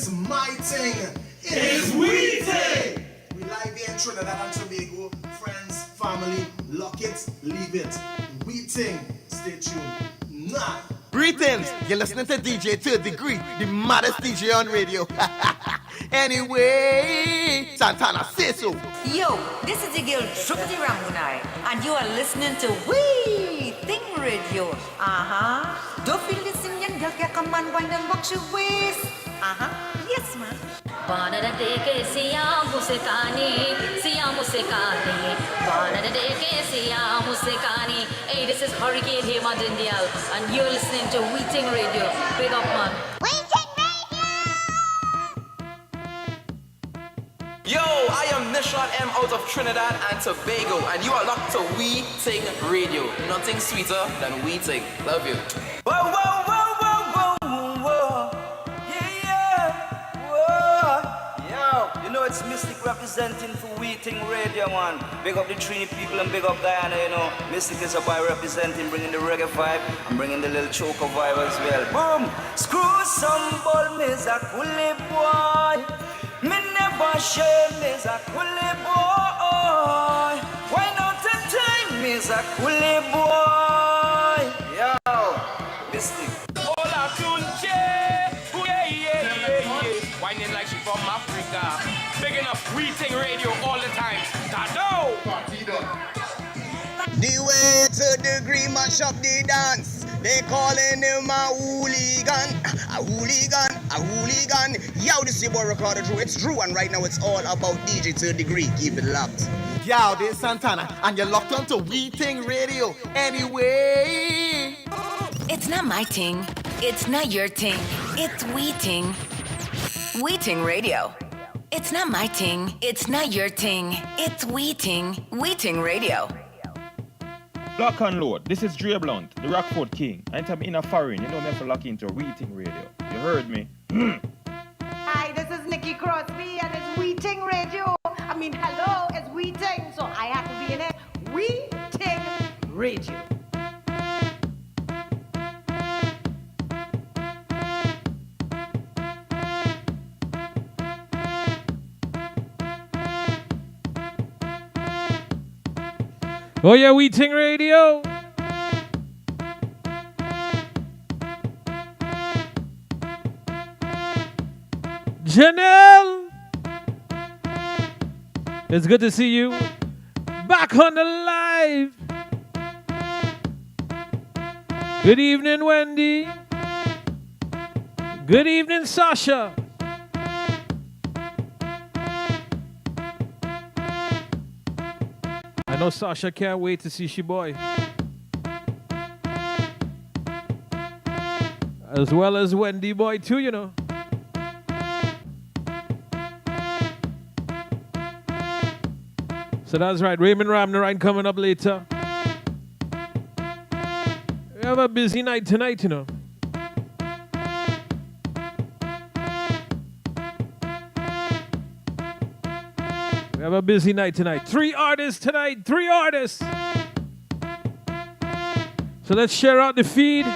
is my thing. It's we thing. We live here in Trinidad and Tobago. Friends, family, lock it, leave it. We thing. Stay tuned. Nah. Greetings. You're listening to DJ Third Degree, the maddest DJ on radio. Anyway, Santana say so. Yo, this is the girl Shukti Ramunai, and you are listening to We Ting Radio. Don't feel this in young girl, come on, wind and box your waist. Yes, man. Banana deke siya musikani, Banana deke siya musikani. Hey, this is Hurricane Hema Dindial, and you're listening to We Ting Radio. Big up, man. We Ting Radio! Yo, I am Nishran M out of Trinidad and Tobago, and you are locked to We Ting Radio. Nothing sweeter than We Ting. Love you. Whoa, whoa, whoa, whoa, whoa, whoa. You know it's Mystic representing for We Ting Radio, man. Big up the Trini people and big up Diana, you know. Mystic is a boy representing, bringing the reggae vibe and bringing the little choker vibe as well. Boom! Screw some ball, me's a coolie boy. Me never shame, me's a coolie boy. Why not the time, me's a coolie boy. Yo, Mystic. Hola, Tunche. Whining like she from Africa. Big enough, We Ting Radio all the time. Tado! The way to Degree mash up the dance. They calling him a hooligan. A hooligan, a hooligan. Yo, this is your boy recorded Drew. It's Drew, and right now it's all about DJ Third Degree. Keep it locked. Yo, this is Santana, and you're locked on to We Ting Radio. Anyway. It's not my ting. It's not your ting. It's We Ting. We Ting Radio. It's not my ting. It's not your ting. It's We Ting. We Ting Radio. Lock and load. This is Dre Blunt, the Rockford King. Anytime in a foreign, you know me have to lock into We Ting Radio. You heard me? Hi, this is Nikki Crosby and it's We Ting Radio. I mean, hello, it's We Ting, so I have to be in it. We Ting Radio. Oh yeah, We Ting Radio. Janelle, it's good to see you back on the live. Good evening, Wendy. Good evening, Sasha. I know Sasha can't wait to see she boy. As well as Wendy boy too, you know. So that's right, Raymond Ramnarine coming up later. We have a busy night tonight, you know. We have a busy night tonight. 3 artists tonight. 3 artists. So let's share out the feed.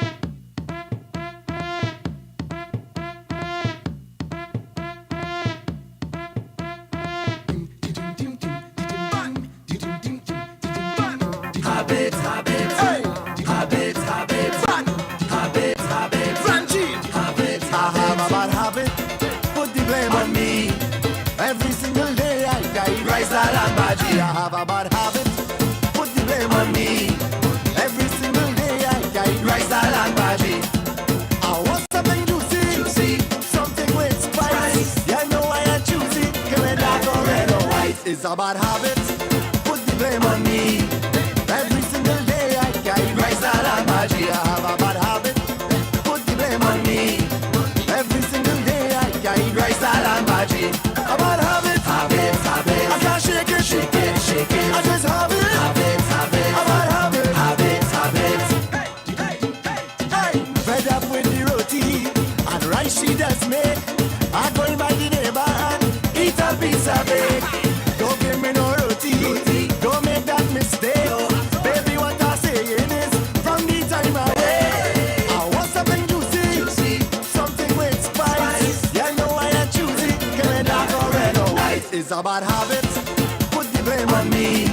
I have a bad habit, put the blame on me. Every single day I guide rice and bhaji. I want something juicy, something with spice. Yeah, I know I am choosy, give me dark or red or white. It's a bad habit, put the blame on me. Every single day I guide rice and bhaji. I have a bad habit, put the blame on me. Every single day I guide rice and bhaji. A bad habit. I can't shake it, shake it. I just have it. I might have it. Hey, fed up with the roti and rice she does make. I go in by the neighbor and eat a piece of it. Don't give me no roti. Don't make that mistake. Baby, what I'm saying is from the time I wake. It's a bad habit. Put the blame on me.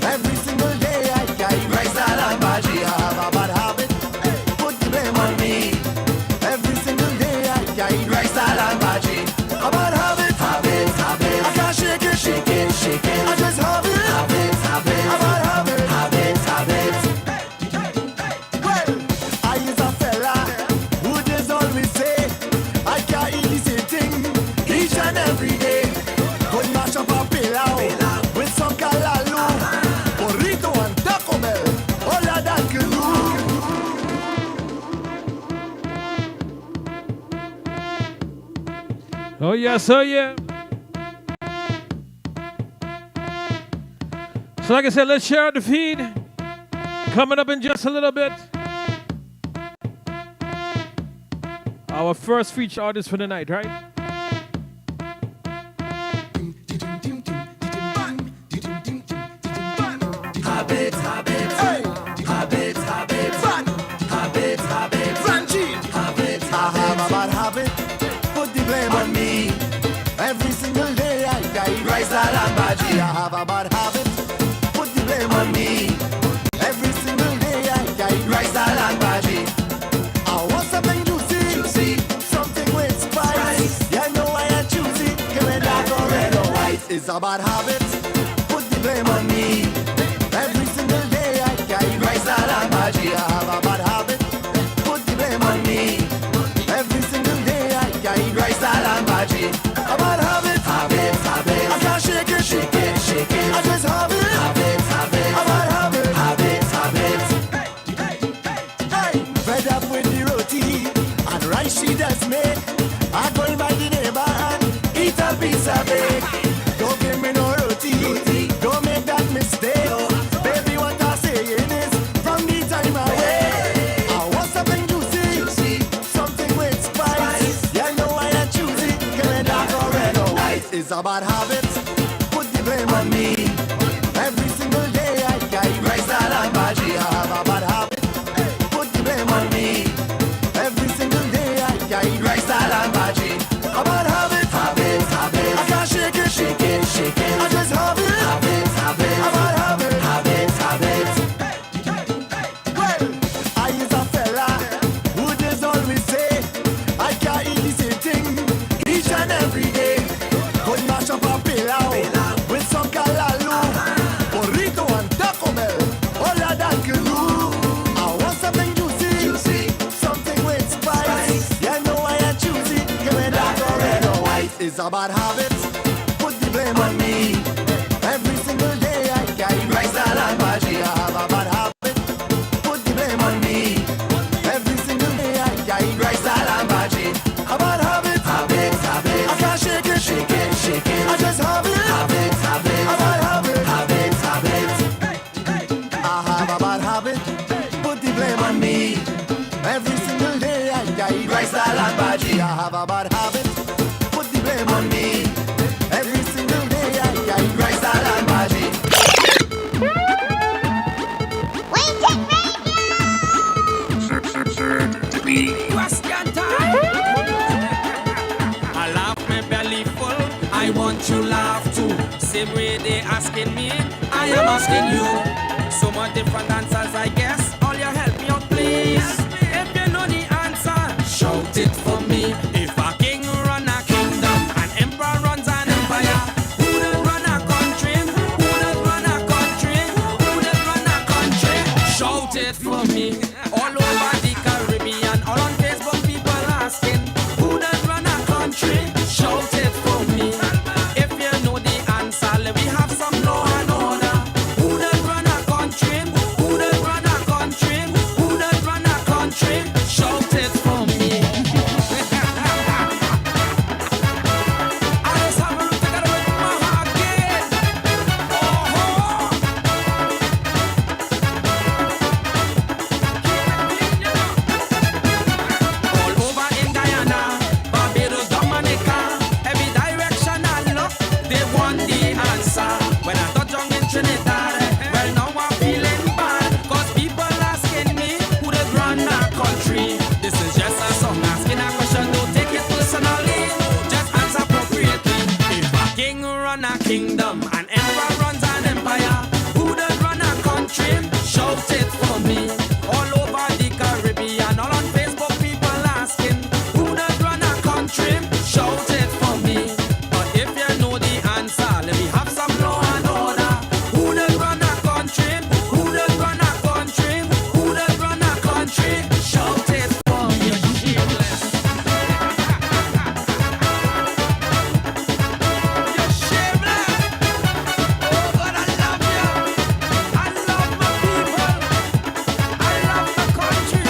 Every single day I carry rice and bhaji. I have a bad habit. Put the blame on me. Every single day I carry rice and bhaji. A bad habit. Habit. I can't shake it. Shake it. I just have it. Habit. A bad habit. Habit. Well, I is a fella who just always say I can't eat the same thing each and every day. Could mash up a pillow with some callaloo, burrito and Taco Bell. All of that can do. Oh yes, oh yeah. So like I said, let's share the feed. Coming up in just a little bit. Our first feature artist for the night, right? Habit. Hey. Habit. Fun. Habit. Franchi. Habit. I have a bad habit. Put the blame on me. Every single day I carry rice and bhaji. I have a bad habit. Put the blame on me. Every single day I carry rice and bhaji. I want something juicy. Something with spice. Yeah, know I am choosy. Give me that red or white. It's a bad habit. Put the blame on me. Every single day I carry rice and bhaji. I have a bad habit. Put the blame on me. Every single day I carry rice and bhaji. A bad habit. Habit. I can't shake it. Shake it. I just have it. Habit. A bad habit. Habit. Hey, fed up with the roti and rice she does make. I go by the neighbor and eat a piece of cake. Don't give me no roti. Don't make that mistake. Baby, what I'm saying is from the time away. I want something juicy. Something with spice. Yeah, know I am choosy. Give me that red or white. It's a bad habit. Put the blame on me. Every single day I carry rice and bhaji. I have a bad habit. Put the blame on me. Every single day I carry rice and bhaji. A bad habit. I can't shake it. I just have it. Habit. A bad habit. Well, I is a fella who just always say I can't eat the same thing each and every day. Could mash up a pillow with some callaloo, burrito and Taco Bell. All of that can do. I want something juicy. Something with spice. Yeah, know I am choosy. Give me that red or white. It's a bad habit. Put the blame on me. Every single day I carry rice and bhaji. I have a bad habit. Put the blame on me. Every single day I carry rice and bhaji. A bad habit. I can't shake it. I just have it. Habit. A bad habit. I have a bad habit. Put the blame on me. Every single day I carry rice and bhaji. I have a bad habit. Put the blame on me. Every single day I carry rice and bhaji. I laugh my belly full. I want you laugh too. Same way they asking me, I am asking you. So much different answers, I guess. All you help me out, please. If you know the answer, shout it for me. If a king run a kingdom, an emperor runs an empire, who does run a country? Who does run a country? Who does run a country? Shout it for me. All over the Caribbean, all on Facebook, people asking, who does run a country? Shout it for me. If you know the answer, let me have some law and order. Who does run a country? Who does run a country? Who does run a country? Shout it for me. kingdom, an emperor runs an empire. Who does run a country? Shout it for me. All over the Caribbean, all on Facebook, people asking, who does run a country? Shout it for me. But if you know the answer, let me have some law and order. Who does run a country? Who does run a country? Who does run a country? Shout it for me. Shameless. You're shameless. Oh, but I love you. I love my people. I love my country.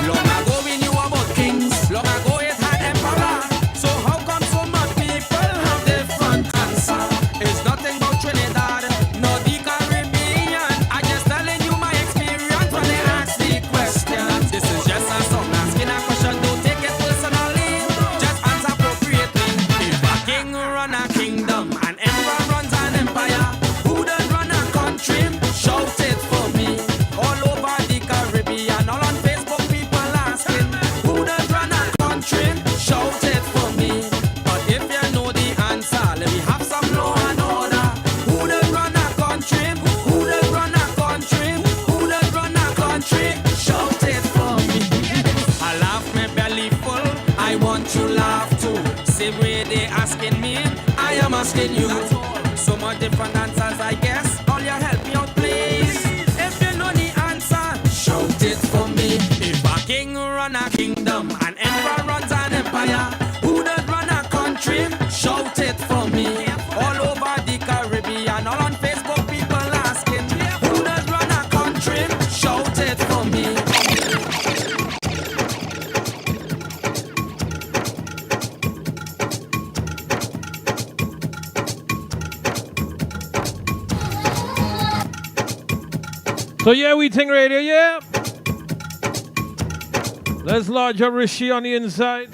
Long ago we knew about kings. Long ago it had emperor. So how come so much people have different answer? It's nothing but Trinidad, not the Caribbean. I just telling you my experience when they ask the question. This is just a song asking a question. Don't take it personally. Just answer appropriately. If a king run a kingdom, an emperor runs an empire, who does run a country? Shout it for me. All over the Caribbean, all on Facebook, people asking, who does run a country? Shout it for me. But if you know the answer, let me have some law and order. Who does run a country? Who does run a country? Who does run a country? Shout it for me. I laugh my belly full. I want to laugh too. Same way they asking me, I am asking you. So much different answers, I guess. All you help me out, please. If you know the answer, shout it for me. If a king run a kingdom, an emperor runs an empire, who does run a country? Shout it for me. All over the Caribbean, all on Facebook, people asking, who does run a country? Shout it for me. So yeah, we Ting Radio, yeah. Let's lodge a Rishi on the inside.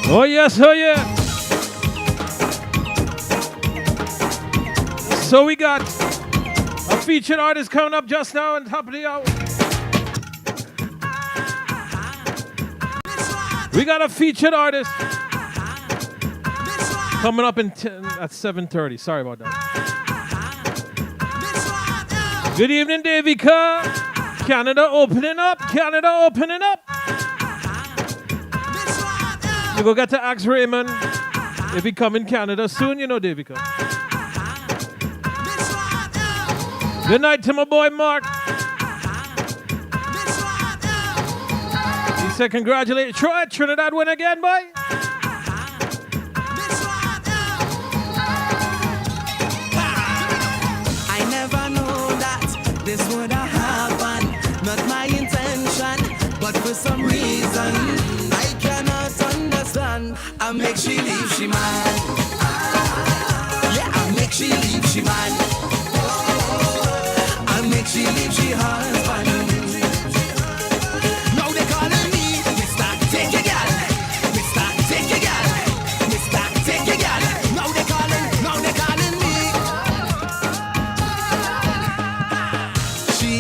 Oh yes, oh yeah. So we got a featured artist coming up just now on top of the hour. We got a featured artist coming up at 7:30. Sorry about that. Good evening, Davica. Canada opening up. Canada opening up. You go get to ask Raymond if he come in Canada soon, you know, Davica. Good night to my boy Mark. He said, congratulations. Try Trinidad win again, boy. I never know that this would have happened. Not my intention, but for some reason I cannot understand. I make she leave she man. Yeah, I make she leave she man. I make she leave she husband. Now they calling me Mr. Take Your Girl, Mr. Take Your Girl, Mr. Take Your Girl. Now they calling me. She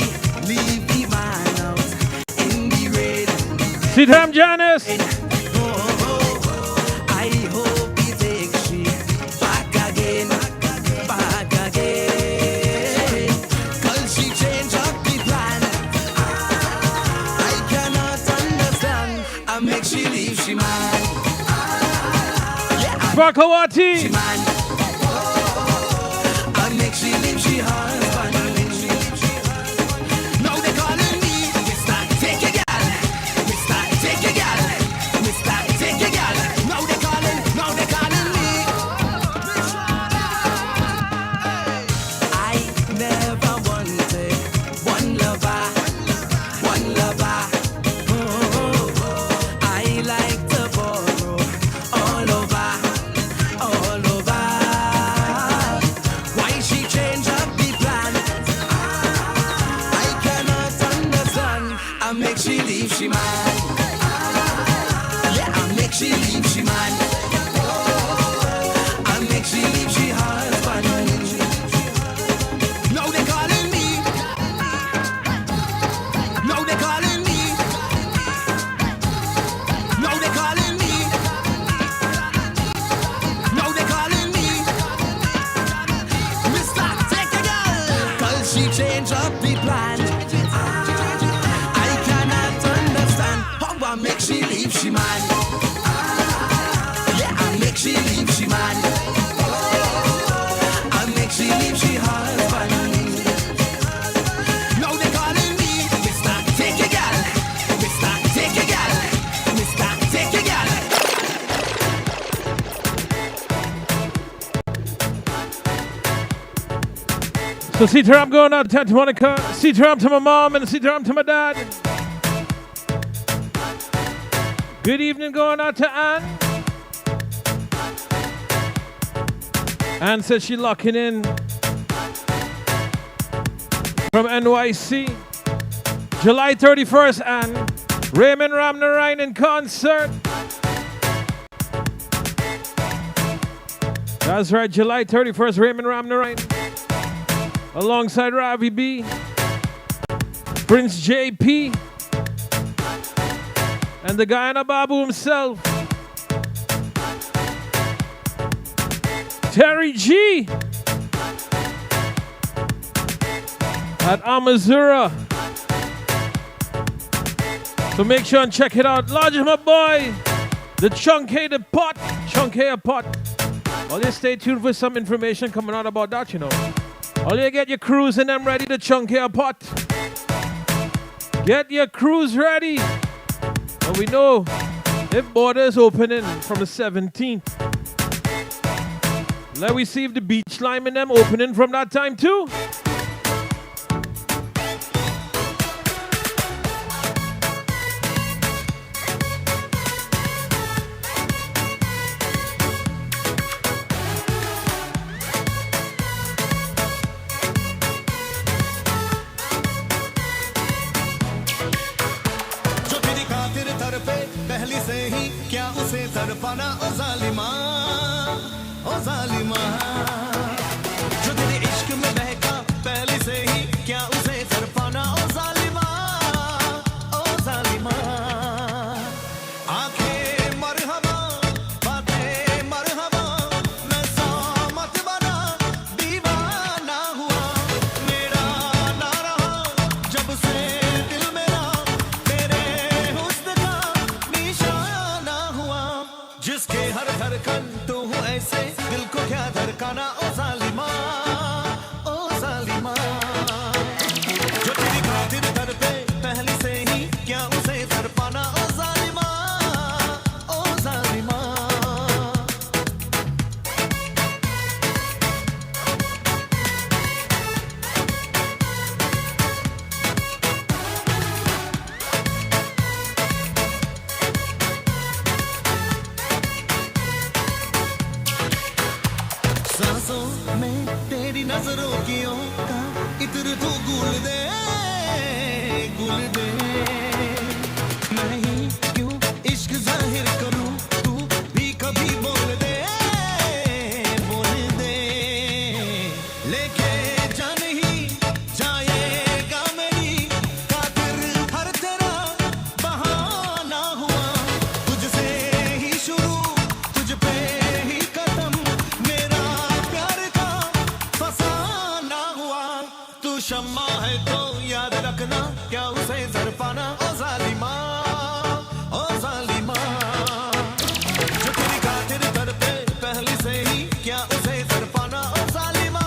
leave the man out in the rain. Sit down, Janice. I hope he takes she back again. 'Cause she changed up the plan. I cannot understand. I make she leave she man. Yeah, Bakawati. she man. I make she leave she husband. Now they calling me Mr. Take Your Girl, Mr. Take Your Girl, Mr. Take Your Girl. Now they calling me. I never wanted one lover. Oh, I like to borrow all over. make she leave she man. Yeah, I make she leave she man. I make she leave she husband. Now they calling me Mr. Take Your Gal, Mr. Take Your Gal, Mr. Take Your Gal. So see I'm going out to Aunt Monica, see I'm to my mom, and see I'm to my dad. Good evening going out to Ann. Ann says she locking in from NYC. July 31st, Ann. Raymond Ramnarine in concert. That's right, July 31st, Raymond Ramnarine. Alongside Ravi B, Prince JP, and the Guyana Babu himself, Terry G at Amazura. So make sure and check it out. Lodge my boy, the Chunkated Pot. Chunkated Pot. Well, just stay tuned for some information coming out about that, you know. All you get your crews and them ready to chunk your pot. Get your crews ready. And we know if borders opening from the 17th. Let we see if the beach lime and them opening from that time too. तरफाना ओ जालिमा जो तेरे इश्क में बहका पहले से ही क्या उसे तरफाना ओ जालिमा आंखें मरहबा बातें मरहबा मैं सामत बना दीवाना हुआ मेरा ना रहा जब से दिल मेरा तेरे हुस्न का निशाना हुआ जिसके हर धड़कन तू हूँ ऐसे दिल को क्या धड़काना ओ जालिमा जो तेरी खातिर तड़पे पहले से ही क्या उसे तड़पाना ओ जालिमा सांसों में तेरी नजरों की का इत्र तू गुल दे मैं ही क्यों इश्क जाहिर करूं तू भी कभी बोल दे लेके जान ही जाएगा मेरी खातिर हर तेरा बहाना हुआ तुझसे ही शुरू तुझ पे ही खत्म मेरा प्यार का फसाना हुआ तू शम्मा है तो याद रखना क्या उसे जरपाना ओ जालिमा जो तेरी खातिर तड़पे पहले से ही क्या उसे जरपाना ओ जालिमा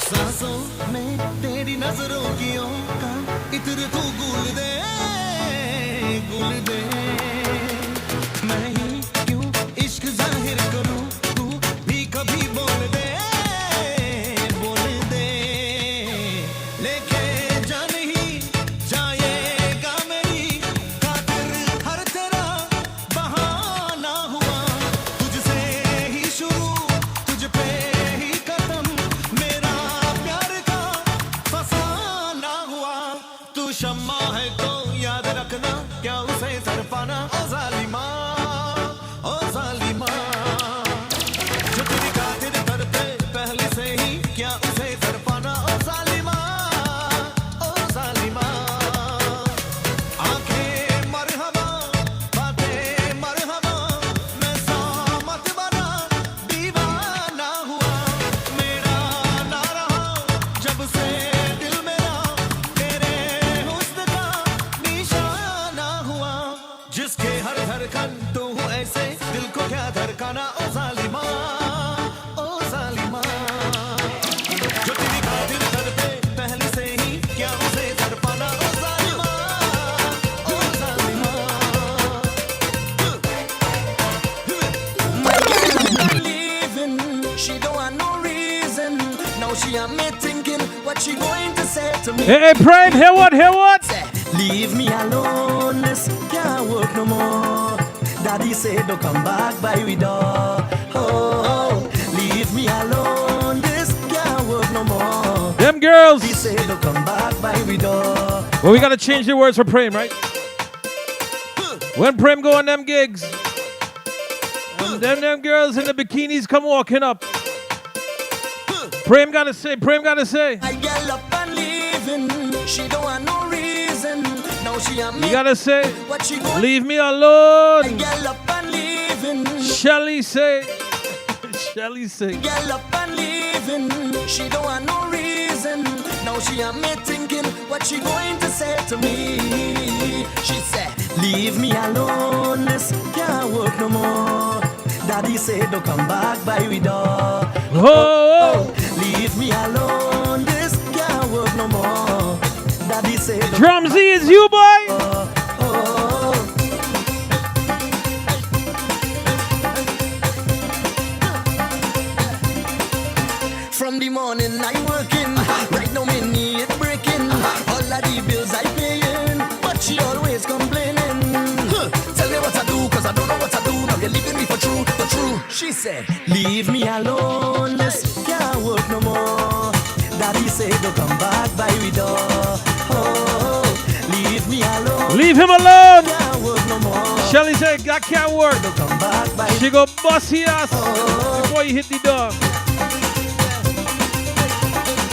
सांसों में तेरी नजरों की का इत्र तू गुल दे मैं ही क्यों इश्क जाहिर करूं तू भी कभी बोल दे लेके जान ही जाएगा मेरी खातिर हर तेरा बहाना हुआ तुझसे ही शुरू तुझ पे ही खत्म मेरा प्यार का फसाना हुआ तू शम्मा है तो Hey, Prime, hear what, hear what? Leave me alone, this can't work no more. Daddy said don't come back by we door. Oh, leave me alone, this can't work no more. Them girls. He said don't come back by we door. Well, we gotta change the words for Prem, right? When Prem go on them gigs, and them girls in the bikinis come walking up. Prem gotta say. I get up and leaving. She don't want no reason. Now she a You gotta say, what she want. leave me alone. I get up and leaving. Shelly say. Shelly say. Get up and leaving. She don't want no reason. Now she a me thinking what she going to say to me. She said, leave me alone. This can't work no more. Daddy said don't come back by we door. Oh, leave me alone. This can't work no more. Daddy said Drumsy is you, boy. From the morning I'm working. Right now me knee it breaking. All of the bills I paying, but she always complaining. Tell me what I do, cause I don't know what I do. Now you're leaving me for true. She said, leave me alone. This can't work no more. Daddy said don't come back by we door. Oh, leave me alone. Leave him alone. Can't work no more. Shelly said that can't work. Don't come back by She go bust his ass before you hit the door.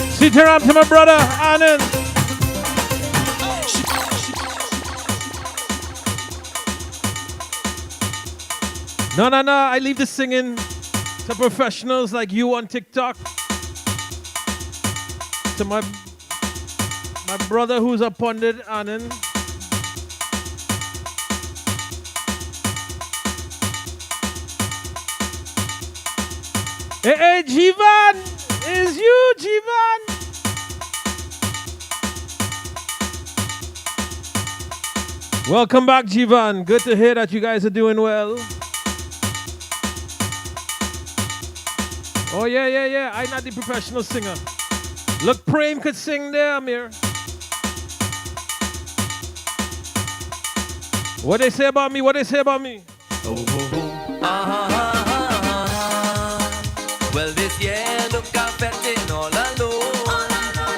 Sit around to my brother, Anand. No, I leave the singing to professionals like you on TikTok. To my brother who's a pundit, Anand. Hey, Jivan! Is you, Jivan? Welcome back, Jivan. Good to hear that you guys are doing well. Oh, yeah. I'm not the professional singer. Look, Prem could sing there, Amir. What they say about me? Well, this year, look, I'm fetting all alone.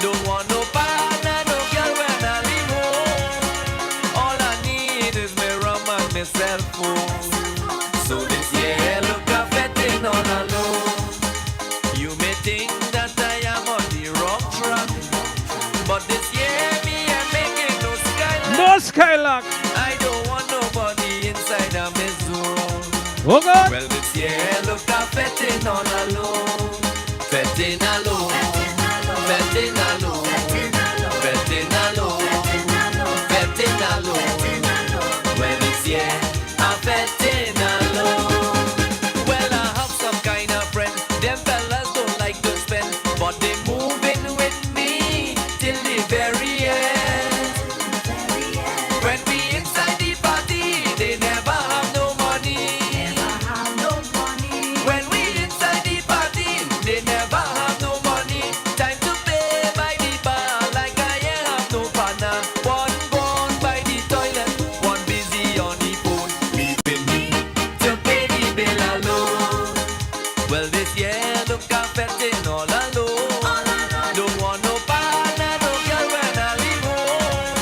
Don't want no partner, no girl when I leave home. All I need is me rum and me cell phone. So this year, look, I'm fetting all alone. You may think that I am on the wrong track, but this year, me, I'm making no skylark. No skylark. I don't want nobody inside of me zone. Oh, God. Well, this year, look, I'm fetting all alone. Fetting alone. Fetting alone. Fetting alone. Fetting alone. Well, this year, I'm fetting alone. Well, I have some kind of friend. Them fellas don't like to spend, but they moving with me till the very end. When we inside the party, they never have no money. When we inside the party, they never have no money. Time to pay by the bar like I ain't have no partner. One gone by the toilet, one busy on the phone, leaving me to pay the bill alone. Well, this year, look, I'm fetting all alone. Don't want no partner, no girl when I leave home.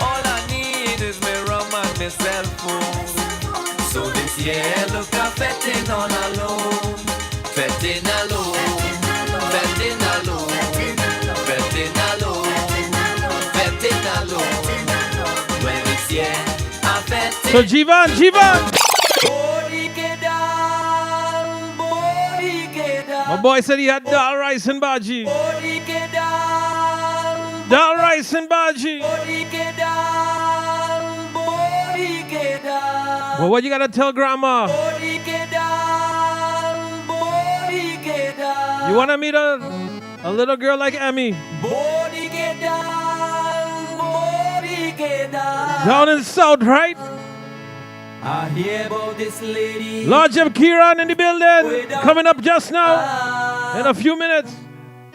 All I need is me rum and me cell phone. So this year, look, I'm fetting all alone. Fetting alone. Fetting alone. Fetting alone. Fetting alone. Well, this year, I'm fetting. So, Jivan. My boy said he had dal rice and bhaji. Dal rice and bhaji. Well, what you gotta tell grandma? You wanna meet a little girl like Emmy? Down in the south, right? I hear about this lady. Lord Jim Kieran in the building. Coming up just now. In a few minutes.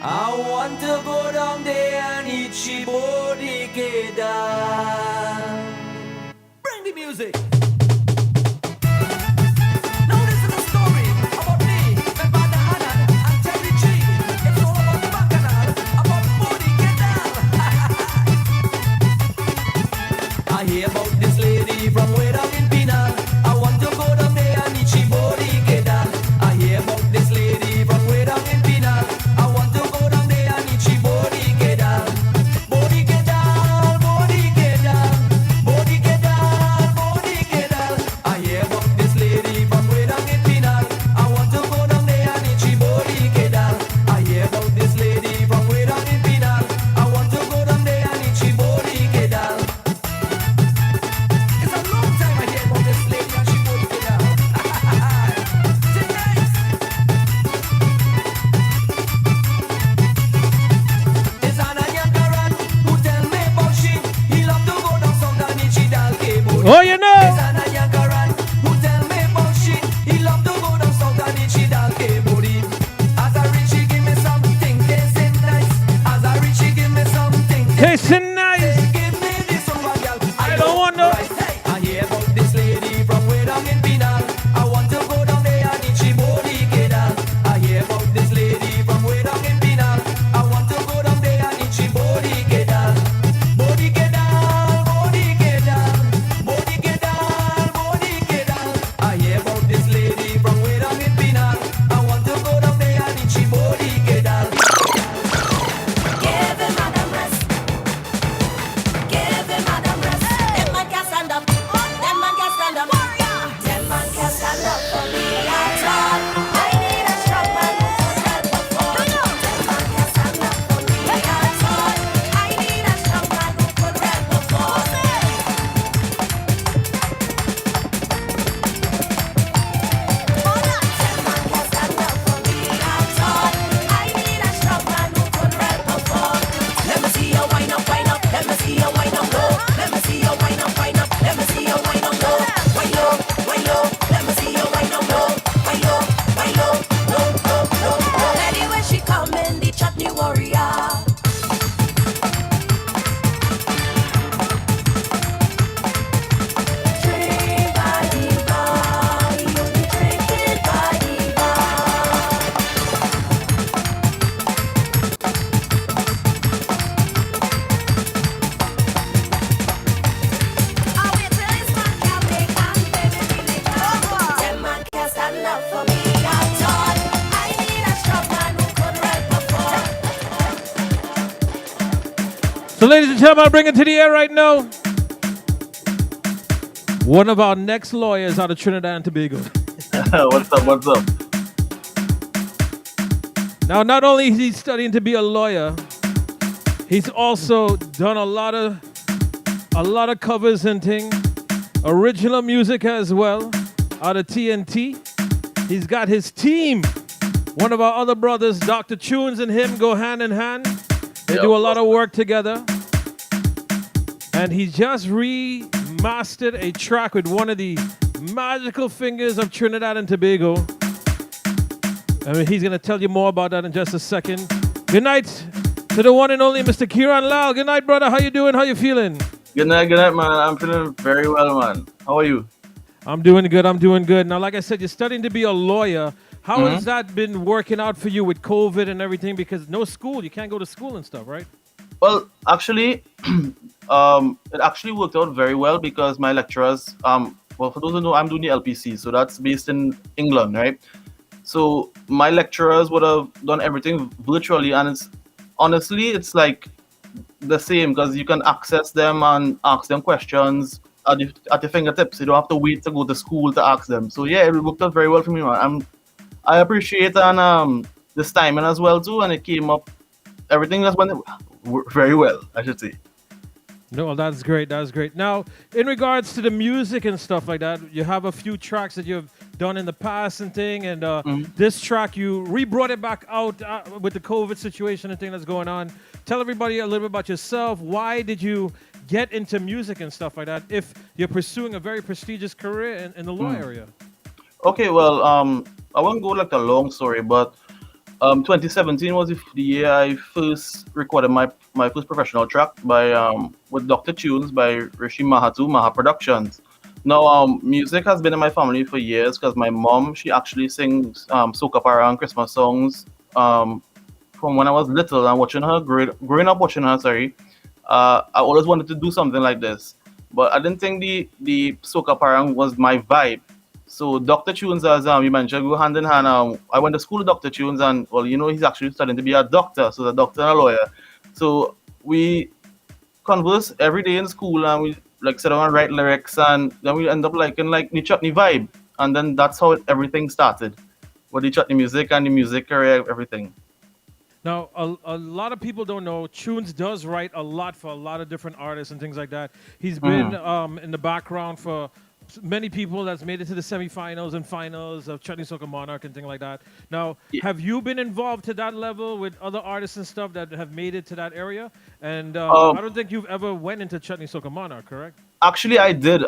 I want to go down there and eat shibori down. Bring the music. Now this is a story about me, my brother Alan, and Terry G. It's all about the bacchanal, about body down. I hear about this lady from way down in Pinal. I want to go down there and eat shibori down. I hear about this lady from way down in Pinal. I want to go down there and eat shibori down. Body down, body down, body down, body down. I hear about this lady from way down in Pinal. I want to go down there and eat shibori down. I hear about this lady from way down in Pinal. I want to go down there and eat shibori down. It's a long time I hear about this lady and shibori down. Tonight. It's Anna Yankaran who tell me about she. He love to go down south and eat Chidal Cable. Oh, you know. It's Anna Yankaran who tell me about she. He love to go down south and eat Chidal Cable. As I reach, she give me something tasting nice. As I reach, she give me something Tasting nice. Give me this one, girl. I don't want no. Right, hey. I hear about this lady from way down in Pinal. I want to go down there and eat shibori down. I hear about this lady from way down in Pinal. I want to go down there and eat shibori down. Body down, body down, body down, body down. I hear about this lady from way down in Pinal. I want to go down there and eat shibori down. Give him Adam rest. Give him Adam rest. Them man can stand up. Them man can stand up. Them man can stand up for me at all. I need a strong man who could help me fall. Them man can stand up for me at all. I need a strong man who could help me fall. Them man can stand up for me at all. I need a strong man who could help me fall. Let me see you wind up, wind up. Let me see you wind up low. Let me see you wind up, wind up. Let me see you wind up low. Wind low, wind low. Let me see you wind up low. Wind low, wind low, low, low, low, low. Lady when she come in, the chutney warrior. Drink by the bar, you be drinking by the bar. I wait till this man can make and baby really over. Them man can stand up for me at all. I need a strong man who could help me fall. So, ladies and gentlemen, I'll bring it to the air right now. One of our next lawyers out of Trinidad and Tobago. What's up? What's up? Now, not only is he studying to be a lawyer, he's also done a lot of covers and things, original music as well, out of TNT. He's got his team. One of our other brothers, Dr. Tunes, and him go hand in hand. They do a lot of work together. And he just remastered a track with one of the magical fingers of Trinidad and Tobago. I mean, he's going to tell you more about that in just a second. Good night to the one and only Mr. Kieran Lal. Good night, brother. How you doing? How you feeling? Good night, man. I'm feeling very well, man. How are you? I'm doing good. I'm doing good. Now, like I said, you're studying to be a lawyer. How has that been working out for you with COVID and everything? Because no school, you can't go to school and stuff, right? Well, actually, it actually worked out very well because my lecturers, well, for those who know, I'm doing the LPC, so that's based in England, right? So my lecturers would have done everything virtually, and it's like the same because you can access them and ask them questions at your fingertips. You don't have to wait to go to school to ask them. So yeah, it worked out very well for me, man. I appreciate this timing as well too, and it came up. Everything just went very well, I should say. No, that's great. That's great. Now, in regards to the music and stuff like that, you have a few tracks that you've done in the past and thing, and this track, you re-brought it back out with the COVID situation and thing that's going on. Tell everybody a little bit about yourself. Why did you get into music and stuff like that if you're pursuing a very prestigious career in the law area? Okay, well, I won't go like a long story, but 2017 was the year I first recorded my first professional track by with Dr. Tunes by Rishi Mahatu Maha Productions. Now, music has been in my family for years because my mom, she actually sings soca parang Christmas songs from when I was little and watching her growing up watching her. Sorry, I always wanted to do something like this, but I didn't think the soca parang was my vibe. So Dr. Tunes, as you mentioned, go hand in hand. I went to school with Dr. Tunes, and well, he's actually studying to be a doctor, so the doctor and a lawyer. So we converse every day in school, and we like sit down and write lyrics, and then we end up liking like the chutney vibe, and then that's how everything started with the chutney music and the music career, everything. Now, a lot of people don't know Tunes does write a lot for a lot of different artists and things like that. He's been Mhm. in the background for many people that's made it to the semifinals and finals of Chutney Soca Monarch and things like that. Now, have you been involved to that level with other artists and stuff that have made it to that area? And Um, I don't think you've ever went into Chutney Soca Monarch, correct? Actually, I did.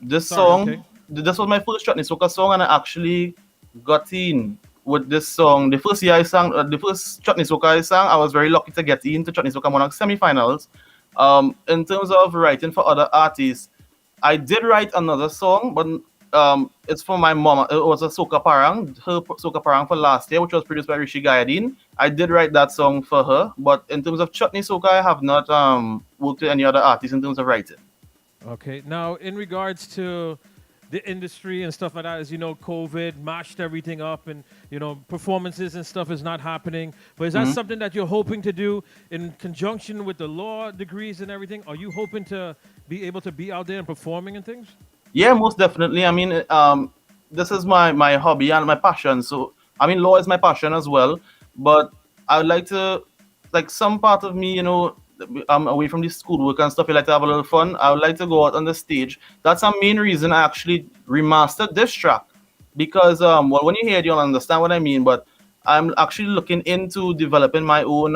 This Sorry, okay. song, this was my first chutney soca song, and I actually got in with this song. The first year I sang, the first chutney soca I sang, I was very lucky to get into chutney soca monarch semifinals. In terms of writing for other artists, I did write another song, but it's for my mom. It was a soca parang, her soca parang for last year, which was produced by Rishi Gayadeen. I did write that song for her, but in terms of chutney soca, I have not worked with any other artists in terms of writing. Okay. Now, in regards to the industry and stuff like that, as you know, COVID mashed everything up, and performances and stuff is not happening. But is that Mhm. something that you're hoping to do in conjunction with the law degrees and everything? Are you hoping to be able to be out there and performing and things? Yeah, most definitely. I mean, this is my hobby and my passion. So, I mean, law is my passion as well. But I would like to, like, some part of me, I'm away from the schoolwork and stuff. I like to have a little fun. I would like to go out on the stage. That's a main reason I actually remastered this track because, well, when you hear it, you'll understand what I mean. But I'm actually looking into developing my own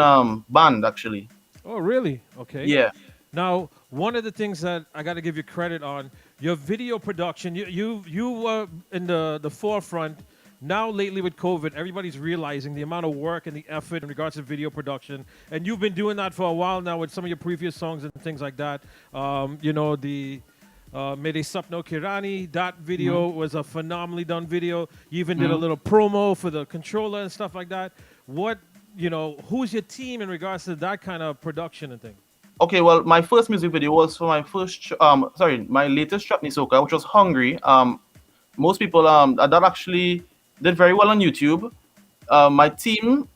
band. Actually, Oh, really? Okay. yeah. Now, one of the things that I got to give you credit on, your video production, you were in the forefront. Now, lately with COVID, everybody's realizing the amount of work and the effort in regards to video production, and you've been doing that for a while now with some of your previous songs and things like that. The Mede Sapno Kirani, that video was a phenomenally done video. You even did a Mhm. little promo for the controller and stuff like that. Who's your team in regards to that kind of production and thing? Okay, well, my first music video was for my my latest chutney soca, which was Hungry. Most people that actually did very well on YouTube. My team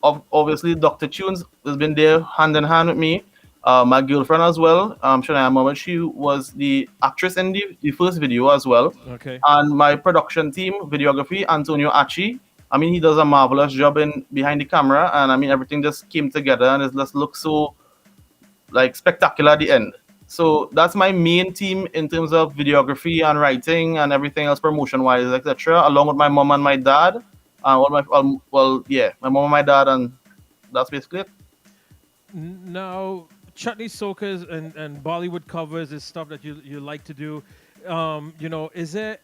of obviously Dr. Tunes has been there hand in hand with me. My girlfriend as well, Shania Mohammed, she was the actress in the first video as well. Okay. And my production team, videography, Antonio Achi. I mean, he does a marvelous job in behind the camera, and I mean everything just came together and it just looks so like spectacular at the end. So that's my main team in terms of videography and writing and everything else, promotion wise, etc. Along with my mom and my dad, my mom and my dad, and that's basically it. Now, chutney soakers and Bollywood covers is stuff that you like to do. Is there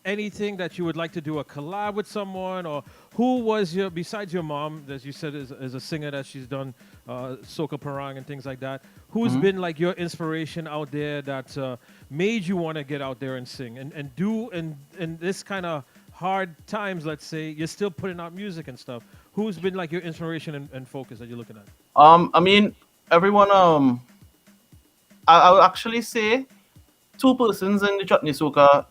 anything that you would like to do a collab with someone, or who was your besides your mom, as you said, is a singer that she's done soca parang and things like that? Who's Mhm. been like your inspiration out there that made you want to get out there and sing and do in this kind of hard times? Let's say you're still putting out music and stuff. Who's been like your inspiration and focus that you're looking at? I mean, everyone. I'll actually say two persons in the chutney soca,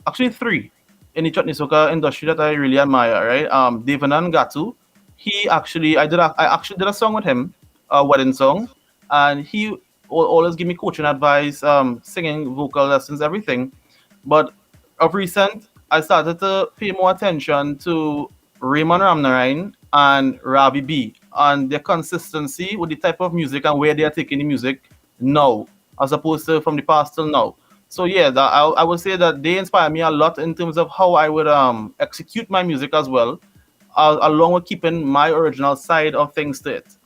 actually three in the chutney soca industry that I really admire. Right, Devanan Gatu. I actually did a song with him, a wedding song, and he always give me coaching advice, singing, vocal lessons, everything. But of recent, I started to pay more attention to Raymond Ramnarine and Ravi B and their consistency with the type of music and where they are taking the music now, as opposed to from the past till now. So yeah, I would say that they inspire me a lot in terms of how I would execute my music as well, along with keeping my original side of things to it.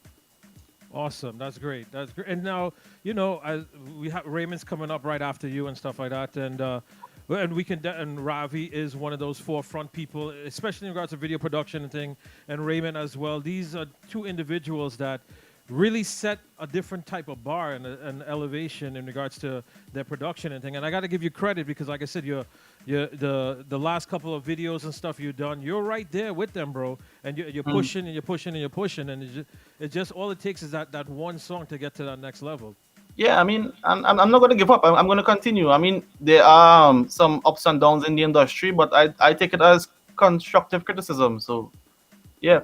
Awesome. That's great. That's great. And now, we have Raymond's coming up right after you and stuff like that. And and and Ravi is one of those forefront people, especially in regards to video production and thing, and Raymond as well. These are two individuals that really set a different type of bar and an elevation in regards to their production and thing. And I got to give you credit because, like I said, the last couple of videos and stuff you've done, you're right there with them, bro. And you're pushing and you're pushing and you're pushing, and it just all it takes is that one song to get to that next level. Yeah, I mean, I'm not going to give up. I'm going to continue. I mean, there are some ups and downs in the industry, but I take it as constructive criticism. So, yeah.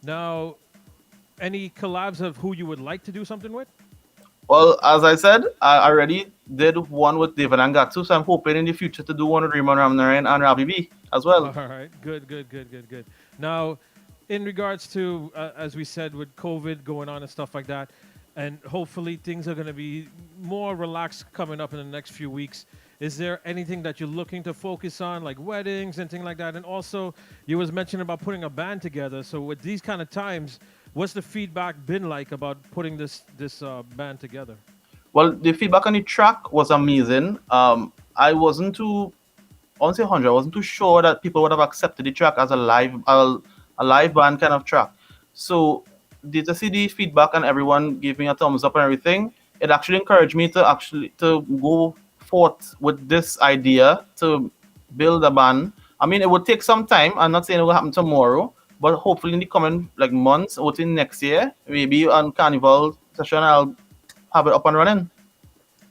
Now, any collabs of who you would like to do something with? Well, as I said, I already did one with David Angatsu, so I'm hoping in the future to do one with Raymond Ramnarayan and Ravi B as well. All right, good. Now, in regards to, as we said, with COVID going on and stuff like that, and hopefully things are going to be more relaxed coming up in the next few weeks. Is there anything that you're looking to focus on, like weddings and things like that? And also, you was mentioning about putting a band together. So with these kind of times, what's the feedback been like about putting this band together? Well, the feedback on the track was amazing. I wasn't too, I won't say 100. I wasn't too sure that people would have accepted the track as a live band kind of track. So to see the feedback and everyone gave me a thumbs up and everything, it actually encouraged me to go forth with this idea to build a band. I mean, it would take some time. I'm not saying it will happen tomorrow, but hopefully in the coming like months or within next year, maybe on Carnival session, I'll have it up and running.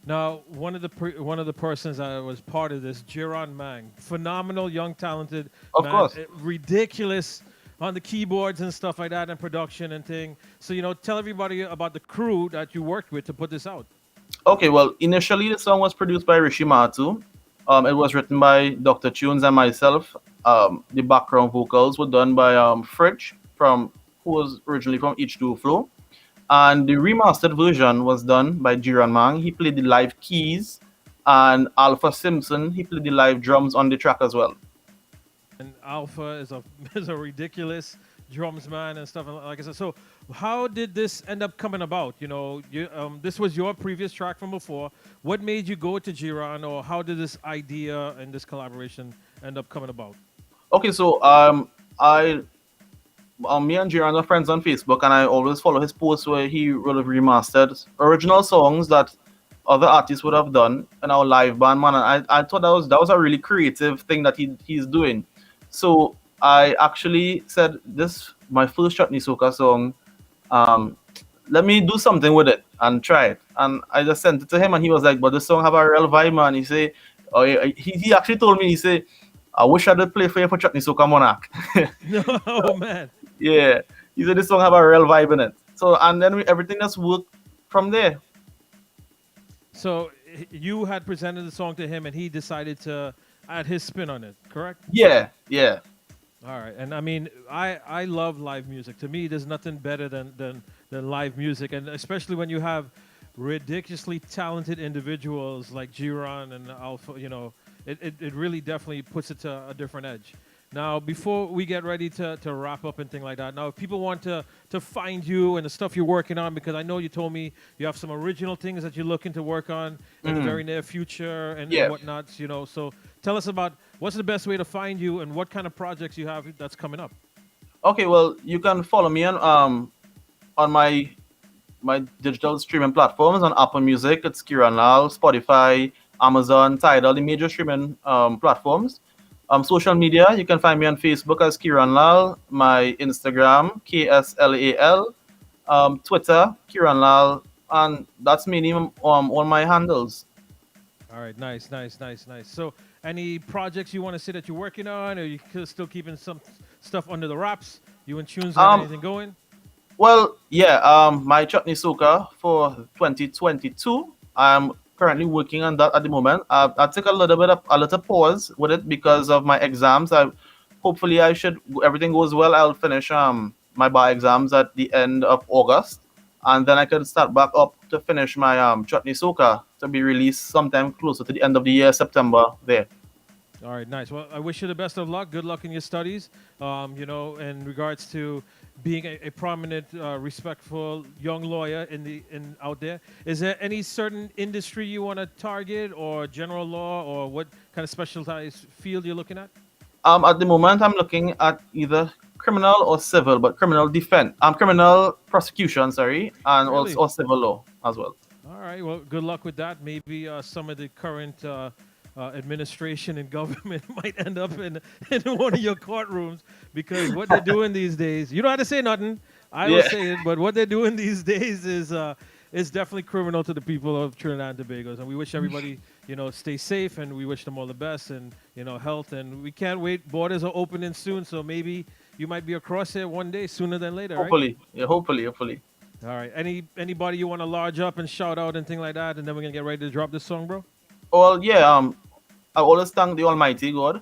Now, one of the persons that was part of this, Jiron Mang, phenomenal, young, talented, Of man, course. Ridiculous on the keyboards and stuff like that, and production and thing. So tell everybody about the crew that you worked with to put this out. Okay, well, initially the song was produced by Rishi Matu. It was written by Dr. Tunes and myself. The background vocals were done by Fridge, who was originally from H2O Flow. And the remastered version was done by Jiran Mang. He played the live keys. And Alpha Simpson, he played the live drums on the track as well. And Alpha is a is a ridiculous drums man and stuff like I said. So, how did this end up coming about? This was your previous track from before. What made you go to Jiran, or how did this idea and this collaboration end up coming about? Okay, so I me and Jiran are friends on Facebook, and I always follow his posts where he would have remastered original songs that other artists would have done in our live band, man. And I thought that was a really creative thing that he's doing. So I actually said, this my first Chutney Soca song. Let me do something with it and try it. And I just sent it to him, and he was like, "But the song have a real vibe, man." He say, "Oh, he actually told me, he say, I wish I did play for you for Chutney Soca Monarch." Oh man. Yeah, he said this song have a real vibe in it. So and then everything just worked from there. So you had presented the song to him, and he decided to add his spin on it, correct? Yeah. All right, and I mean, I love live music. To me, there's nothing better than live music, and especially when you have ridiculously talented individuals like Jiron and Alpha. It really definitely puts it to a different edge. Now, before we get ready to wrap up and things like that, now if people want to find you and the stuff you're working on, because I know you told me you have some original things that you're looking to work on in the very near future and whatnot. So tell us about what's the best way to find you and what kind of projects you have that's coming up. Okay, well, you can follow me on my digital streaming platforms on Apple Music. It's Kiran Lal, Spotify, Amazon, Tidal, the major streaming platforms. Social media, you can find me on Facebook as Kiran Lal, my Instagram, KSLAL, Twitter, Kiran Lal, and that's mainly all my handles. All right, nice. So, any projects you want to say that you're working on, or you still keeping some stuff under the wraps? You and Tunes have anything going? Well, yeah, my Chutney Soca for 2022, I'm currently working on that at the moment. I took a little pause with it because of my exams. Hopefully everything goes well. I'll finish my bar exams at the end of August, and then I can start back up to finish my Chutney Soca to be released sometime closer to the end of the year, September there. All right, nice. Well, I wish you the best of luck. Good luck in your studies. In regards to being a prominent, respectful young lawyer in out there. Is there any certain industry you want to target, or general law, or what kind of specialized field you're looking at? At the moment, I'm looking at either criminal or civil, but criminal defense, criminal prosecution, sorry, and Really? also civil law as well. All right. Well, good luck with that. Maybe some of the current administration and government might end up in one of your courtrooms, because what they're doing these days, you don't have to say nothing. I will Yeah. say it, but what they're doing these days is definitely criminal to the people of Trinidad and Tobago. And we wish everybody, stay safe, and we wish them all the best, and health. And we can't wait. Borders are opening soon, so maybe you might be across here one day sooner than later. Right? Hopefully, yeah, hopefully. All right. Anybody you want to large up and shout out and thing like that, and then we're gonna get ready to drop this song, bro. Well, yeah. I always thank the Almighty God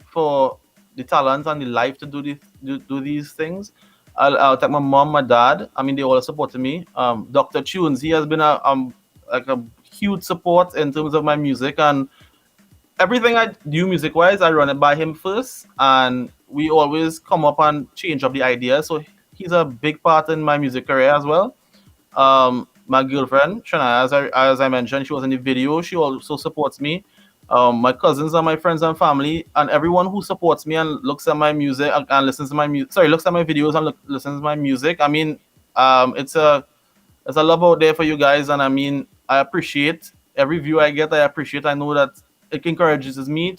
for the talent and the life to do these things. I'll thank my mom, my dad. I mean, they all supported me. Dr. Tunes, he has been like a huge support in terms of my music, and everything I do music wise, I run it by him first, and we always come up and change up the ideas. So he's a big part in my music career as well. My girlfriend Shania, as I mentioned, she was in the video. She also supports me. My cousins and my friends and family, and everyone who supports me and looks at my music and listens to my music. Sorry, looks at my videos and listens to my music. I mean, it's a love out there for you guys, and I mean, I appreciate every view I get. I appreciate. I know that it encourages me.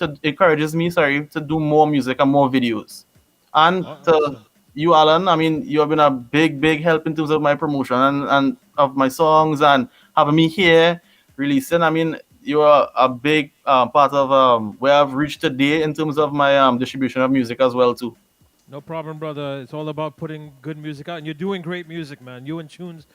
Sorry, to do more music and more videos. And to you, Alan, I mean, you have been a big help in terms of my promotion and of my songs and having me here releasing. I mean, you are a big part of where I've reached today in terms of my distribution of music as well too. No problem, brother. It's all about putting good music out, and you're doing great music, man. You and Tunes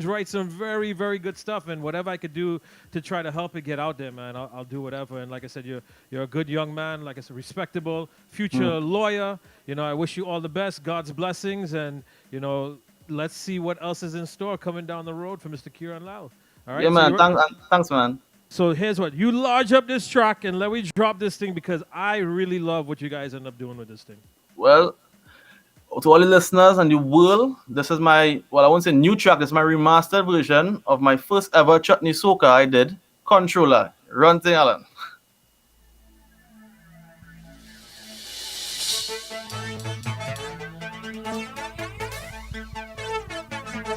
write some very, very good stuff, and whatever I could do to try to help it get out there, man, I'll do whatever. And like I said, you're a good young man, like I said, respectable, future lawyer. I wish you all the best, God's blessings, and let's see what else is in store coming down the road for Mr. Kieran Lau. All right, Yeah, man. Thanks, man. So here's what you large up this track and let me drop this thing, because I really love what you guys end up doing with this thing. Well, to all the listeners and the world, this is my, I won't say new track, this is my remastered version of my first ever chutney soca I did, Controller, Run Ting Allen.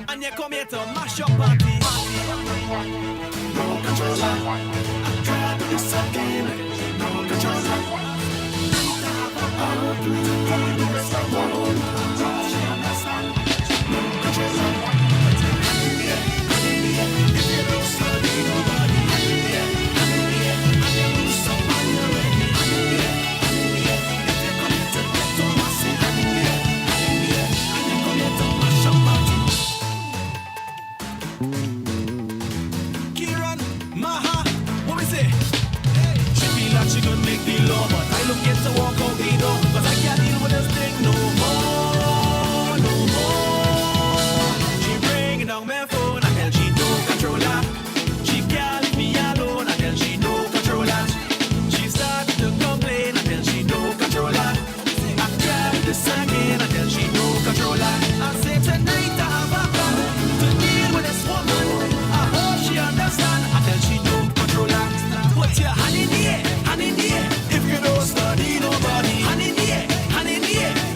And you come here to mash up party. No controller, I tried to this again. No controller. I'll do this alone. No controller. If you don't study nobody, I lose someone already. If you come here to get on my seat, and you come here to mash up party. Kieran, Maha, what we say? She feel like she could make the law, but I look at to walk out the door, cause I can't deal with this thing no more, no more. She bringing down my phone, I tell she no controller. She can't leave me alone, I tell she no controller. She started to complain, I tell she no controller. I tried this again, I tell she no controller. I say tonight I have a plan to deal with this woman. I hope she understand, I tell she no controller. Put your hand in the air, hand in the air. If you don't study nobody, hand in the air,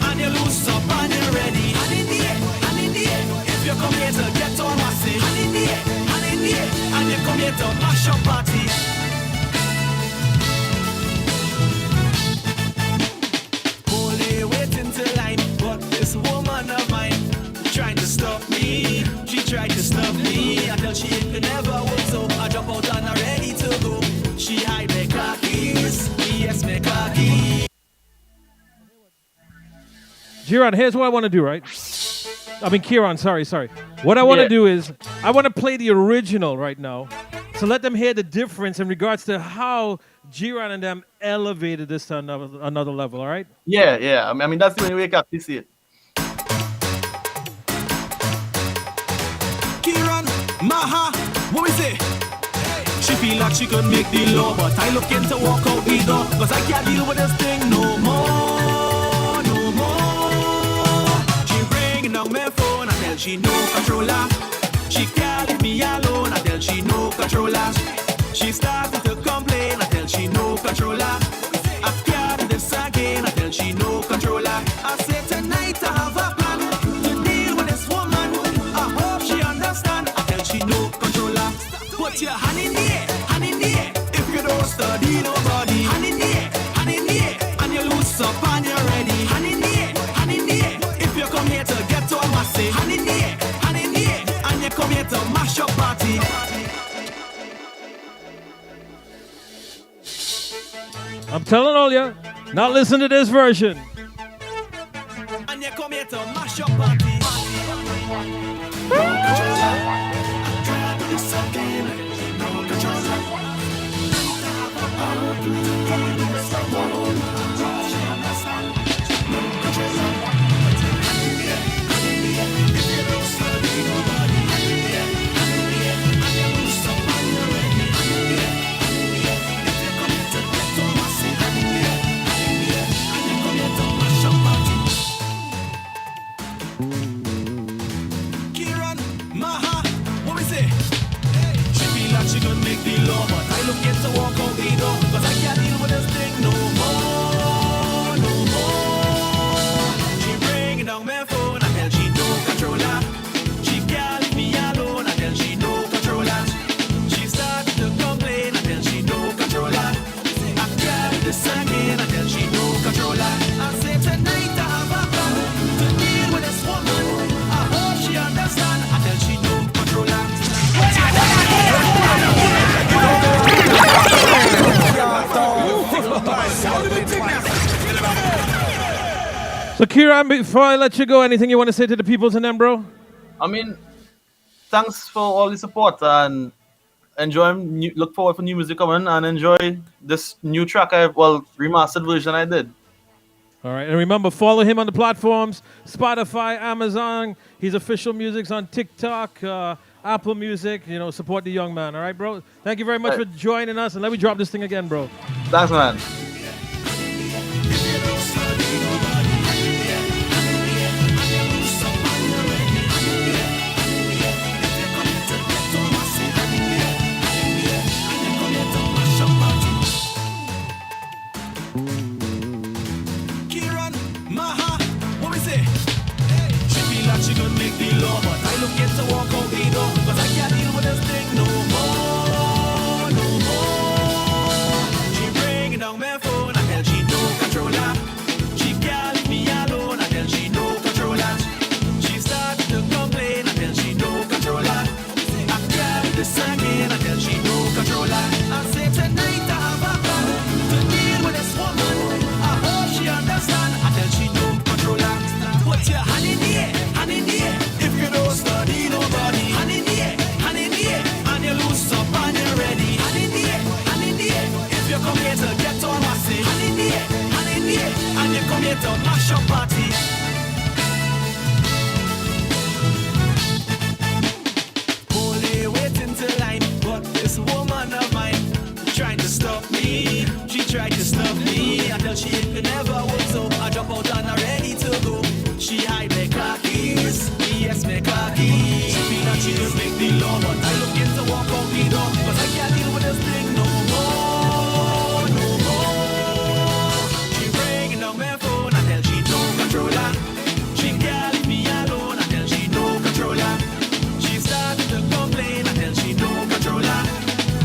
and you lose up and you're ready. Hand in the air, hand in the air. If you come here to get on my say, hand in the air, and you come here to mash up party. Only waiting to line, but this woman of mine trying to stop me. She tried to stop me. I tell she it could never work, so I jump out and I'm ready to go. She hide my car keys, yes, my car keys. Jiran, here's what I want to do, right? I mean, Kieran, sorry. What I want to do is, I want to play the original right now, to let them hear the difference in regards to how Jiran and them elevated this to another level, all right? Yeah. I mean, that's the only way I can see it. Kieran, Maha, what we say? She feel like she could make the law, but I looking to walk out the door, cause I can't deal with this thing no more, no more. she no controller. She can't leave me alone until she no controller. She started to complain until she no controller. I can't do this again until she no controller. I say tonight I have a plan to deal with this woman. I hope she understand until she no controller. Put your hand in the air, hand in the air. If you don't study nobody, hand in the air, hand in the air. And you lose up and you're ready. Hand in the air, hand in the air. If you come here to get on my say, hand in the air, hand in the air. And you come here to mash up party. I'm telling all ya, now listen to this version. And you come here to mash up party. She could make the law, but I look at to walk out the door, cause I can't deal with this thing no more, no more. She bring down my phone until she no controller. She can't leave me alone until she no controller. She started to complain until she no controller. I can't do this again until she no controller. I say tonight I have a plan to deal with this woman. I hope she understand until she no controller. So Kieran, before I let you go, anything you want to say to the peoples and them, bro? I mean, thanks for all the support and look forward for new music coming and enjoy this new track remastered version I did. All right, and remember, follow him on the platforms, Spotify, Amazon, his official music's on TikTok, Apple Music, support the young man, all right, bro? Thank you very much for joining us, and let me drop this thing again, bro. Thanks, man. She could make the law, but I look at to walk out the door, cause I can't deal with this thing no more, no more. She bring down my phone until she no controller. She can't leave me alone until she no controller. She started to complain until she no controller. I can't do this again until she no controller. I say tonight I have a plan to deal with this woman. I hope she understand until she no controller. Put your hand in the air. If you don't study nobody, hand in the air, and you lose up and you're ready. Hand in the air, if you come here to get on my say, hand in the air, and you come here to mash up party. Only waiting to line, but this woman of mine trying to stop me. She tried to stop me until she could never walk, so I jump out and I'm ready to go. She hide my car keys, yes, my car keys. She feel that she could make the law, but I look in to walk out the door, cause I can't deal with this thing no more, no more. She bring down my phone until she no controller. She can't leave me alone until she no controller. She started to complain until she no controller.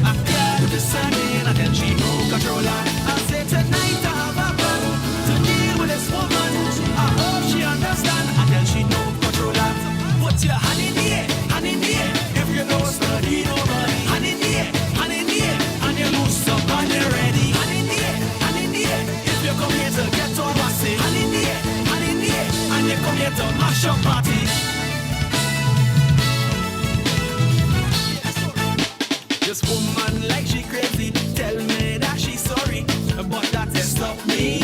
I can't do this again until she no controller. I say tonight I have a plan to deal with this woman. I hope she understand until she no controller. Put your hand in the air, if you don't study nobody. Hand in the air, and you lose up and you're ready. Hand in the air, if you come here to get on my say. Hand in the air, and you come here to mash up party. This woman like she crazy, tell me that she's sorry, but that has stopped me.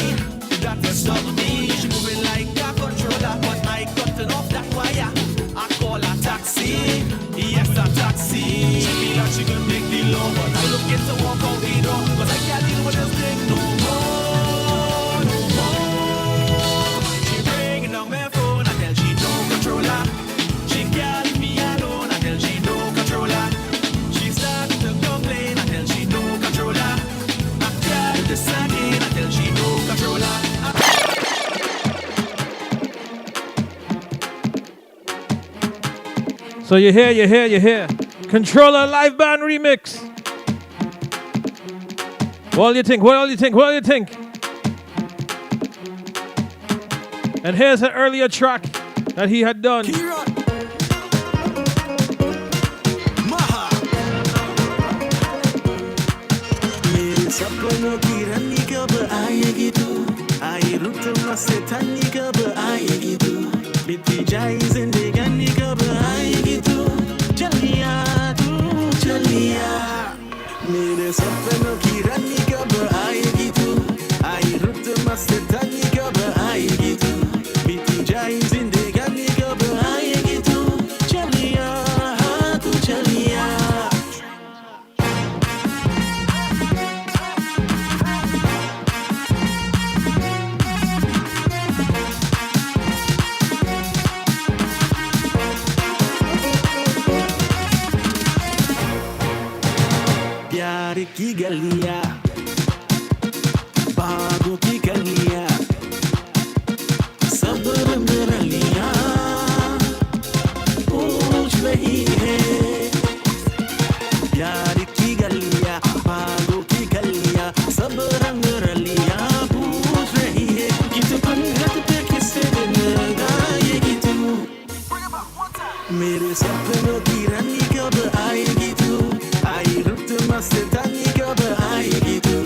She moving like a controller, but I cutting off that wire. I call a taxi, yes a taxi. She feel like she could make the law, but I look at to walk out the door, cause I can't deal with this thing no more, no more. She bring down my phone until she no controller. She So you hear. Controller live band remix. What do you think? And here's an earlier track that he had done. प्यार की गलियां बागों की गलियां सब रंग रलियां पूछ रही है प्यार की गलियां बागों की गलियां सब रंग रलियां पूछ रही है कि तू पंगत पे किससे दिन गाएगी तू मेरे सपनों की रानी कब आएगी तू आई रुत मस्तानी कब आएगी तू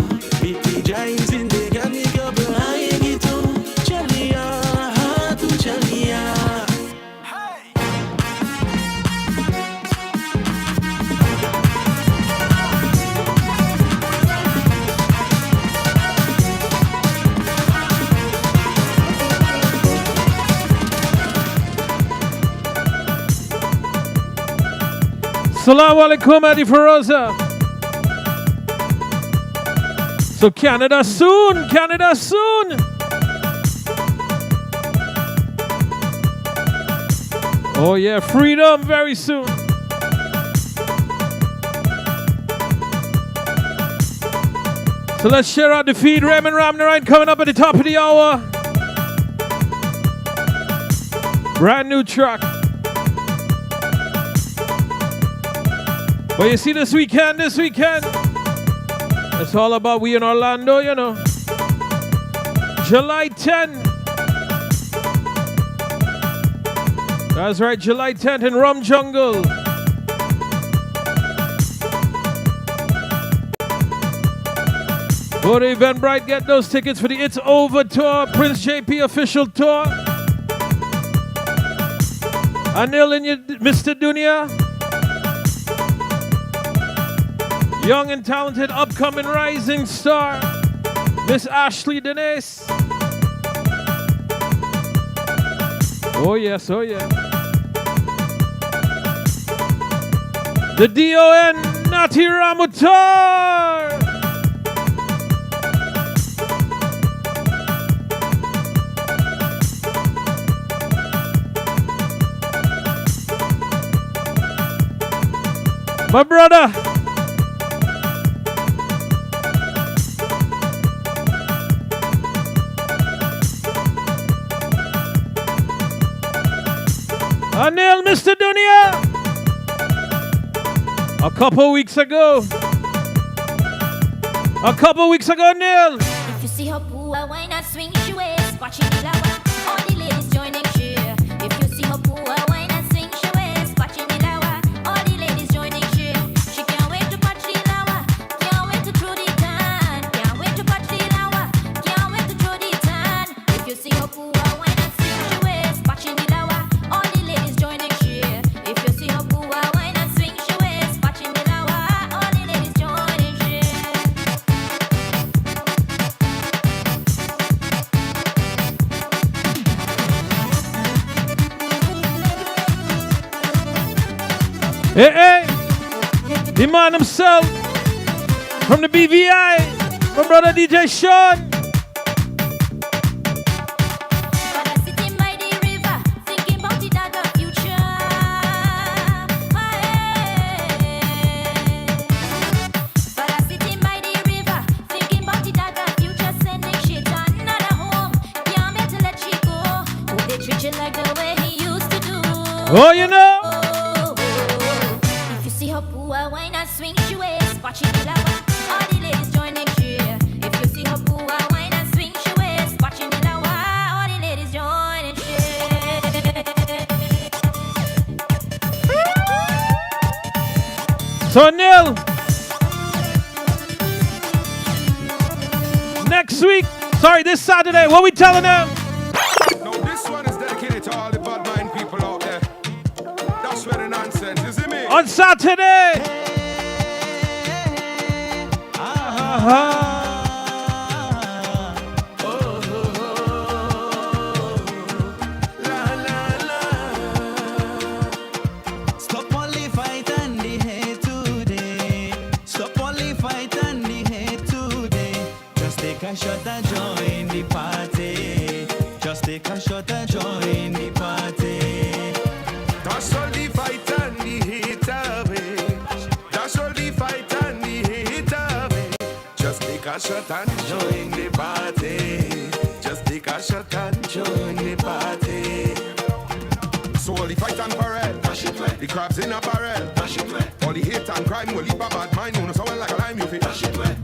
बीती जाए जिंदगानी कब आएगी तू चलिया हाँ तू चलिया Assalamu alaikum, Adi Feroza. So Canada soon. Oh yeah, freedom very soon. So let's share out the feed. Raymond Ramnarine coming up at the top of the hour. Brand new track. But you see this weekend, it's all about we in Orlando, you know. July 10th. That's right, July 10th in Rum Jungle. Go to Eventbrite, get those tickets for the It's Over tour, Prince JP official tour. Anil and you, Mr. Dunia. Young and talented upcoming rising star, Miss Ashley Denise. Oh yes. The DON Nati Ramutar. My brother. Anil, Mr. Dunia. A couple weeks ago, Neil. If you see her pool, why not swing she waist? Watching the lower, all the ladies joining cheer. If you see her pool, why not swing she waist? Watching the lower, all the ladies joining cheer. She can't wait to touch the lower, can't wait to throw the tan. Can't wait to touch the lower, can't wait to throw the tan. If you see her pool, why not swing she waist? Watching the lower, all the ladies joining cheer. If you see her pool, why not swing she waist? Watching the lower, all the ladies joining cheer. Hey, the man himself from the BVI, my brother DJ Sean. Sitting by the river, thinking about the darker future. Sitting by the river, thinking about the darker future. Sending shit to another home. Can't wait to let you go. Hope they treat you like the way he used to do. Oh, you know. Oh, wine and swing she waist, watch it the lava. All the ladies join next year. If you see her boo, wine and swing she waist, watching the lava. All the ladies join and share. So Neil, next week, sorry, this Saturday, what we telling them? Now this one is dedicated to all the bad mind people out there. That's where the nonsense, you see me? On Saturday. Stop all the fight and the hate today. Stop all the fight and the hate today. Just take a shot and join the party. Just take a shot and join the party. That's all the fight and the hate away. That's all the fight and the hate away. Just take a shot and join the party. Just take a shot and join the party. So all the fight and parade, the crabs in a barrel, all the hate and crime will leave a bad mind. You know someone like a lime, you feel dash it wet.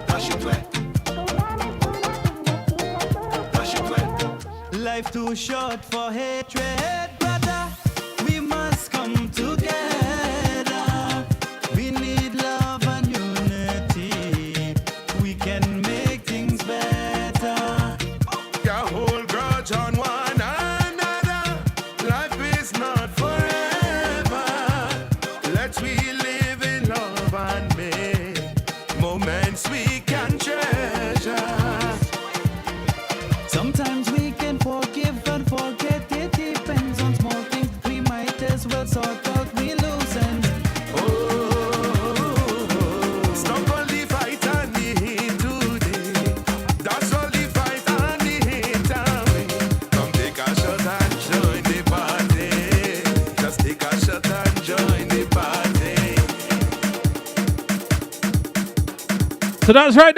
Dash it wet. Dash it wet. Life too short for hatred, brother. We must come together. We need love and unity. We can make things better. Can't hold grudge on one another. Life is not forever. Let's we live in love and make moments we can treasure. Sometimes we can forgive and forget. It depends on small things. We might as well sort out. We loosen. Stop all the fight and the hate today. That's all the fight and the hate away. Come take a shot and join the party. Just take a shot and join the party. So that's right.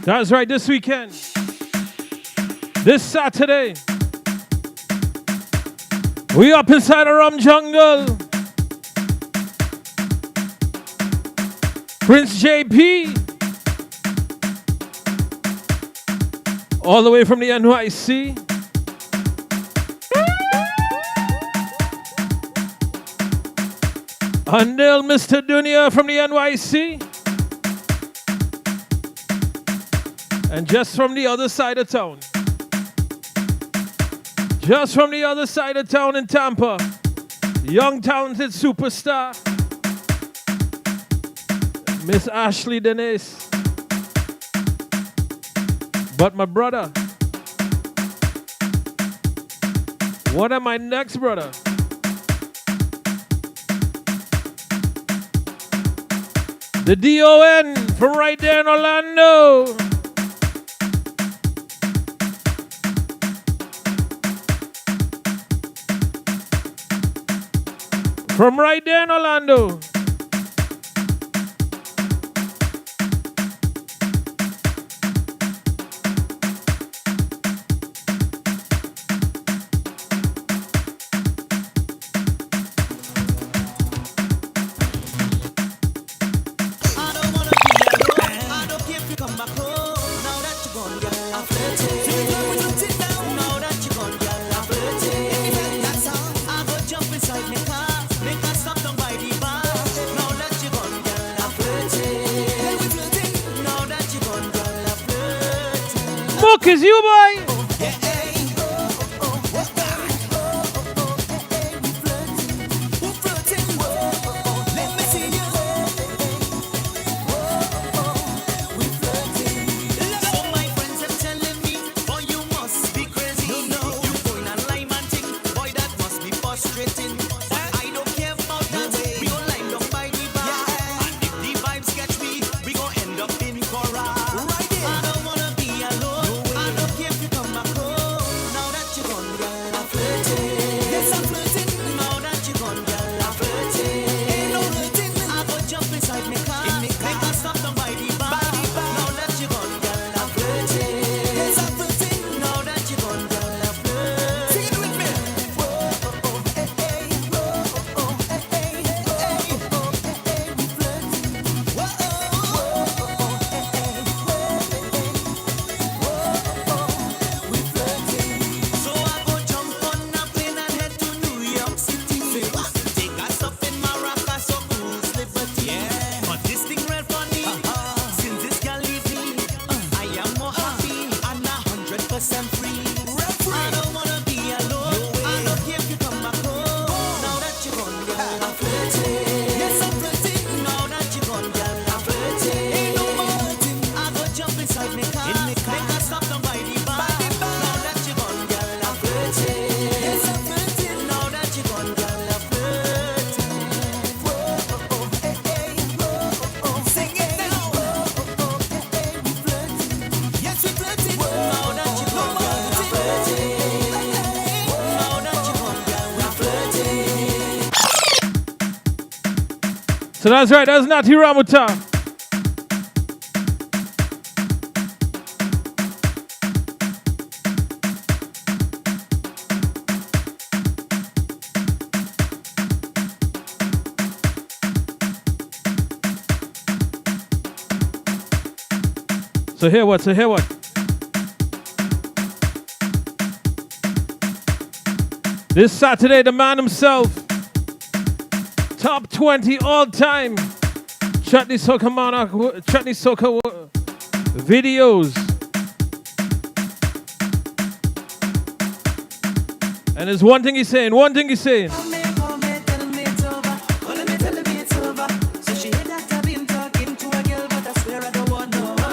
That's right, this weekend. This Saturday. We up inside the rum jungle. Prince JP. All the way from the NYC. Anil Mr. Dunia from the NYC. And just from the other side of town. Just from the other side of town in Tampa. Young talented superstar. Miss Ashley Denise. But my brother. What am I next, brother? The DON from right there in Orlando. From right there in Orlando. Mook is you, boy. So that's right, that's Nati Ramuta. So hear what? This Saturday, the man himself, top 20 all time, Chutney Soca videos. And there's one thing he's saying.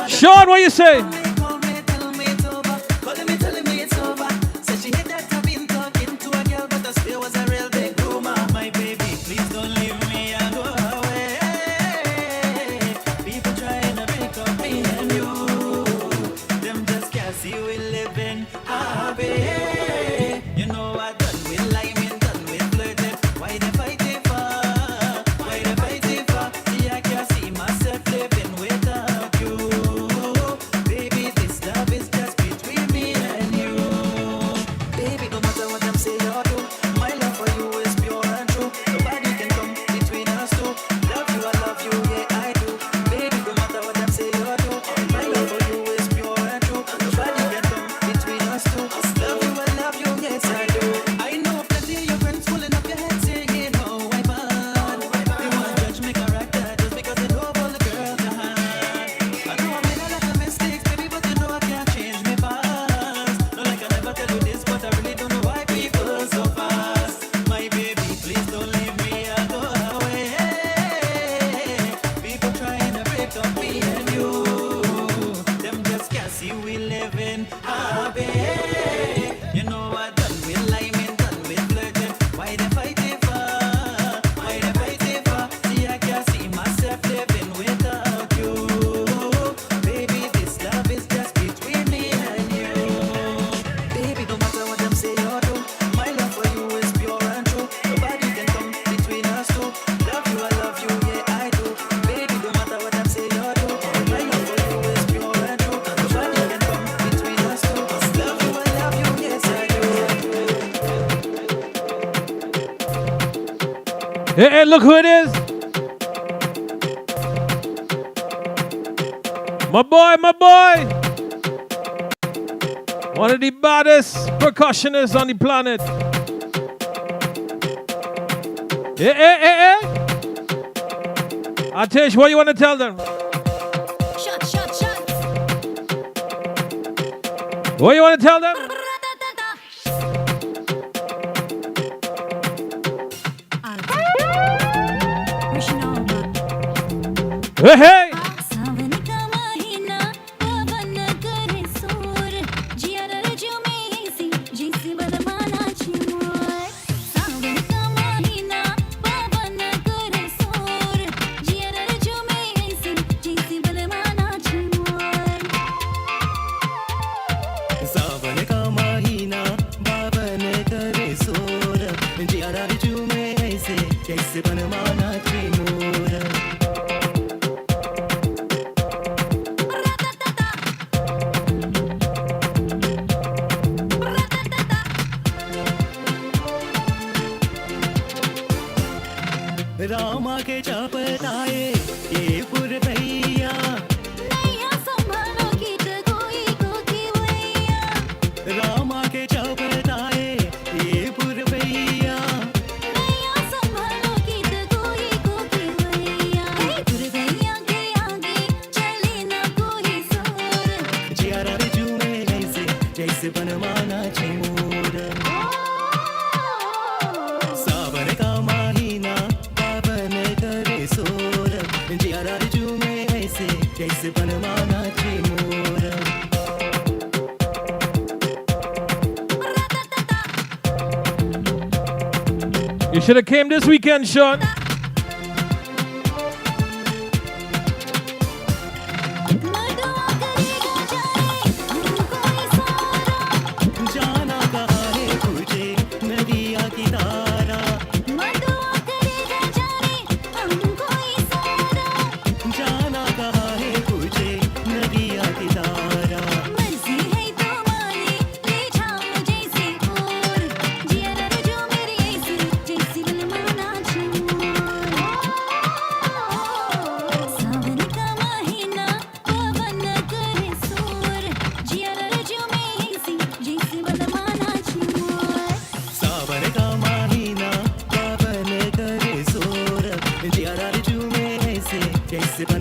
Sean, what you say? Hey, look who it is. My boy. One of the baddest percussionists on the planet. Hey. Atish, what you want to tell them? Shut. What you want to tell them? Hey! Rama के चपताए ये पुरदैया नैया संभालो गीत कोई को की वैया रामा के चपताए ये पुरदैया नैया संभालो गीत कोई को की वैया पुरदैया के आगे चले ना कोई सोर जियारा रे झूमे जैसे बनमाना चिमूर सावन का महीना जैसे बनमाना Chimur You should have came this weekend, Sean.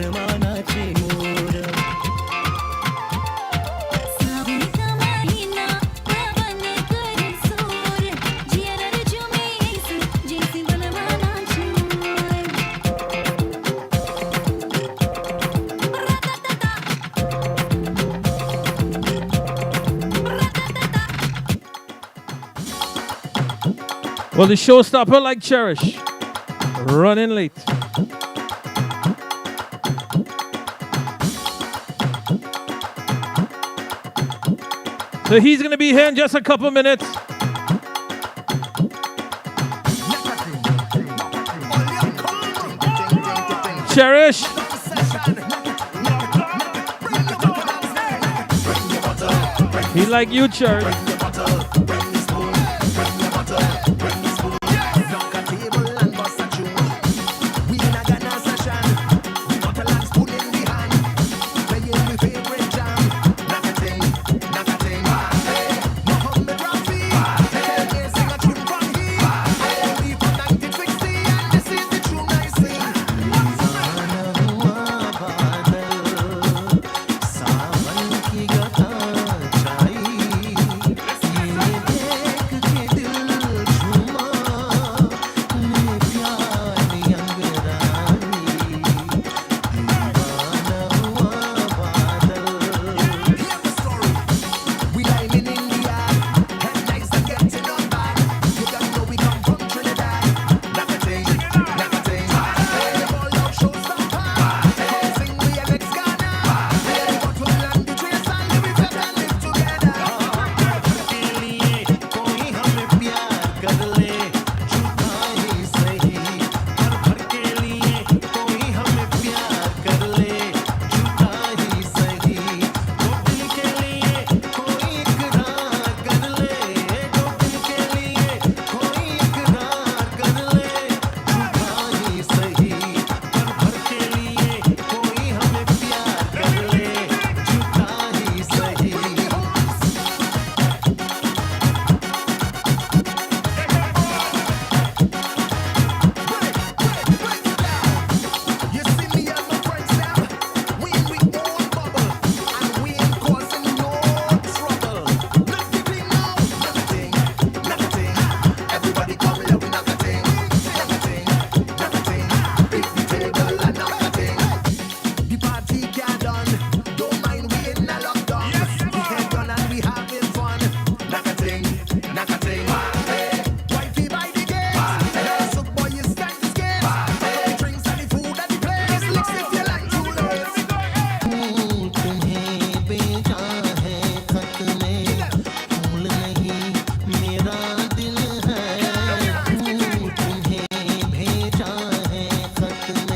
मनमानाचे more Well, the showstopper like Cherish. Running late. So he's going to be here in just a couple minutes. Cherish. He like you, Cherish.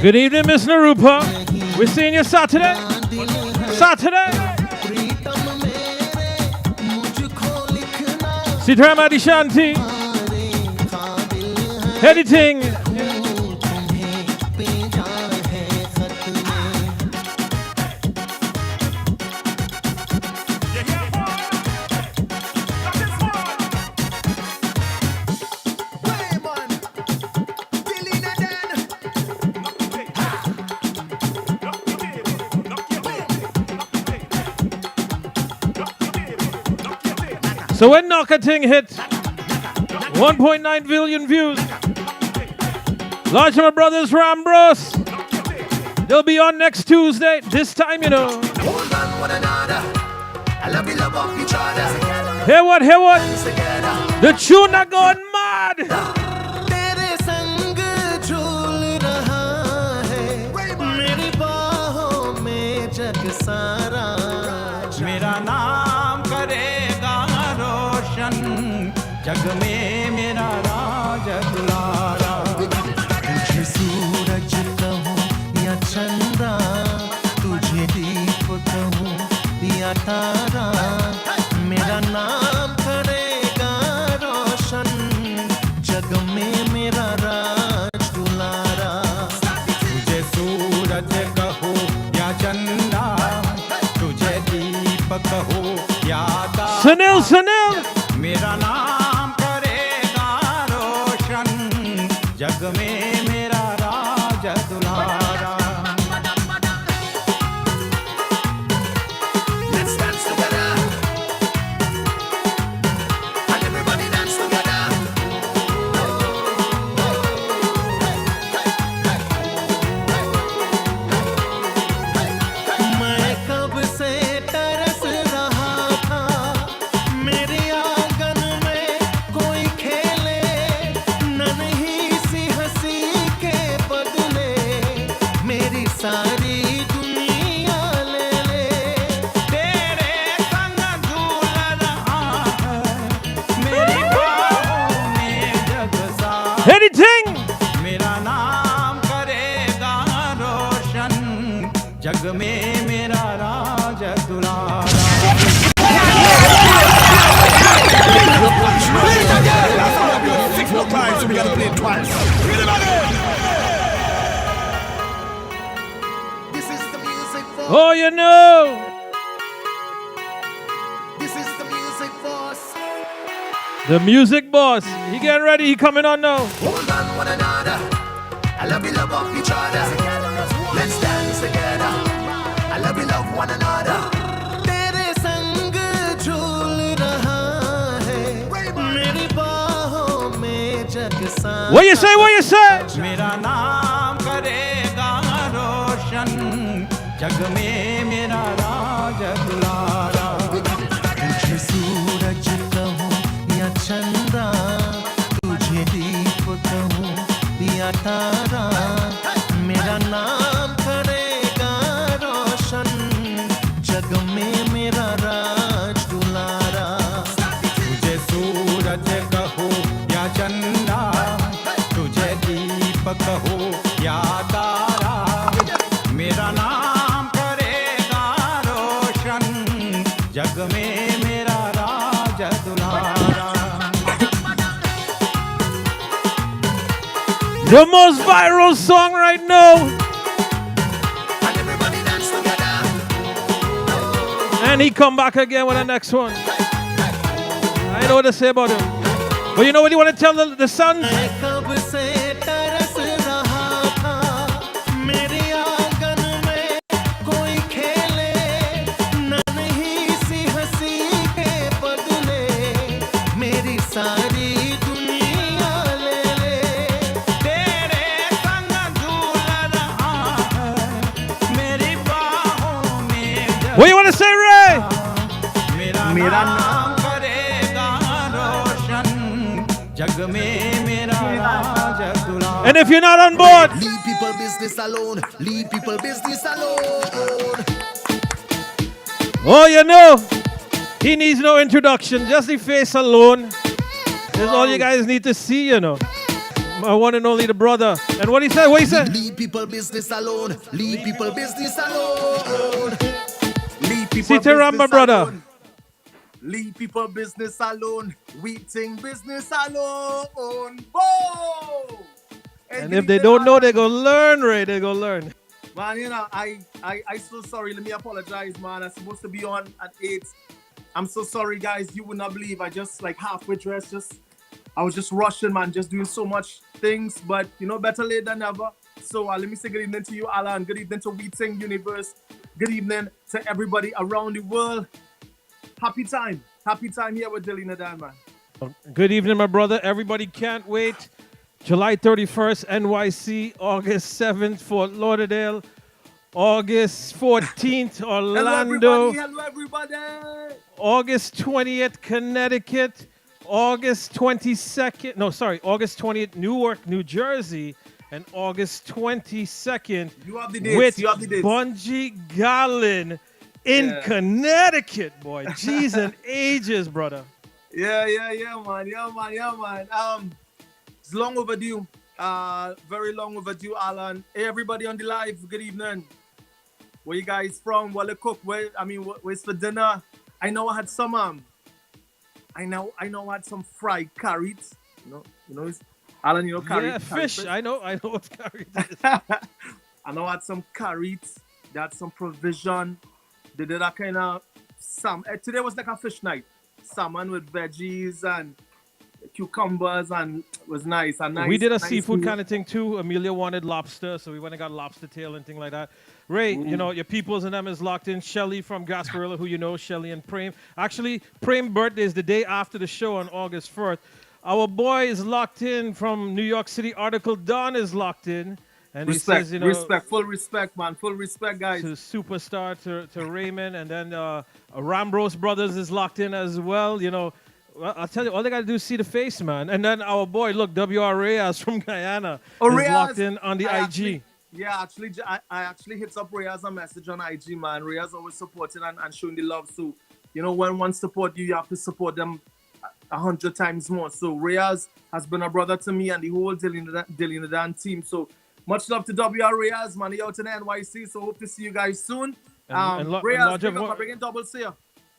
Good evening, Miss Narupa. We're seeing you Saturday. Saturday. Sitram Adishanti. Editing. So when Knocker Ting hit 1.9 billion views, Large my brothers Rambros, they'll be on next Tuesday. This time, you know. Hold on one another. I love you, love of each other. Hear what? Hear what? The tune are going mad. तेरे संग झूल रहा है मेरी बाहों में जग सारा मेरा नाम करेगा रोशन जग में मेरा राज दुलारा तुझे सूरज कहूँ या चंद्रा तुझे दीप कहूँ या तारा मेरा नाम करेगा रोशन जग में मेरा राज दुलारा तुझे सूरज कहो या चंदा तुझे दीप कहो या तारा Sunil मेरा नाम करेगा रोशन जग में मेरा राज दुलारा Anything. मेरा नाम करेगा रोशन जग में मेरा राज दुलारा Six more times, so we gotta play it twice. This is the music for. Oh, you know. This is the music force. The music boss. He getting ready. He coming on now. Hold on one another. I love you, love of each other. Let's dance together. I love you, love one another. तेरे संग झूल रहा है मेरी बाहों में जग सा What you say? What you say? मेरा नाम करेगा रोशन जग में मेरा राज दुलारा तुझे सूरज कहूँ या चंद्रा तुझे दीप कहूँ या तारा मेरा नाम करेगा रोशन जग में मेरा राज दुलारा तुझे सूरज कहो या चंदा तुझे दीप कहो या तारा मेरा नाम करेगा रोशन जग में मेरा राज दुलारा The most viral song right now. And he come back again with the next one. I know what to say about him. But you know what you want to tell the sons? कब से तरस रहा था मेरे आंगन में कोई खेले नन्ही सी हंसी के बदले मेरी सारी दुनिया ले ले तेरे संग झूल रहा है मेरी बाहों में What you want to say, Ray? मेरा नाम करेगा रोशन जग में मेरा राज दुलारा And if you're not on board, Leave people business alone. Leave people business alone. oh, you know, he needs no introduction. Just the face alone is all you guys need to see, you know. My one and only the brother. And what he said? What he said? Leave people business alone. Leave people business alone. Leave people See to run, my business brother. alone. Leave people business alone. We think business alone. Whoa! And if they don't know, they're going to learn, Ray. They're going to learn. Man, you know, I so sorry. Let me apologize, man. I'm supposed to be on at 8. I'm so sorry, guys. You would not believe. I just like halfway dressed. I was just rushing, man. Just doing so much things. But, you know, better late than never. So let me say good evening to you, Alan. Good evening to We Ting Universe. Good evening to everybody around the world. Happy time. Happy time here with Dylan Nadan, man. Good evening, my brother. Everybody can't wait. July 31st, NYC. August 7th, Fort Lauderdale. August 14th, Orlando. Hello, everybody. August 20th, Connecticut. August 22nd. No, sorry. August 20th, Newark, New Jersey. And August 22nd You have the dates. with You have the dates. Bungie Garlin in Yeah. Connecticut, boy. Jeez and ages, brother. Yeah, man. It's long overdue. Very long overdue, Alan. Hey, everybody on the live. Good evening. Where you guys from? What you cook? Where's for dinner? I know I had some. I know I had some fried carrots. Alan, you know carrot. Yeah, fish. I know what carrot is. I know I had some carrots. They had some provision. They did that kind of today was like a fish night. Salmon with veggies and cucumbers, and it was nice. We did a nice seafood meal. kind of thing too. Amelia wanted lobster, so we went and got lobster tail and thing like that. Ray, you know, your peoples and them is locked in. Shelly from Gasparilla, who you know, Shelly and Prem. Actually, Prem's birthday is the day after the show on August 4th. Our boy is locked in from New York City. Article Don is locked in. And Respect, he says, you know, respect, full respect, man. Full respect, guys. to Superstar, to Raymond. And then Rambros Brothers is locked in as well. You know, well, I'll tell you, all they got to do is see the face, man. And then our boy, look, W.R. Reyes from Guyana is Reyes, locked in on the IG. I actually hit up Reyes a message on IG, man. Reyes always supporting and showing the love. So, you know, when one support you, you have to support them 100 times more. So Reyes has been a brother to me and the whole Dillian Dan team. So much love to WR Reyes, man. He out in NYC. So hope to see you guys soon. Reyes, larger, bring up, I bring in double C.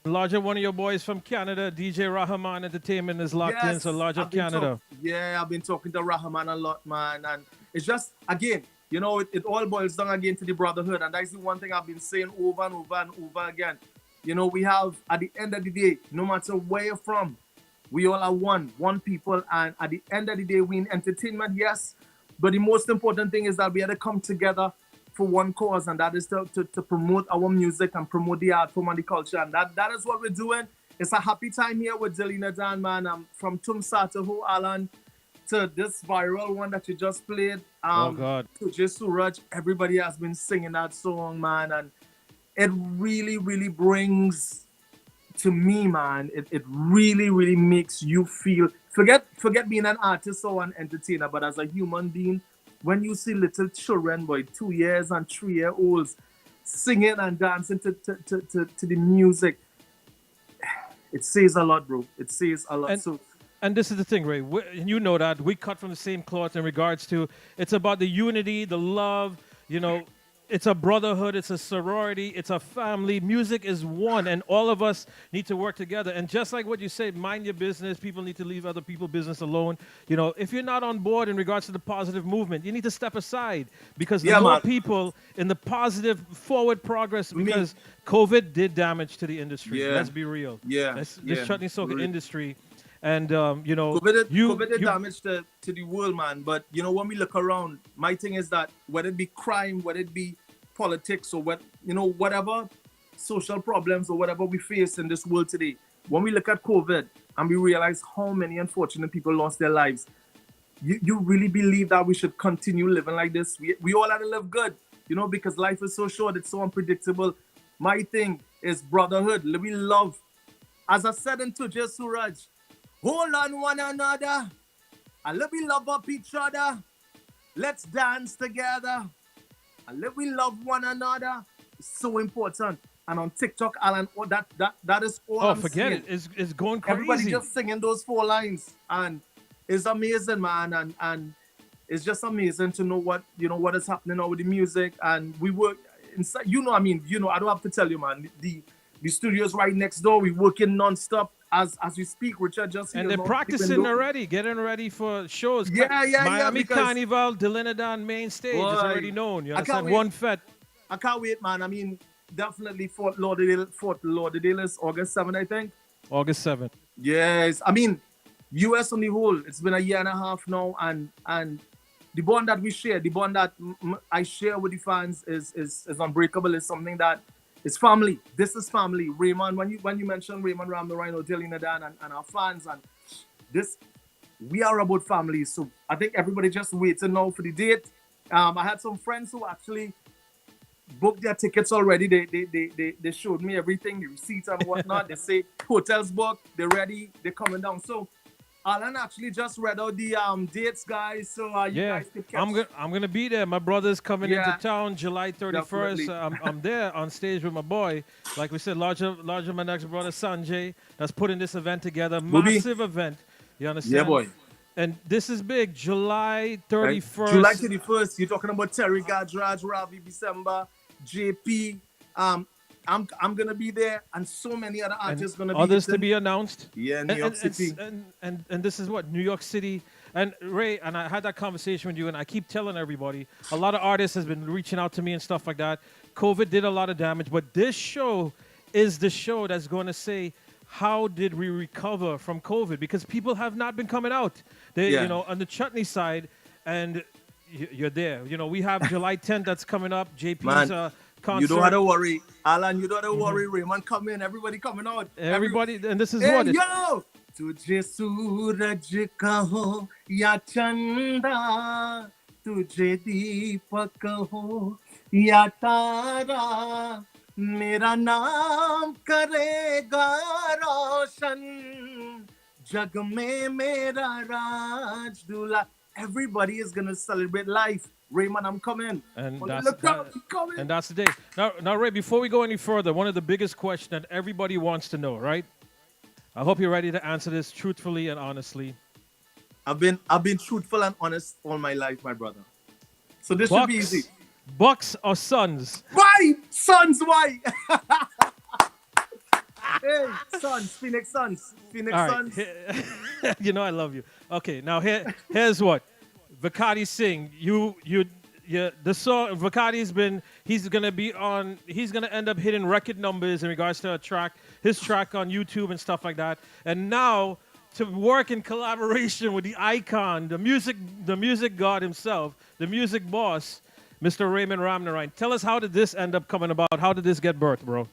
larger one of your boys from Canada, DJ Rahman Entertainment is locked in. So large of Canada. I've been talking to Rahman a lot, man. And it's just, again, you know, it all boils down again to the brotherhood. And that's the one thing I've been saying over and over and over again. You know, we have, at the end of the day, no matter where you're from, we all are one people. And at the end of the day, we in entertainment, yes. But the most important thing is that we had to come together for one cause, and that is to promote our music and promote the art form and the culture. And that is what we're doing. It's a happy time here with Delina Dan, man. From Tumsa to Ho Alan to this viral one that you just played. Oh, God. To just Suraj, everybody has been singing that song, man. And it really, really brings, to me, man, it really, really makes you feel, forget being an artist or an entertainer, but as a human being, when you see little children, boy, 2 years and 3-year-olds singing and dancing to the music, it says a lot, bro. It says a lot. And this is the thing, Ray. You know that we cut from the same cloth in regards to it's about the unity, the love. You know, it's a brotherhood, it's a sorority, it's a family. Music is one, and all of us need to work together. And just like what you said, mind your business. People need to leave other people's business alone. You know, if you're not on board in regards to the positive movement, you need to step aside because the more people in the positive forward progress, because COVID did damage to the industry. Yeah. Let's be real. Yeah. This chutney soca industry. And, you know, COVID did damage to the world, man. But, you know, when we look around, my thing is that whether it be crime, whether it be politics, or whatever social problems or whatever we face in this world today, when we look at COVID and we realize how many unfortunate people lost their lives, you really believe that we should continue living like this? We all have to live good, you know, because life is so short, it's so unpredictable. My thing is brotherhood. We love, as I said in Tujay Suraj, hold on one another. And let we love up each other. Let's dance together. And let we love one another. It's so important. And on TikTok, Alan, that is all I'm forget seeing. it. It's going crazy. Everybody just singing those 4 lines. And it's amazing, man. And it's just amazing to know what is happening now with the music. And we work inside, I don't have to tell you, man. The studio's right next door. We working non-stop. As we speak, Richard just and they're practicing already, getting ready for shows. Miami Carnival, Delinadan main stage is already known. You understand? One Fete. I can't wait, man. I mean, definitely Fort Lauderdale is August 7th, I think. August 7th. Yes, I mean, US on the whole, it's been a year and a half now, and the bond that we share, the bond that I share with the fans is unbreakable. It's something that it's family. This is family. Raymond, when you mentioned Raymond Ram, the Rhino, Delina Dan, and our fans, and this, we are about family. So I think everybody just waiting now for the date. I had some friends who actually booked their tickets already. They showed me everything, the receipts and whatnot. They say hotels booked, they're ready, they're coming down. So Alan actually just read out the dates, guys. So you guys can catch. I'm gonna be there. My brother's coming into town July 31st. I'm there on stage with my boy. Like we said, larger my next brother Sanjay that's putting this event together. Massive event. You understand? Yeah, boy. And this is big. July 31st. Right. July 31st. You're talking about Terry Gadraj, Ravi December, JP. I'm gonna be there, and so many other artists gonna be others to be announced. Yeah, New York City. And this is what New York City. And Ray, and I had that conversation with you, and I keep telling everybody, a lot of artists has been reaching out to me and stuff like that. COVID did a lot of damage, but this show is the show that's going to say, how did we recover from COVID? Because people have not been coming out. You know, on the chutney side, and you're there. You know, we have July 10th that's coming up. JP's concert. You don't have to worry, Alan. You don't have to worry. Raymond come in. Everybody coming out. Everybody, and this is hey, what. Yo! तुझे सूरज कहो या चंदा, तुझे दीपक हो या तारा, मेरा नाम करेगा रोशन, जग में मेरा राज दूल्हा. Everybody is gonna celebrate life. Raymond, I'm coming. And coming. And that's the day. Now, Ray, before we go any further, one of the biggest questions that everybody wants to know, right? I hope you're ready to answer this truthfully and honestly. I've been truthful and honest all my life, my brother. So this should be easy. Bucks or Suns? Why? Suns, why? Hey, Suns, Phoenix Suns. Phoenix All right. Suns. You know I love you. Okay, now here's what. Vakadi Singh, the song he's gonna end up hitting record numbers in regards to his track on YouTube and stuff like that. And now to work in collaboration with the icon, the music god himself, the music boss, Mr. Raymond Ramnarine. Tell us, how did this end up coming about? How did this get birthed, bro?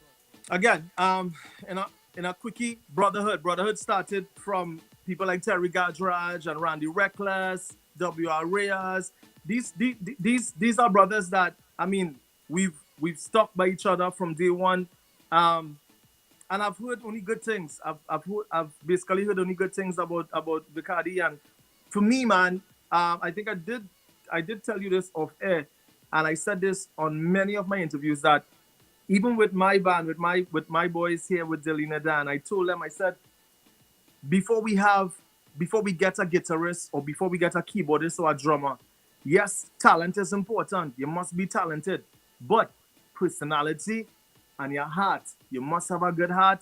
Again, in a quickie, Brotherhood started from people like Terry Gadraj and Randy Reckless, W.R. Reyes. These are brothers that, I mean, we've stuck by each other from day one. And I've heard only good things. I've basically heard only good things about Vicardi. And for me, man, I think I did tell you this off air, and I said this on many of my interviews, that even with my band, with my boys here with Delina Dan, I told them, I said, before we get a guitarist or before we get a keyboardist or a drummer, yes, talent is important. You must be talented, but personality and your heart. You must have a good heart.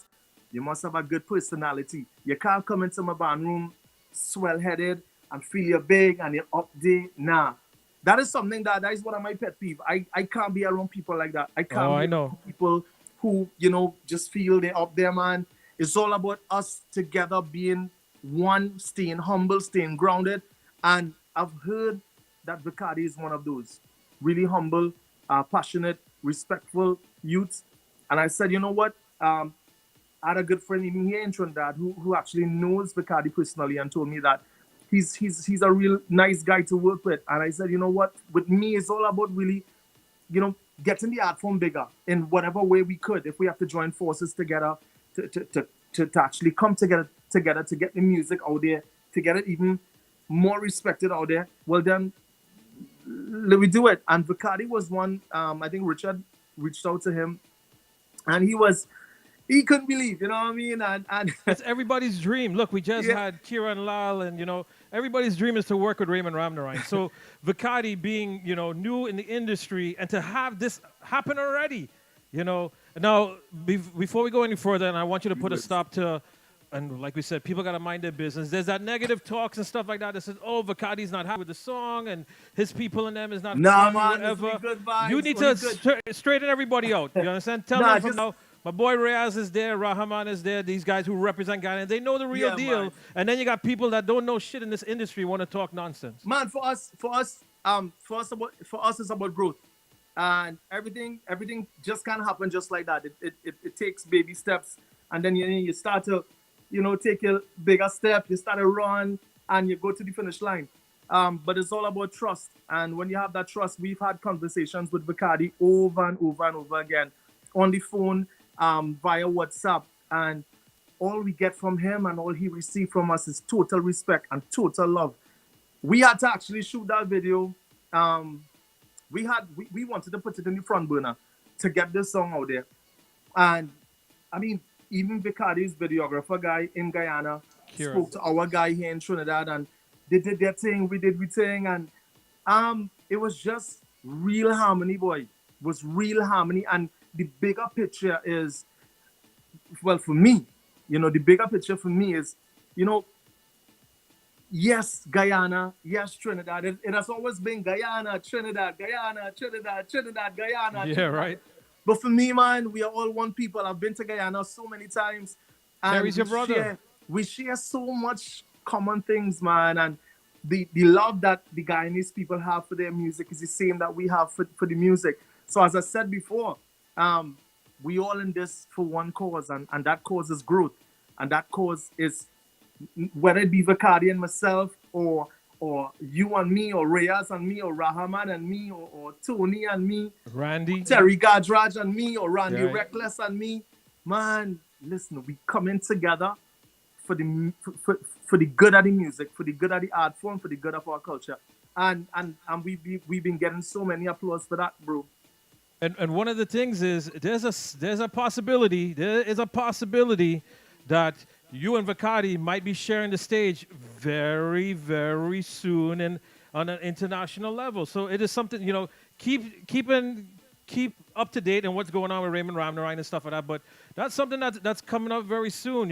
You must have a good personality. You can't come into my band room swell-headed and feel you're big and you're up there. Nah. That is something that is one of my pet peeves. I can't be around people like that. I can't be around people who, just feel they're up there, man. It's all about us together being one, staying humble, staying grounded. And I've heard that Vicardi is one of those really humble, passionate, respectful youths. And I said, you know what? I had a good friend in here in Trinidad who actually knows Vicardi personally and told me that he's a real nice guy to work with. And I said, you know what? With me, it's all about really, getting the art form bigger in whatever way we could. If we have to join forces together to actually come together to get the music out there, to get it even more respected out there, well then, let me do it. And Vicardi was one. I think Richard reached out to him, and he couldn't believe, you know what I mean? And it's everybody's dream. Look, we just had Kieran Lal, and everybody's dream is to work with Raymond Ramnarine. So Vicardi being new in the industry, and to have this happen already, Now before we go any further, and I want you to put a stop to. And like we said, people got to mind their business. There's that negative talks and stuff like that says, oh, Vicardi's not happy with the song and his people and them is not nah, happy, man, whatever. good vibes, You need to straighten everybody out. You understand? Tell them from now, my boy Reyes is there, Rahman is there, these guys who represent Ghana, they know the real deal. Man. And then you got people that don't know shit in this industry want to talk nonsense. Man, for us, it's about growth. And everything just can't happen just like that. It takes baby steps, and then you start to take a bigger step, you start to run, and you go to the finish line. But it's all about trust. And when you have that trust, we've had conversations with Vicardi over and over and over again on the phone, via WhatsApp. And all we get from him and all he received from us is total respect and total love. We had to actually shoot that video. We wanted to put it in the front burner to get this song out there. And I mean, even Vicardi's videographer guy in Guyana spoke to our guy here in Trinidad, and they did their thing, we did we thing, and it was just real harmony, boy. It was real harmony. And the bigger picture is, well, for me, the bigger picture for me is, yes, Guyana, yes, Trinidad. It has always been Guyana, Trinidad, Guyana, Trinidad, Trinidad, Guyana. Yeah, Trinidad. right. But for me, man, we are all one people. I've been to Guyana so many times. And Terry's your brother. We share so much common things, man. And the love that the Guyanese people have for their music is the same that we have for the music. So as I said before, we all in this for one cause, and that cause is growth. And that cause is, whether it be Vicardi and myself, or you and me, or Reyes and me, or Rahman and me, or Tony and me, Randy, Terry Gadraj and me, or Randy Reckless and me, man, listen, we coming together for the good of the music, for the good of the art form, for the good of our culture, and we've been getting so many applause for that, bro. And one of the things is there is a possibility that you and Vakadi might be sharing the stage very, very soon and on an international level. So it is something, keep up to date on what's going on with Raymond Ramnarine and stuff like that. But that's something that's coming up very soon.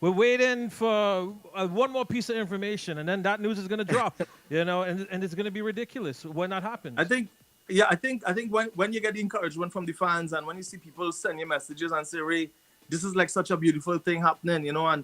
We're waiting for one more piece of information, and then that news is going to drop. And it's going to be ridiculous when that happens. I think when you get the encouragement from the fans and when you see people send you messages and say, Ray, this is like such a beautiful thing happening, and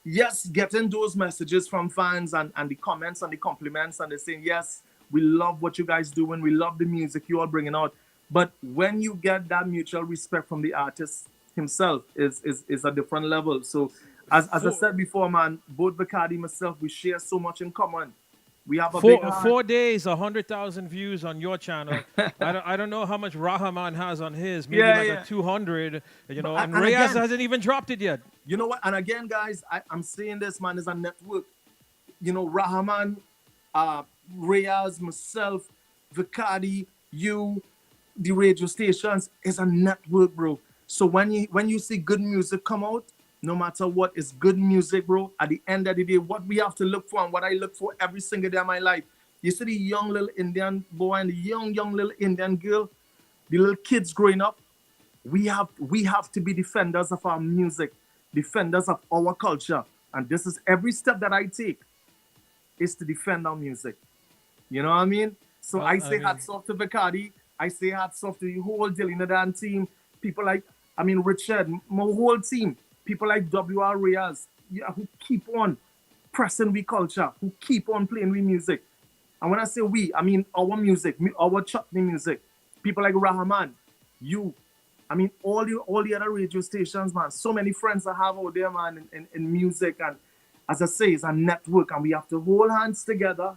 yes, getting those messages from fans and the comments and the compliments and they're saying, yes, we love what you guys doing, we love the music you all bringing out. But when you get that mutual respect from the artist himself is a different level. So as I said before, man, both Bacardi and myself, we share so much in common. We have a big heart. 4 days, 100,000 views on your channel. I don't know how much Rahman has on his. Maybe a 200. And Reyes hasn't even dropped it yet. You know what? And again, guys, I'm saying this, man, is a network. Rahman, Reyes, myself, Vicadi, you, the radio stations is a network, bro. So when you see good music come out, no matter what, it's good music, bro. At the end of the day, what we have to look for and what I look for every single day of my life. You see the young little Indian boy and the young little Indian girl, the little kids growing up. We have to be defenders of our music, defenders of our culture. And this is every step that I take is to defend our music. You know what I mean? So I say hats off to Bacardi. I say hats off to the whole Delina team. People like, Richard, my whole team. People like W.R. Reyes, who keep on pressing we culture, who keep on playing we music. And when I say we, I mean our music, our chutney music. People like Rahman, you. All the other radio stations, man. So many friends I have out there, man, in music. And as I say, it's a network. And we have to hold hands together,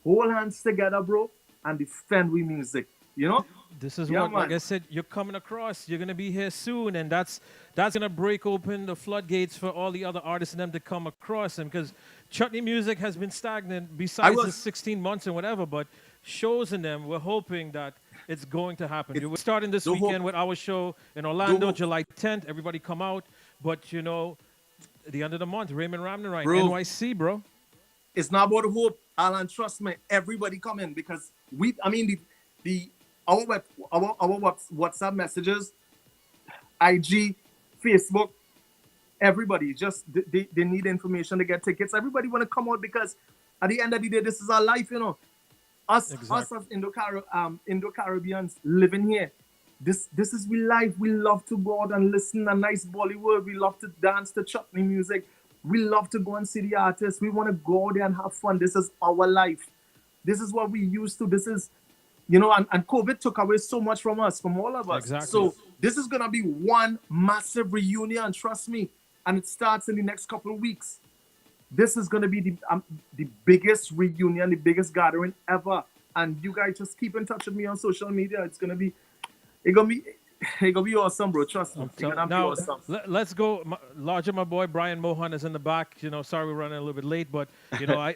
bro, and defend we music. This is what, like I said, you're coming across. You're going to be here soon, and that's going to break open the floodgates for all the other artists and them to come across them, because chutney music has been stagnant besides the 16 months and whatever, but shows in them, we're hoping that it's going to happen. We're starting this weekend with our show in Orlando, July 10th. Everybody come out. But, at the end of the month, Raymond Ramnarine, NYC, bro. It's not about hope, Alan. Trust me, everybody come in because our WhatsApp messages, IG, Facebook, everybody just they need information to get tickets. Everybody want to come out because at the end of the day, this is our life, Us as Indo-Caribbeans living here. This is we life. We love to go out and listen to nice Bollywood. We love to dance to chutney music. We love to go and see the artists. We want to go there and have fun. This is our life. This is what we used to. This is, and COVID took away so much from us, from all of us. Exactly. So this is going to be one massive reunion, trust me. And it starts in the next couple of weeks. This is going to be the biggest reunion, the biggest gathering ever. And you guys just keep in touch with me on social media. It's going to be awesome, bro. Trust me. Now, awesome. let's go. Larger, my boy, Brian Mohan is in the back. Sorry we're running a little bit late, but, Brian,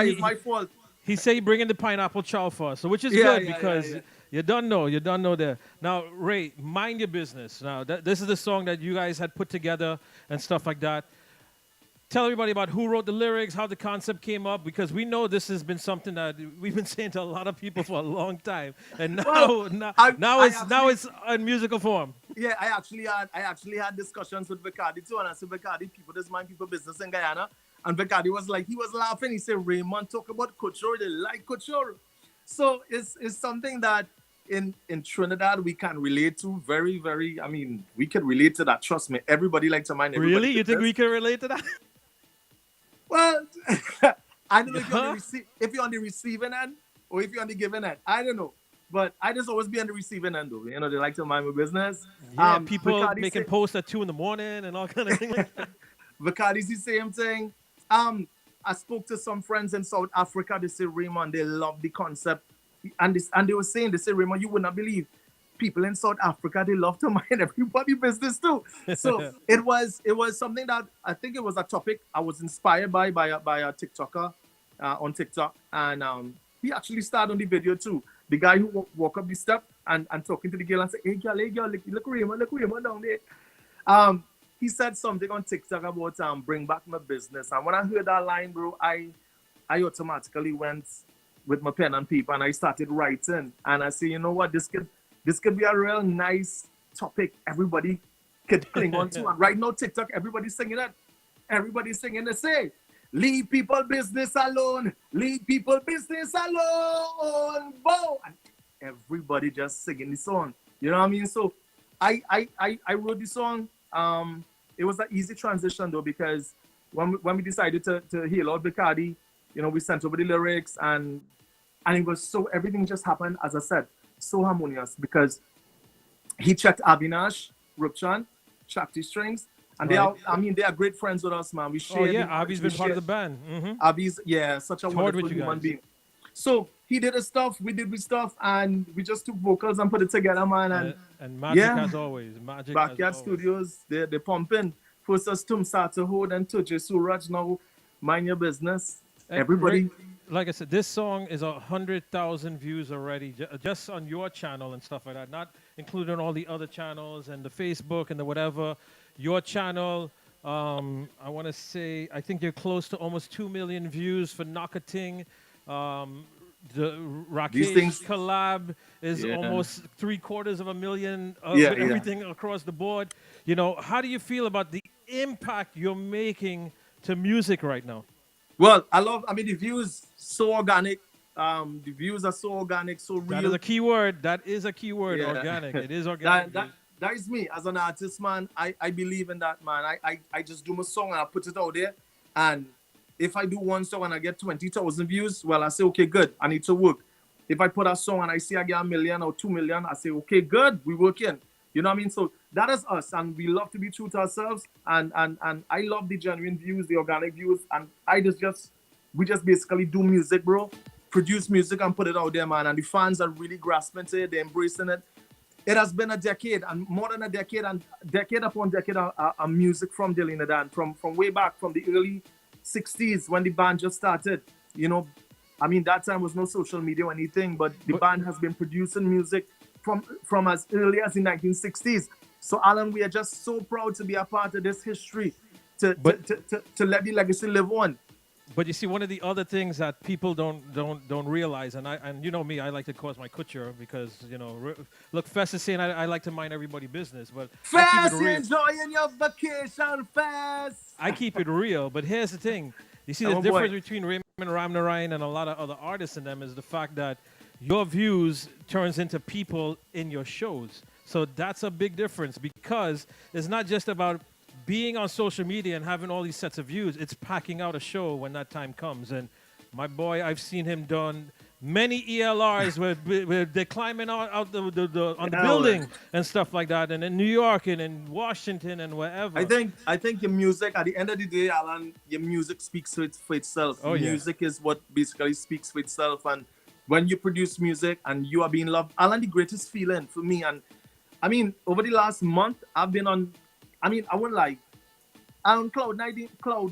it's my fault. He said he bringing the pineapple chow for us, so which is good because you don't know there. Now, Ray, mind your business. Now, this is the song that you guys had put together and stuff like that. Tell everybody about who wrote the lyrics, how the concept came up, because we know this has been something that we've been saying to a lot of people for a long time, and now it's in musical form. Yeah, I actually had discussions with Bacardi too, and I said, Bacardi, people just mind people business in Guyana. And Bacardi was laughing. He said, Raymond talk about couture. They like couture. So it's something that in Trinidad we can relate to very, very. We can relate to that. Trust me. Everybody likes to mind. Really? You think we can relate to that? Well, I don't know if you're on the receiving end or if you're on the giving end. I don't know. But I just always be on the receiving end, though. They like to mind my business. Yeah, people Bacardi making posts at 2 a.m. and all kind of things. Bacardi's the same thing. I spoke to some friends in South Africa. They say, Raymond, they love the concept. And they were saying, Raymond, you would not believe. People in South Africa, they love to mind everybody's business too. So it was something that I think it was a topic I was inspired by a TikToker on TikTok. And he actually starred on the video too. The guy who walk up the step and talking to the girl and say, hey girl, look Raymond down there. he said something on TikTok about bring back my business. And when I heard that line, bro, I automatically went with my pen and paper and I started writing. And I say, you know what, this could be a real nice topic everybody could cling on to. And right now, TikTok, everybody's singing it. Everybody's singing the same. Leave people business alone. Leave people business alone. Bow. And everybody just singing the song. You know what I mean? So I wrote the song. It was an easy transition though, because when we decided to heal out Bacardi, you know, we sent over the lyrics and it was so, everything just happened, as I said, so harmonious because he checked Avinash, Rupchan, checked his strings. And they are great friends with us, man. We share. Oh yeah, Avi's been part of the band. Avi's, such a Toured wonderful with you human guys. being. So he did his stuff, we did his stuff, and we just took vocals and put it together, man. And magic as always. Magic Backyard as always. Studios, they're pumping. First us Tum Sataho, then Tuje Suraj. Now, mind your business. And Everybody. Ray, like I said, this song is 100,000 views already, just on your channel and stuff like that. Not including all the other channels and the Facebook and the whatever. Your channel, I want to say, I think you're close to almost 2 million views for Ting. The Rakesh collab is almost 750,000 of everything across the board. You know, how do you feel about the impact you're making to music right now? Well, the views so organic. The views are so organic, so real. That is a key word. That is a key word, organic. It is organic. That is me as an artist, man. I believe in that, man. I just do my song and I put it out there. And if I do one song and I get 20,000 views, well, I say, okay, good. I need to work. If I put a song and I see I get 1 million or 2 million, I say, okay, good. We working. You know what I mean? So that is us. And we love to be true to ourselves. And I love the genuine views, the organic views. And we just basically do music, bro. Produce music and put it out there, man. And the fans are really grasping to it. They're embracing it. It has been a decade and more than a decade and decade upon decade of music from Dylan Adan, from way back, from the early 60s when the band just started. You know, I mean, that time was no social media or anything, but the band has been producing music from as early as the 1960s. So, Alan, we are just so proud to be a part of this history, to let the legacy live on. But you see, one of the other things that people don't realize, and you know me, I like to cause my culture because, you know, look, Fess is saying I like to mind everybody's business, but Fess, enjoying your vacation, Fess. I keep it real, but here's the thing. You see, the difference between Raymond Ramnarine and a lot of other artists in them is the fact that your views turns into people in your shows. So that's a big difference because it's not just about being on social media and having all these sets of views. It's packing out a show when that time comes. And my boy, I've seen him done many ELRs where they're climbing out on the building and stuff like that. And in New York and in Washington and wherever. I think your music, at the end of the day, Alan, your music speaks for itself. Oh, yeah. Music is what basically speaks for itself. And when you produce music and you are being loved, Alan, the greatest feeling for me. And I mean, over the last month, I've been on, I wouldn't lie, I'm on cloud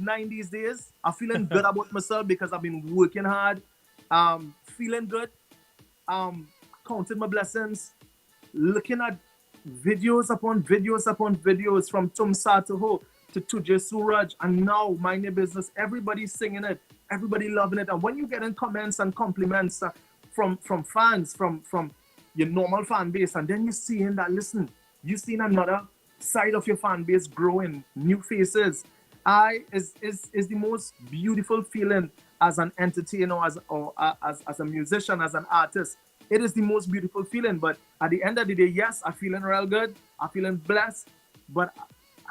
nine these days. I'm feeling good about myself because I've been working hard, feeling good, counting my blessings, looking at videos upon videos from Tum Sataho to Tuje Suraj, and now Mind Your Business. Everybody's singing it, everybody loving it. And when you get in comments and compliments from fans, from your normal fan base, and then you're seeing that, listen, you've seen another side of your fan base growing, new faces. Is the most beautiful feeling as an entertainer, as a musician, as an artist. It is the most beautiful feeling. But at the end of the day, yes, I'm feeling real good. I'm feeling blessed. But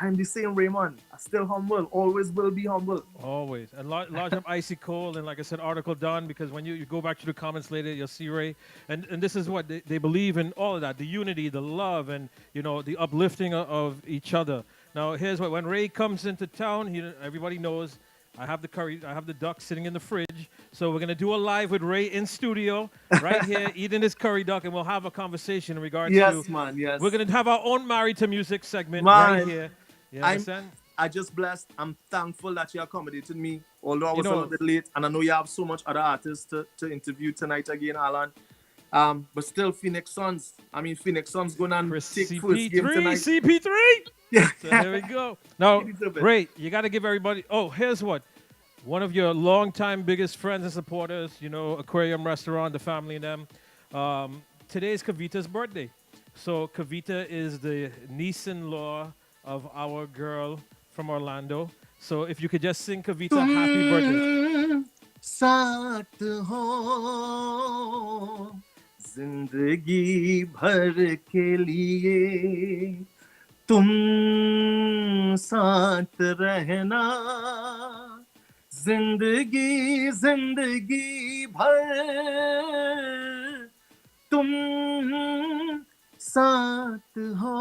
I'm the same Raymond. I'm still humble. Always will be humble. Always. And large up Icy Cole, and like I said, article done, because when you go back to the comments later, you'll see Ray. And this is what they believe in, all of that, the unity, the love, and, you know, the uplifting of each other. Now, here's what, when Ray comes into town, everybody knows I have the curry, I have the duck sitting in the fridge. So we're going to do a live with Ray in studio right here, eating his curry duck, and we'll have a conversation in regards to... Yes, man, yes. We're going to have our own Married to Music segment man, right here. You understand? I just blessed. I'm thankful that you accommodated me, although I was a little bit late. And I know you have so much other artists to interview tonight again, Alan. But still, Phoenix Suns. Phoenix Suns going on take first game tonight. CP3! So here we go. Now, You deserve it. Ray, you got to give everybody. Oh, here's what. One of your longtime biggest friends and supporters, Aquarium Restaurant, the family and them. Today is Kavita's birthday. So Kavita is the niece-in-law of our girl from Orlando. So if you could just sing Kavita happy birthday. तुम साथ हो जिंदगी भर के लिए तुम साथ रहना जिंदगी जिंदगी भर तुम साथ हो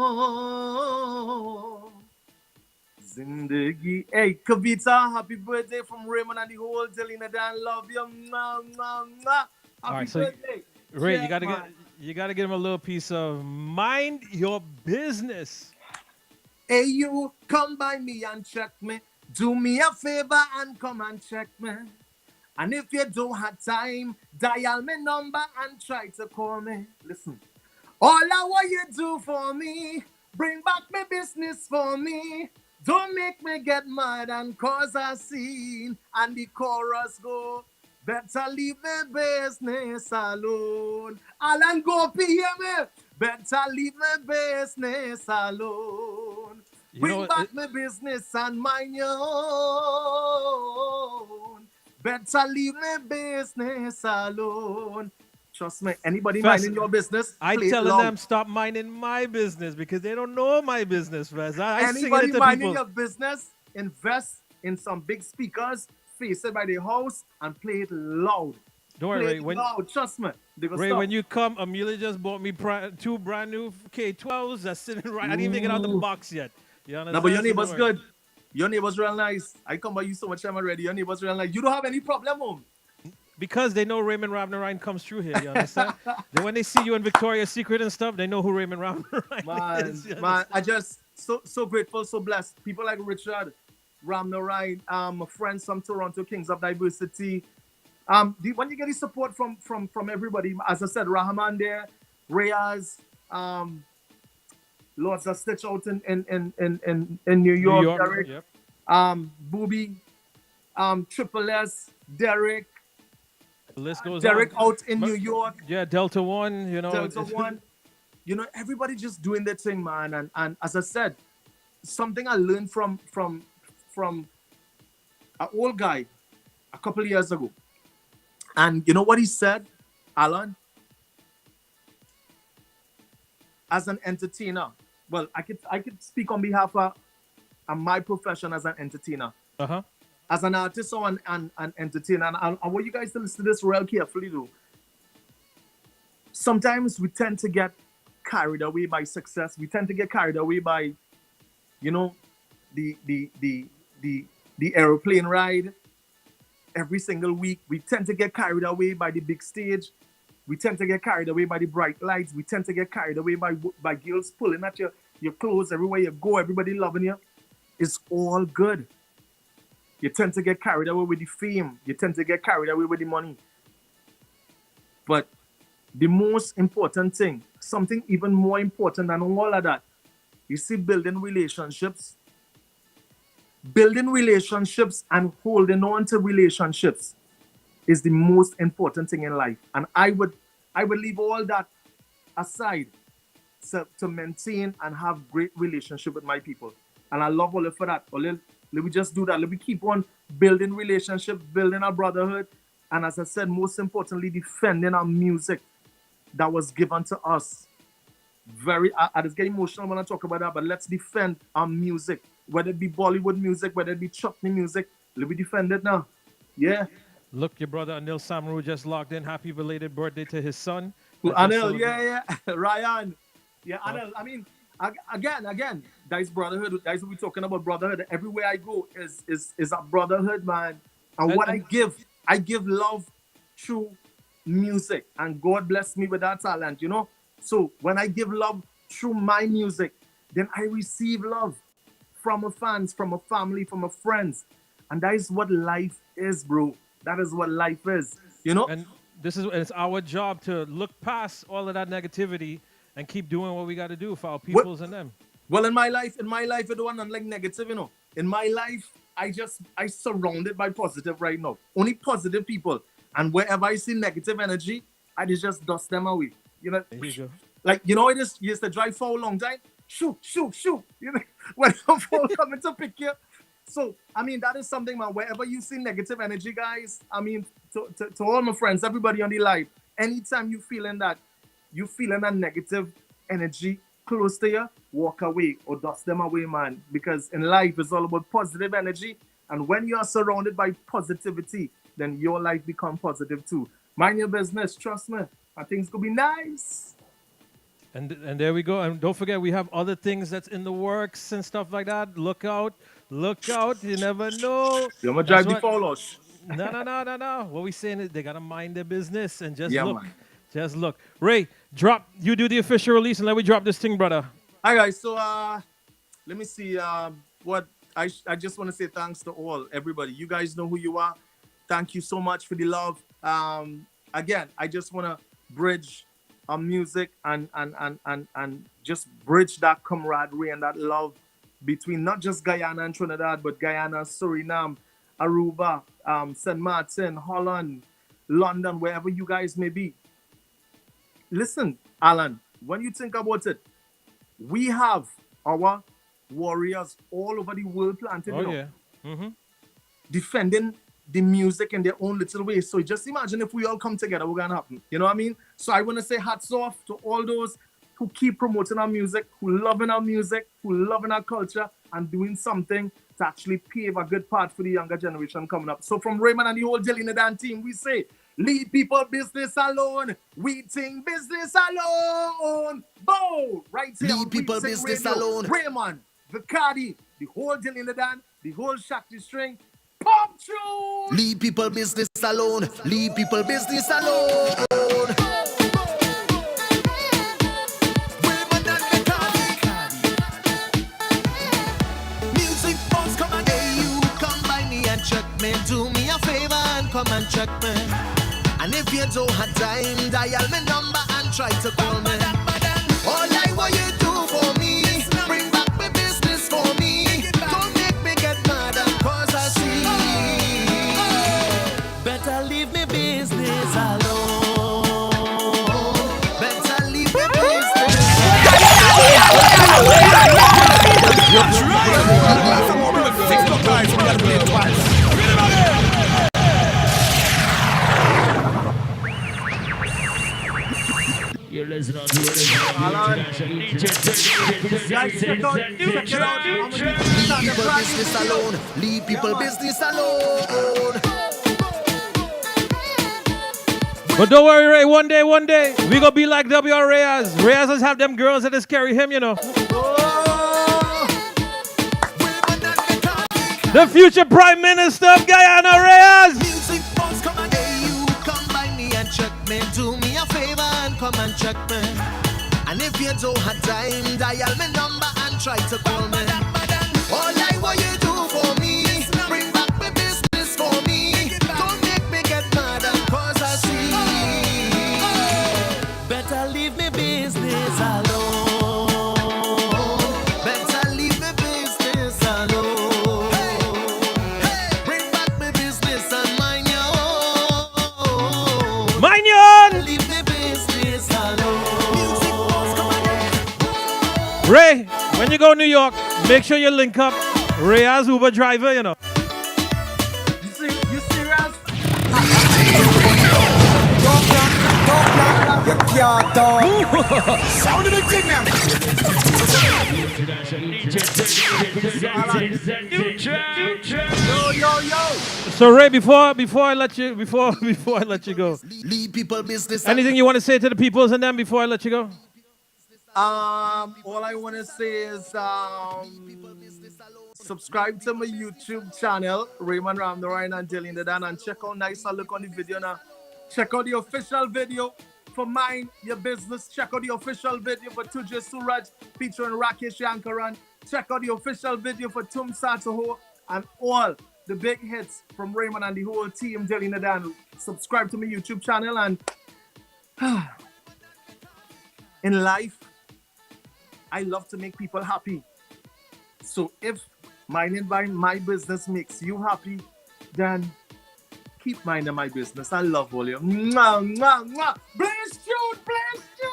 Zindagi. Hey, Kavita, happy birthday from Raymond and the whole Delina Dan. Love you. Mwah, mwah, mwah. All Happy right, so birthday. Ray, Cheers, man. you gotta give him a little piece of mind your business. Hey, you, come by me and check me. Do me a favor and come and check me. And if you don't have time, dial my number and try to call me. Listen, all I want you do for me, bring back my business for me. Don't make me get mad and cause a scene. And the chorus go, better leave my business alone. Alan, go hear me. Better leave my business alone. Bring back my business and mind your own. Better leave my business alone. Trust me, anybody minding your business, I play it telling loud. them stop minding my business because they don't know my business, Fez. I sing Anybody it to minding people. your business, invest in some big speakers, face it by the house, and play it loud. Don't worry, Play Ray. it When, loud, trust me. They go Ray, stop. when you come, Amelia just bought me two brand new K12s that's sitting right. I didn't even get out the Ooh. box yet. You understand? No, but your So don't neighbor's worry. good. Your neighbor's real nice. I come by you so much time already. Your neighbor's real nice. You don't have any problem, home. Because they know Raymond Rabnerine comes through here, you understand? Then when they see you in Victoria's Secret and stuff, they know who Raymond Rabnerine Man, is. You man, understand? I just so grateful, so blessed. People like Richard, Ramnarine, friends from Toronto, Kings of Diversity. When you get the support from everybody, as I said, Rahman there, Reyes, Lords of Stitch out in New York, Derek, yep. Booby, Triple S, Derek, The list goes Derek on. out in New York. Yeah, Delta One, Delta One. Everybody just doing their thing, man. And as I said, something I learned from an old guy a couple of years ago. And you know what he said, Alan? As an entertainer, well, I could speak on behalf of my profession as an entertainer. Uh-huh. As an artist or an entertainer, and I want you guys to listen to this real carefully, though. Sometimes we tend to get carried away by success. We tend to get carried away by, the aeroplane ride every single week. We tend to get carried away by the big stage. We tend to get carried away by the bright lights. We tend to get carried away by girls pulling at your clothes everywhere you go, everybody loving you. It's all good. You tend to get carried away with the fame. You tend to get carried away with the money. But the most important thing, something even more important than all of that, you see, building relationships and holding on to relationships is the most important thing in life. And I would leave all that aside to maintain and have great relationship with my people. And I love all for that. Let me just do that. Let me keep on building relationships, building our brotherhood. And as I said, most importantly, defending our music that was given to us. I just get emotional when I talk about that, but let's defend our music. Whether it be Bollywood music, whether it be chutney music, let me defend it now. Yeah. Look, your brother Anil Samru just logged in. Happy belated birthday to his son. Anil, yeah. Ryan. Yeah, Anil. I mean, again, that's brotherhood. That's what we're talking about, brotherhood. Everywhere I go is a brotherhood, man. And what I give love through music. And God bless me with that talent, So when I give love through my music, then I receive love from my fans, from my family, from my friends. And that is what life is, bro. That is what life is, And it's our job to look past all of that negativity and keep doing what we got to do for our peoples and them. Well, in my life, it don't like negative, you know. In my life, I surrounded by positive right now. Only positive people. And wherever I see negative energy, I just dust them away. You know, There you go. like I just used to drive for a long time. Shoot, shoot, shoot. You know, when I'm coming to pick you. So I mean, that is something, man. Wherever you see negative energy, guys. I mean, to all my friends, everybody on the live, anytime you feeling that negative energy close to you, walk away or dust them away, man. Because in life, it's all about positive energy. And when you are surrounded by positivity, then your life become positive too. Mind your business, trust me. And things gonna be nice. And there we go. And don't forget, we have other things that's in the works and stuff like that. Look out. Look out. You never know. You're gonna That's drive the what. follows. No, no, no, no, no. What we saying is they gotta mind their business and just Yeah, look. man. Just look. Ray, drop. You do the official release and let me drop this thing, brother. Hi guys, so let me see what I just want to say thanks to all everybody. You guys know who you are. Thank you so much for the love. Again, I just want to bridge music and just bridge that camaraderie and that love between not just Guyana and Trinidad, but Guyana, Suriname, Aruba, St. Martin, Holland, London, wherever you guys may be. Listen, Alan, when you think about it, we have our warriors all over the world planted, Oh yeah. Mm-hmm. defending the music in their own little way. So just imagine if we all come together, what's gonna happen. You know what I mean? So I want to say hats off to all those who keep promoting our music, who loving our music, who loving our culture, and doing something to actually pave a good path for the younger generation coming up. So from Raymond and the whole Jelly team, we say, leave people business alone. We think business alone. Bow! Right here. Leave people business alone. Raymond, Vicardi, the whole Jelly the whole Shakti string. Pop tune! Leave people business alone. Leave people business alone. Music boss, come and hey, you come by me and check me. Do me a favor and come and check me. And if you don't have time, dial my number and try to call me. All I want you do for me, bring back my business for me. Don't make me get mad cause I see. Better leave me business alone. Better leave me business You're listening to it. Leave people business alone. Leave people business alone. But don't worry, Ray. One day, we gonna be like W.R. Reyes. Reyes has have them girls that just carry him, you know. The future Prime Minister of Guyana, Reyes. Music boss, come and hey, you come by me and check me. Do me a favor and come and check me. And if you don't have time, dial my number and try to call me. All I want you do for me, bring back my business for me. Don't make me get mad cause I see. Better leave me business alone. Better leave me business alone. Bring back my business and mind your own. Mind your own. Leave me business alone. Music boss, come again. Ray, when you go to New York, make sure you link up Reyes Uber driver, you know. You serious? You can't talk. Sound of the thing now. Yo. So Ray, before I let you go, Leave people business. anything you want to say to the peoples and them before I let you go? All I want to say is subscribe to my YouTube channel, Raymond Ramnarayan and Jelly Dan, and check out nice and look on the video now. Check out the official video for Mind Your Business. Check out the official video for Tujay Suraj featuring Rakesh Yankaran. Check out the official video for Tum Sataho and all the big hits from Raymond and the whole team, Jelly Dan. Subscribe to my YouTube channel, and in life, I love to make people happy. So if minding my business makes you happy, then keep minding my business. I love all you. Mwah, mwah, mwah. Bless you, bless you.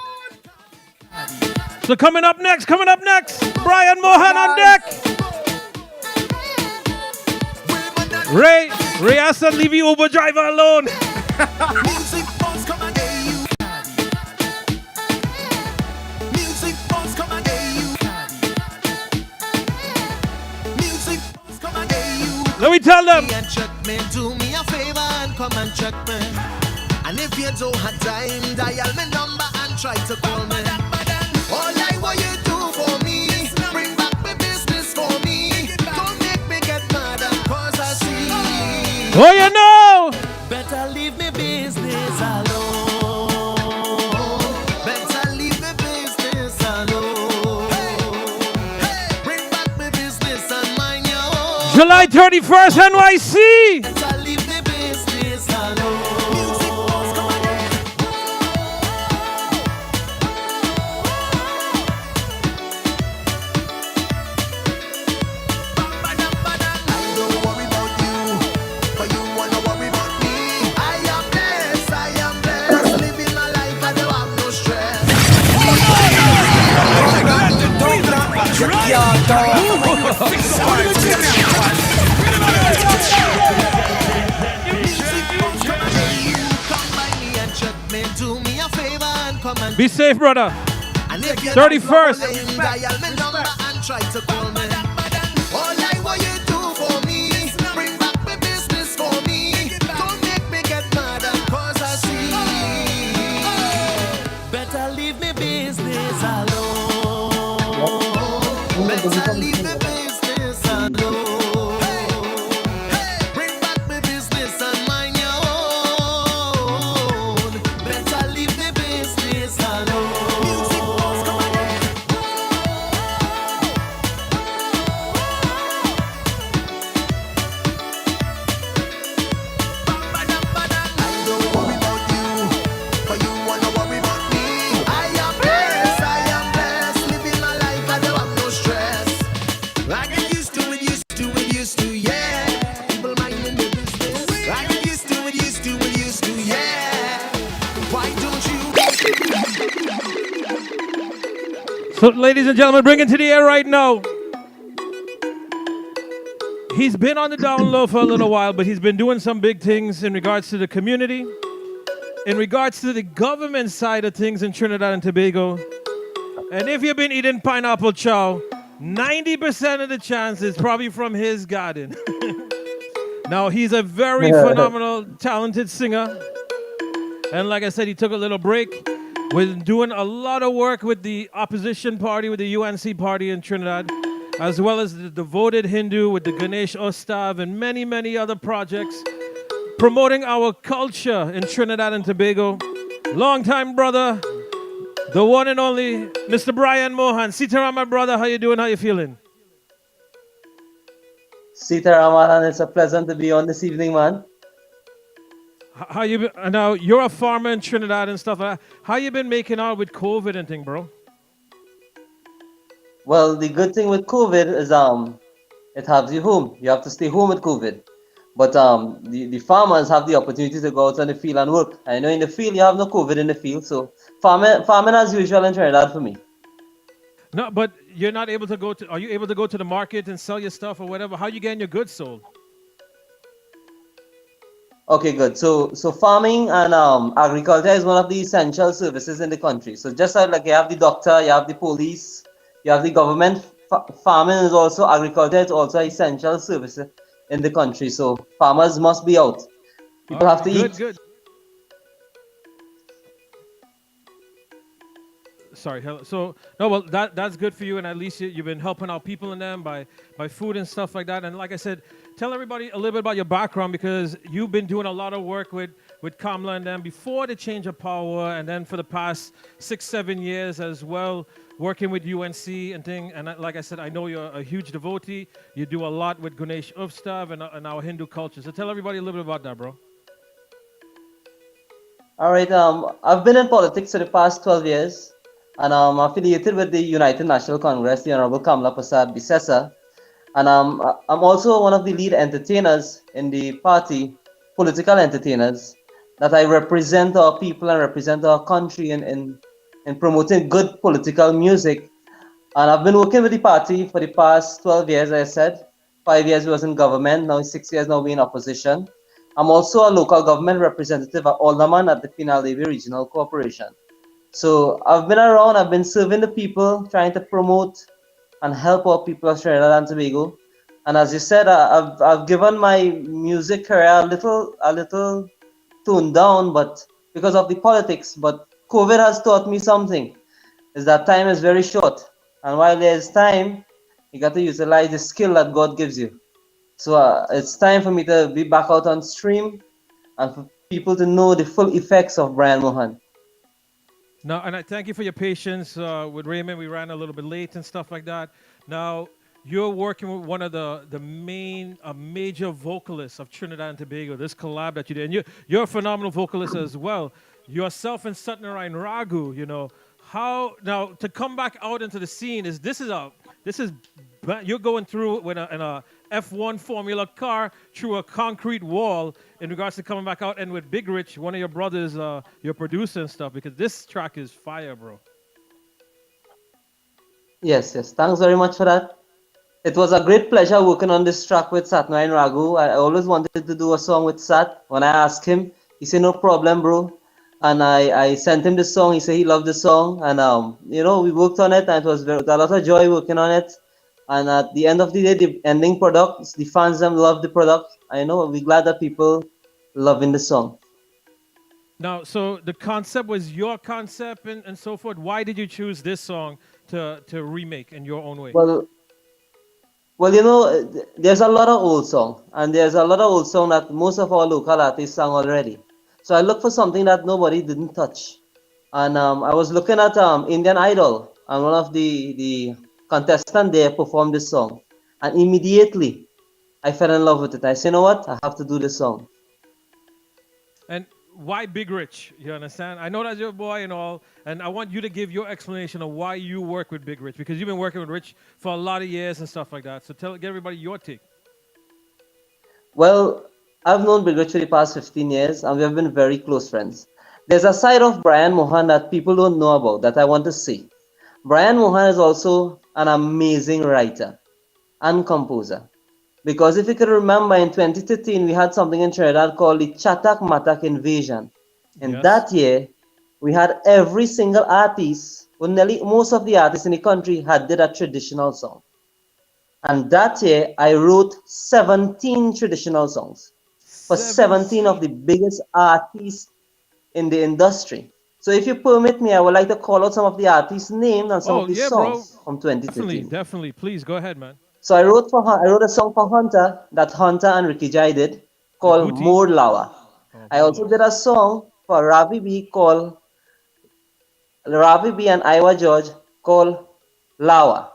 So coming up next, Brian Mohan on deck. Ray Aston, leave you Uber driver alone. Music box come and get you. Music box come and get you. Music box come and get you. Let me tell them. Check me, do me a favor and come and check me. And if you don't have time, dial me number and try to call me. All I want you do for me, bring back my business for me. Don't make me get mad cause I see. Oh, you know. Better leave me business alone. Better leave me business alone. Hey, bring back my business and mind your own. July 31st, NYC. Better leave me business alone. Music box come again. I don't worry about you, but you wanna worry about me. I am blessed, living my life, I don't have no stress. Come by me and check me, do me a favor and come and Be safe, brother. and if you 31st. don't know, dial me number and try to call me. All I want you do for me, bring back my business for me. Don't make me get mad cause I see. Better leave me business alone. Better leave me business alone. Hey, bring back my business and mind your own. Better leave me business alone. Music box come again. I don't worry about you, but you wanna worry about me. I am blessed, living my life, I don't have no stress. I get used to it, yeah. People minding their business. I get used to it, yeah. Why don't you? So, ladies and gentlemen, bring it to the air right now. He's been on the down low for a little while, but he's been doing some big things in regards to the community, in regards to the government side of things in Trinidad and Tobago. And if you've been eating pineapple chow, 90% of the chance is probably from his garden. Now, he's a very phenomenal, talented singer. And like I said, he took a little break with doing a lot of work with the opposition party, with the UNC party in Trinidad, as well as the Devoted Hindu with the Ganesh Ustav and many, many other projects promoting our culture in Trinidad and Tobago. Long-time brother, the one and only Mr. Brian Mohan. Sitaram, my brother, how you doing? How you feeling? Sitaram, it's a pleasure to be on this evening, man. How you been? Now, you're a farmer in Trinidad and stuff like that. How you been making out with COVID and thing, bro? Well, the good thing with COVID is it has you home. You have to stay home with COVID. But the farmers have the opportunity to go out on the field and work. I know in the field you have no COVID in the field, so farming as usual in Trinidad for me. No, but you're not able to go to. Are you able to go to the market and sell your stuff or whatever? How you getting your goods sold? Okay, good. So farming and agriculture is one of the essential services in the country. So just like you have the doctor, you have the police, you have the government, farming is also agriculture. It's also an essential service in the country. So farmers must be out. People have to eat. Good. Sorry. So no, well that's good for you, and at least you've been helping out people in them by food and stuff like that. And like I said, tell everybody a little bit about your background, because you've been doing a lot of work with Kamla and them before the change of power, and then for the past 6-7 years as well, working with UNC and thing. And like I said, I know you're a huge devotee. You do a lot with Ganesh Uvstav and our Hindu culture. So tell everybody a little bit about that, bro. All right. I've been in politics for the past 12 years. and I'm affiliated with the United National Congress, the Honorable Kamala Prasad Bisesa, and I'm also one of the lead entertainers in the party, political entertainers, that I represent our people and represent our country in promoting good political music. And I've been working with the party for the past 12 years, as I said. 5 years was in government, now 6 years now we in opposition. I'm also a local government representative at Alderman at the Pinal Regional Corporation. So I've been around, I've been serving the people, trying to promote and help our people of Trinidad and Tobago. And as you said, I've given my music career a little toned down, but because of the politics. But COVID has taught me something: is that time is very short, and while there's time, you got to utilize the skill that God gives you. So it's time for me to be back out on stream and for people to know the full effects of Brian Mohan. Now, and I thank you for your patience with Raymond. We ran a little bit late and stuff like that. Now, you're working with one of the main, major vocalists of Trinidad and Tobago. This collab that you did, and you're a phenomenal vocalist as well. Yourself and Satnarayan Raghu. How now to come back out into the scene is you're going through with in a F1 Formula car through a concrete wall in regards to coming back out, and with Big Rich, one of your brothers, your producer and stuff, because this track is fire, bro. Yes, yes. Thanks very much for that. It was a great pleasure working on this track with Satnarayan Raghu. I always wanted to do a song with Sat. When I asked him, he said, "No problem, bro." And I sent him the song. He said he loved the song. And, we worked on it, and it was a lot of joy working on it. And at the end of the day, the ending product, the fans them love the product. I know we're glad that people loving the song. Now, so the concept was your concept and so forth. Why did you choose this song to remake in your own way? Well, there's a lot of old song, and there's a lot of old song that most of our local artists sang already. So I looked for something that nobody didn't touch, and I was looking at Indian Idol, and one of the contestants there performed this song, and immediately I fell in love with it. I said, you know what, I have to do this song. And why Big Rich? You understand? I know that's your boy and all, and I want you to give your explanation of why you work with Big Rich, because you've been working with Rich for a lot of years and stuff like that. So get everybody your take. Well, I've known Big Rich for the past 15 years, and we have been very close friends. There's a side of Brian Mohan that people don't know about that I want to see. Brian Mohan is also an amazing writer and composer. Because if you can remember, in 2013, we had something in Trinidad called the Chatak Matak Invasion. In that year, we had every single artist, well, nearly most of the artists in the country had did a traditional song. And that year, I wrote 17 traditional songs for 17 of the biggest artists in the industry. So if you permit me, I would like to call out some of the artists' names and some of the songs from 2013. Definitely. Please, go ahead, man. So I wrote a song for Hunter that Hunter and Ricky Jai did called More Lawa. I also did a song for Ravi B and Iwa George called Lawa.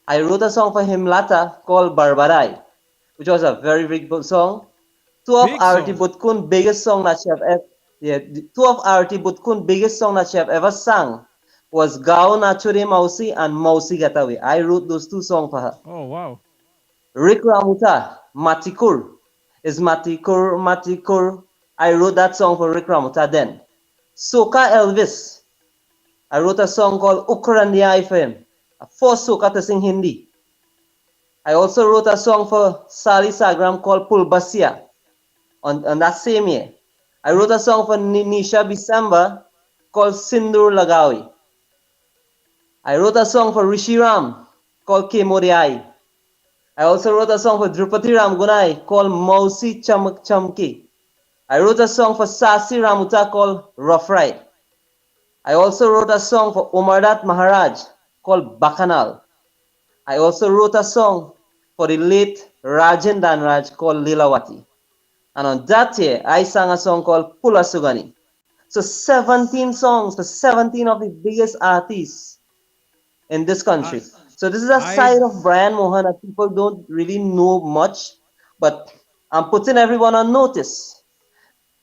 I wrote a song for Himlata called Barbarai, which was a very big song. Two of Arati Butkun biggest song that she have ever two of Arati Butkun biggest song that she have ever sang was Gao Nachuri Mausi and Mausi Getaway. I wrote those two songs for her. Oh wow. Rick Ramuta, Matikur. Is Matikur, Matikur. I wrote that song for Rick Ramuta then. Soka Elvis. I wrote a song called Ukrania for him. I forced Soka to sing Hindi. I also wrote a song for Sally Sagram called Pulbasia on that same year. I wrote a song for Nisha Bisamba called Sindur Lagawi. I wrote a song for Rishi Ram called Kemodiai. I also wrote a song for Drupati Ramgunai called Mausi Chamak Chamki. I wrote a song for Sasi Ramuta called Rough Ride. I also wrote a song for Omardat Maharaj called Bakanal. I also wrote a song for the late Rajan Danraj called Lilawati. And on that year, I sang a song called Pula Sugani. So 17 songs for 17 of the biggest artists in this country. So this is a side of Brian Mohan that people don't really know much, but I'm putting everyone on notice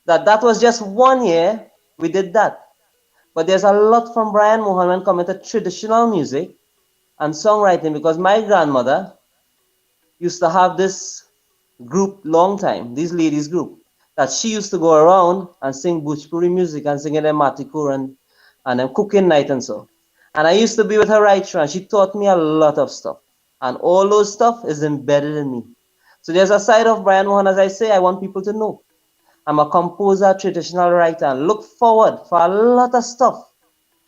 that was just 1 year we did that. But there's a lot from Brian Mohan when coming to traditional music and songwriting because my grandmother used to have this group long time, this ladies group, that she used to go around and sing Bhojpuri music and sing in the Matikur and then cooking night and so. And I used to be with her right through and she taught me a lot of stuff. And all those stuff is embedded in me. So there's a side of Brian Mohan, as I say, I want people to know. I'm a composer, traditional writer, and look forward for a lot of stuff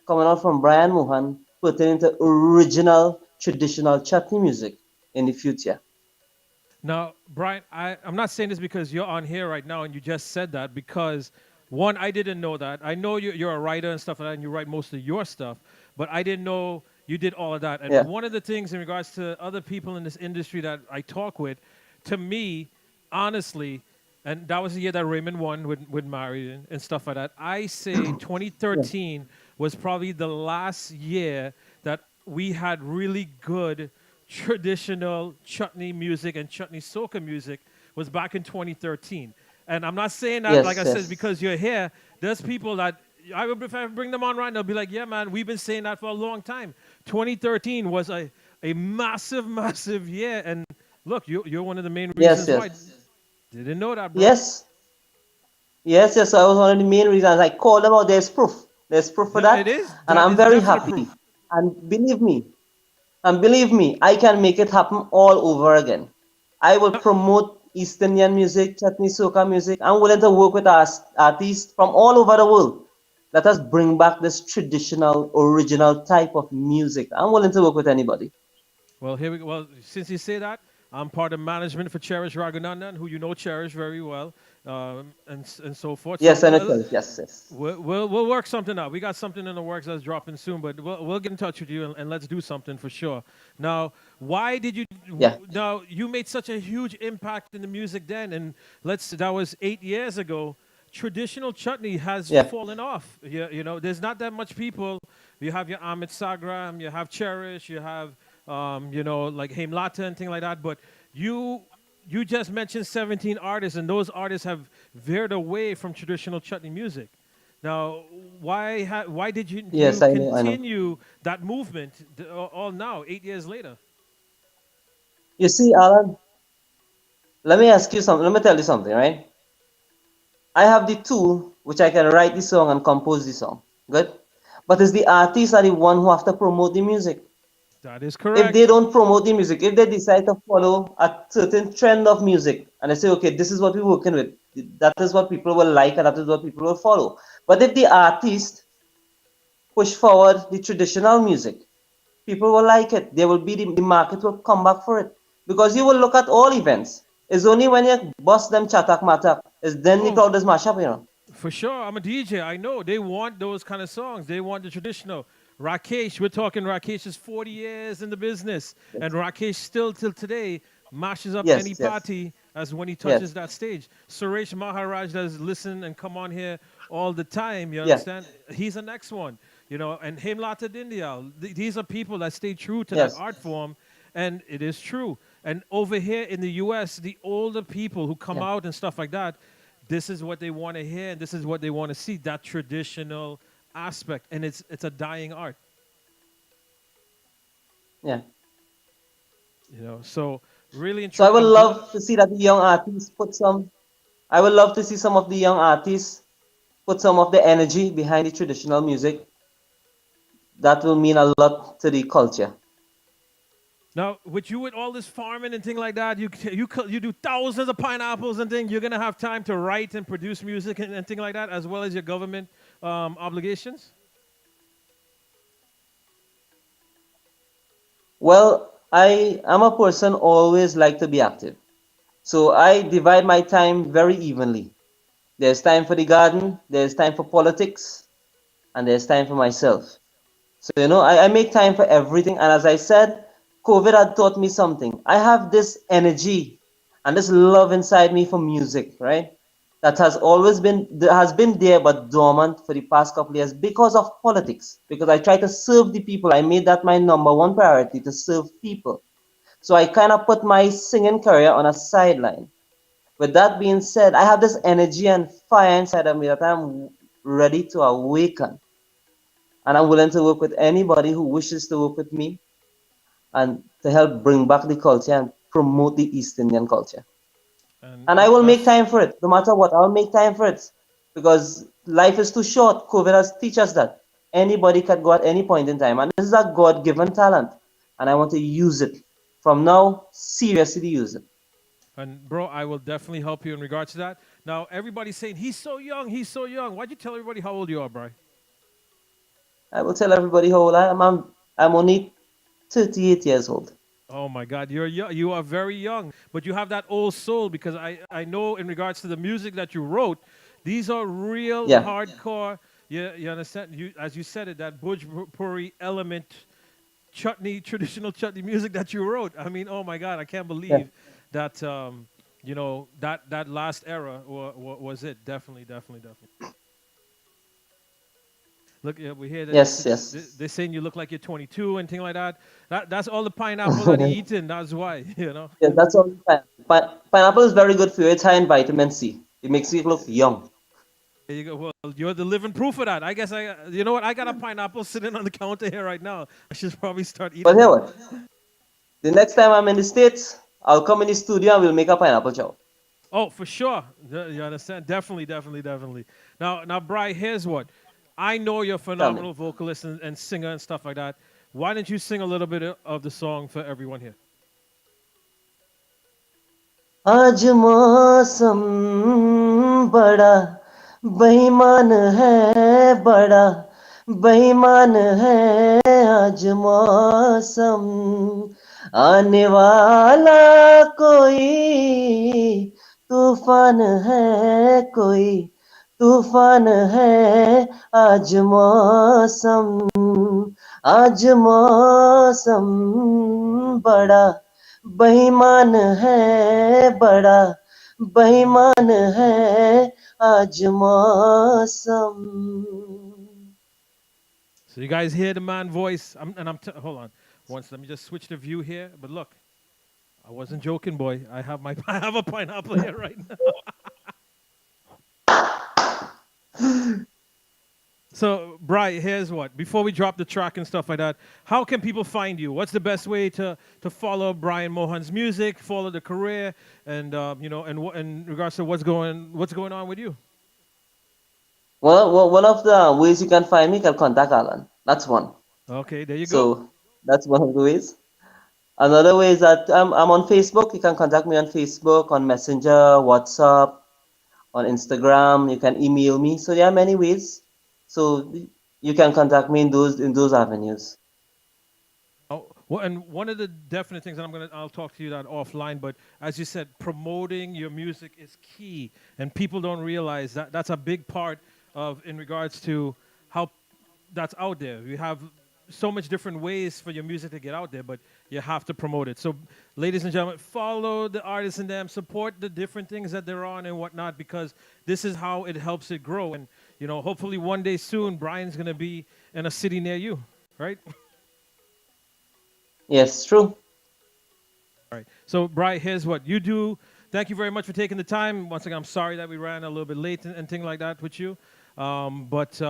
coming out from Brian Mohan pertaining to original traditional chutney music in the future. Now, Brian, I'm not saying this because you're on here right now and you just said that because one, I didn't know that. I know you're a writer and stuff like that and you write most of your stuff, but I didn't know you did all of that. And Yeah. one of the things in regards to other people in this industry that I talk with, to me, honestly, and that was the year that Raymond won with Marion and stuff like that. I say 2013 was probably the last year that we had really good traditional chutney music and chutney soca music was back in 2013. And I'm not saying that, like Yes, I said, yes. because you're here. There's people that I would, if I bring them on right now, be like, yeah, man, we've been saying that for a long time. 2013 was a massive, massive year. And look, you're one of the main Yes, reasons why. yes. Didn't know that, bro. Yes, yes, yes. So I was one of the main reasons I called them out. There's proof. There's proof for Yeah, it that. is. And That I'm is very definite happy. proof. And believe me, I can make it happen all over again. I will promote East Indian music, chutney soca music. I'm willing to work with artists from all over the world. Let us bring back this traditional, original type of music. I'm willing to work with anybody. Well, here we go. Well, since you say that, I'm part of management for Cherish Raghunandan, who you know Cherish very well, and so forth. So Yes, I know. Yes, yes. we'll work something out. We got something in the works that's dropping soon, but we'll get in touch with you and let's do something for sure. Now, why did you? Yeah. Now you made such a huge impact in the music then, and that was 8 years ago. Traditional chutney has Yeah. fallen off. You know, there's not that much people. You have your Amit Sagram, you have Cherish, you have like Heimlata and thing like that. But you just mentioned 17 artists, and those artists have veered away from traditional chutney music. Now, why did you Yes, I know. I know. continue that movement all now, 8 years later? You see, Alan, let me ask you something. Let me tell you something, right? I have the tool which I can write the song and compose the song. Good? But it's the artists are the one who have to promote the music. That is If correct. they don't promote the music, if they decide to follow a certain trend of music and they say, okay, this is what we're working with, that is what people will like and that is what people will follow. But if the artist push forward the traditional music, people will like it. There will be the market will come back for it. Because you will look at all events. It's only when you bust them chatak matak, is then the Oh, crowd is mash up, you know. for sure. I'm a DJ. I know. They want those kind of songs. They want the traditional. Rakesh, we're talking Rakesh is 40 years in the business. And Rakesh still till today mashes up any Yes, yes, party as when he touches yes, that stage. Suresh Maharaj does listen and come on here all the time. You yes, understand? He's the next one. And Hemlata Dindyal. These are people that stay true to that yes, art form. And it is true. And over here in the US, the older people who come yeah, out and stuff like that, this is what they want to hear and this is what they want to see, that traditional aspect. And it's a dying art. yeah. So really So I would I'm love to see that the young artists put some, I would love to see some of the young artists put some of the energy behind the traditional music. That will mean a lot to the culture. now with all this farming and thing like that, you do thousands of pineapples and thing. You're gonna have time to write and produce music and thing like that, as well as your government obligations. Well, I am a person always like to be active. So I divide my time very evenly. There's time for the garden, there's time for politics, and there's time for myself. So, I make time for everything. And as I said, COVID had taught me something. I have this energy and this love inside me for music, right? That has been there but dormant for the past couple of years because of politics. Because I try to serve the people. I made that my number one priority to serve people. So I kind of put my singing career on a sideline. With that being said, I have this energy and fire inside of me that I'm ready to awaken. and I'm willing to work with anybody who wishes to work with me and to help bring back the culture and promote the East Indian culture. And I will make That's time for it, no matter what. I'll make time for it because life is too short. COVID has teach us that anybody can go at any point in time, and this is a God-given talent, and I want to use it from now. Seriously, use it. and bro, I will definitely help you in regards to that. Now, everybody's saying he's so young, he's so young. Why'd you tell everybody how old you are, bro? I will tell everybody how old I am. I'm only 38 years old. Oh my God, you're young. You are very young, but you have that old soul because I know in regards to the music that you wrote, these are real Yeah. hardcore. You understand? You as you said it, that Bhojpuri element, chutney, traditional chutney music that you wrote. I mean, oh my God, I can't Yeah. believe that. That last era was it. Definitely, definitely, definitely. Look, yeah, we hear that Yes, yes. they're saying you look like you're 22 and things like that. That's all the pineapple that he eating. That's why, you know. Yeah, that's all. Pineapple is very good for you. It's high in vitamin C. It makes you look young. There you go. Well, you're the living proof of that. I guess you know what? I got a pineapple sitting on the counter here right now. I should probably start But eating here that. what? The next time I'm in the States, I'll come in the studio and we'll make a pineapple chow. Oh, for sure. You understand? Definitely, definitely, definitely. Now, Bri, here's what. I know you're a Tell me. phenomenal vocalist and singer and stuff like that. Why don't you sing a little bit of the song for everyone here? आज मौसम बड़ा बेईमान है बड़ा बेईमान है आज मौसम आने वाला कोई तूफान है कोई तूफान है आज मौसम आज मौसम बड़ा बेईमान है बड़ा बेईमान है आज मौसम. So you guys hear the man voice? Hold on. Once, let me just switch the view here. But look, I wasn't joking, boy. I have my I have a pineapple here right now. So, Bri, here's what. Before we drop the track and stuff like that, how can people find you? What's the best way to follow Brian Mohan's music, follow the career, and in regards to what's going on with you? Well, one of the ways you can find me, you can contact Alan. That's one. Okay, there you go. So that's one of the ways. Another way is that I'm on Facebook. You can contact me on Facebook, on Messenger, WhatsApp, on Instagram. You can email me. So there are many ways. So you can contact me in those avenues. Oh, well, and one of the definite things, and I'll talk to you that offline, but as you said, promoting your music is key, and people don't realize that that's a big part of in regards to how that's out there. You have so much different ways for your music to get out there, but you have to promote it. So, ladies and gentlemen, follow the artists and them, support the different things that they're on and whatnot, because this is how it helps it grow. And hopefully one day soon, Brian's gonna be in a city near you, right? Yes, true. All right. So, Brian, here's what you do. Thank you very much for taking the time. Once again, I'm sorry that we ran a little bit late and things like that with you. But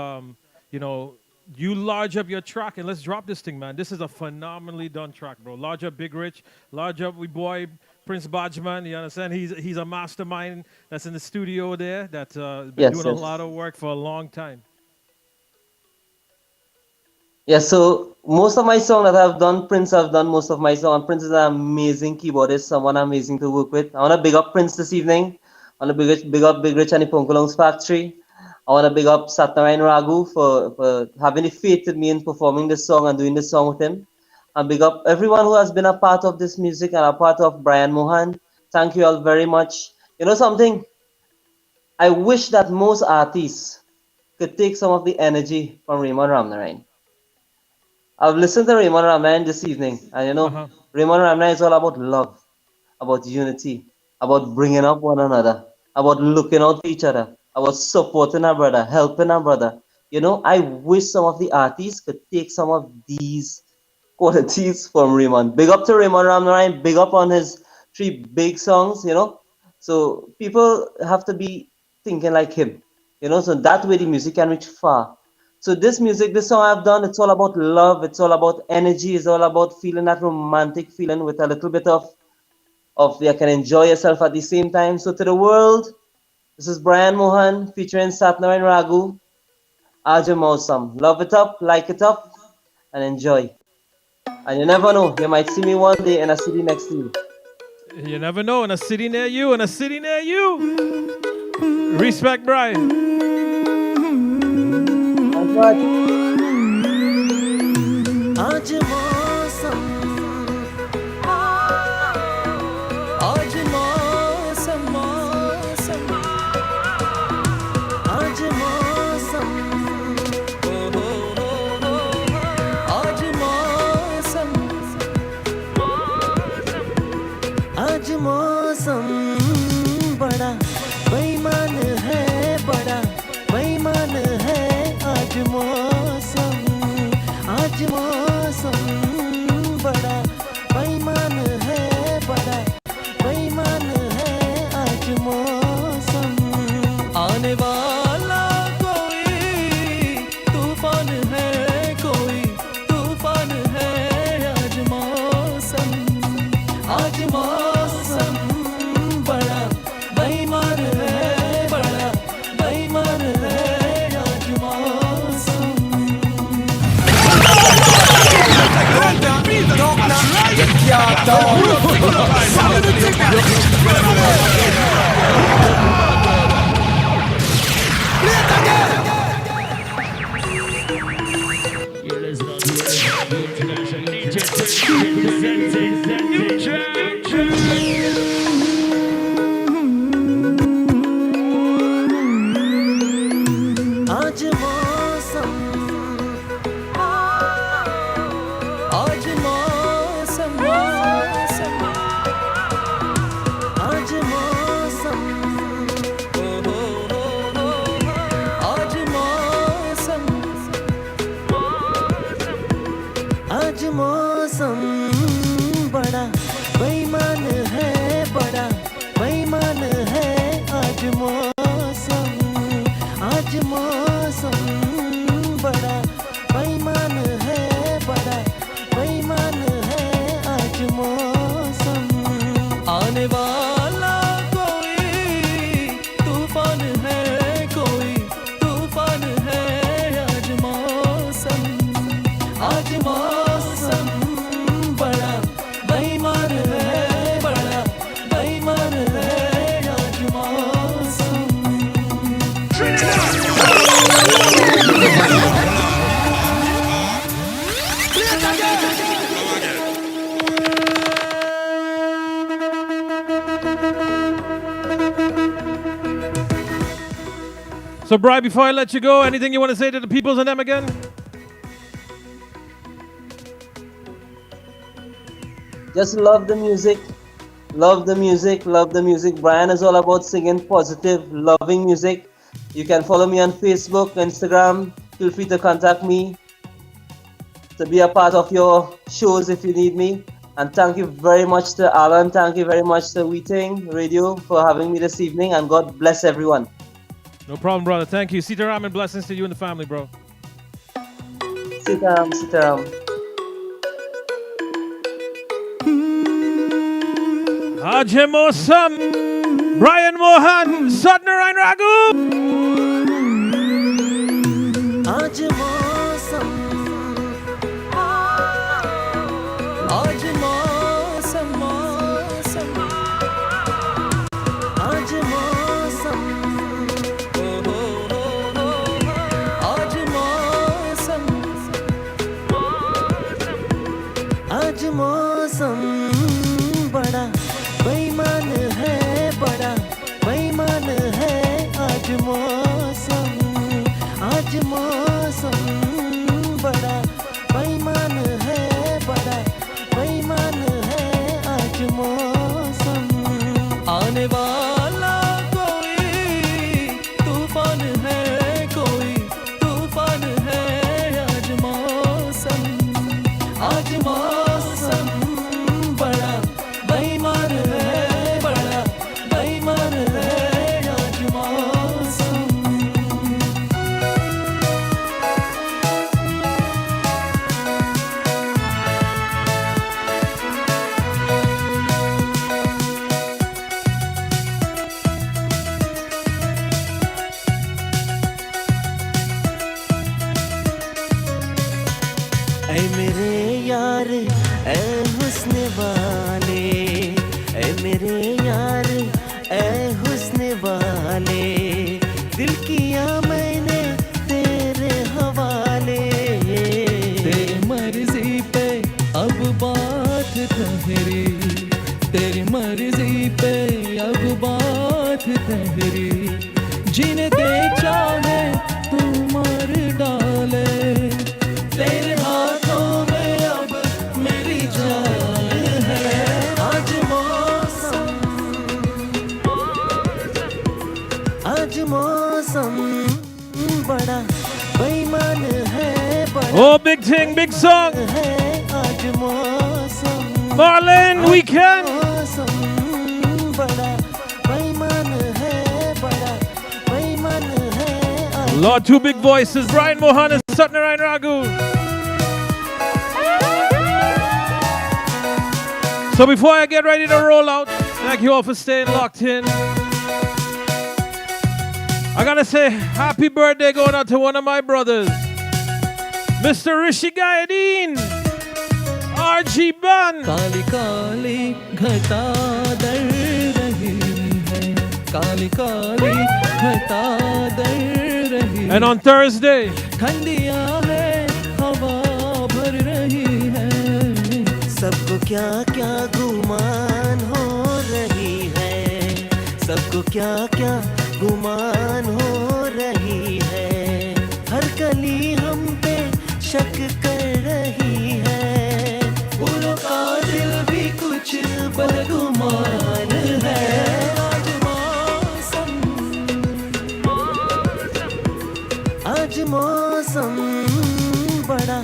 you large up your track and let's drop this thing, man. This is a phenomenally done track, bro. Large up Big Rich, large up we boy Prince Bajman. You understand? He's a mastermind that's in the studio there that's been Yes, doing a yes. lot of work for a long time. Yeah, so most of my song that I've done, Prince have done most of my song. Prince is an amazing keyboardist, someone amazing to work with. I want to big up Prince this evening. I want to big up Big Rich and the Punkulong's Factory. I want to big up Satnarayan Raghu for having the faith in me in performing this song and doing this song with him. And big up everyone who has been a part of this music and a part of Brian Mohan. Thank you all very much. You know something? I wish that most artists could take some of the energy from Raymond Ramnarayan. I've listened to Raymond Ramnarayan this evening, and Raymond Ramnarayan is all about love, about unity, about bringing up one another, about looking out for each other, about supporting our brother, helping our brother. I wish some of the artists could take some of these qualities from Raymond. Big up to Raymond Ramnarayan, big up on his 3 big songs. So people have to be thinking like him, so that way the music can reach far. So this music, this song I've done, it's all about love. It's all about energy. It's all about feeling that romantic feeling with a little bit of you can enjoy yourself at the same time. So to the world, this is Brian Mohan featuring Satnam and Raghu. Ajam Mausam. Love it up, like it up, and enjoy. And you never know, you might see me one day in a city next to you. You never know, in a city near you, in a city near you. Respect, Brian. आज मौसम आज मौसम मौसम आज मौसम आज मौसम आज मौसम बड़ा बेईमान है बड़ा बेईमान है आज मौसम बड़ा बेईमान है बड़ा बेईमान है आज मौसम आने वाला कोई तूफान है कोई तूफान है आज मौसम बड़ा बेईमान है बड़ा बेईमान है आज मौसम आज मौसम आज मौसम मौसम आज मौसम आज मौसम आज मौसम बड़ा बेईमान है बड़ा बेईमान है आज मौसम बड़ा बेईमान है बड़ा बेईमान है आज मौसम आने वाला कोई तूफान है कोई तूफान है आज मौसम बड़ा बेईमान है बड़ा बेईमान है आज मौसम So, Brian, before I let you go, anything you want to say to the peoples and them again? Just love the music. Love the music. Love the music. Brian is all about singing positive, loving music. You can follow me on Facebook, Instagram. Feel free to contact me to be a part of your shows if you need me. And thank you very much to Alan. Thank you very much to Weeting Radio for having me this evening. And God bless everyone. No problem, brother. Thank you. Sitaram and blessings to you and the family, bro. Sitaram, Sitaram. Ajay Mosam, Brian Mohan, Satnarayan Raghu. आज मौसम आज मौसम मौसम आज मौसम आज मौसम आज मौसम बड़ा बेईमान है बड़ा बेईमान है आज मौसम बड़ा ऐ मेरे यार ऐ हुस्न वाले ऐ मेरे यार ऐ हुस्न वाले दिल किया मैंने तेरे हवाले तेरी मर्जी पे अब बात ठहरी तेरी मर्जी पे अब बात ठहरी जीने दे चाहे तू मर डाले तेरे हाथों में अब मेरी जान है आज मौसम बड़ा बेईमान है बड़ा Oh, big thing, big song. है आज मौसम Marlon, weekend. मौसम बड़ा बेईमान है बड़ा बेईमान है Lord, two big voices. Brian Mohan and Satnarayan Raghu. So before I get ready to roll out, thank you all for staying locked in. I gotta say happy birthday going out to one of my brothers, Mr. Rishi Gayadeen, RG Ban. Kali Kali घटा दर रही है काली काली घटा दर रही And on Thursday, ठंडिया है हवा भर रही है सबको क्या क्या गुमान हो रही है सबको क्या क्या गुमान हो रही है हर कली हम पे शक कर रही है फूलों का दिल भी कुछ बदगुमान है आज मौसम बड़ा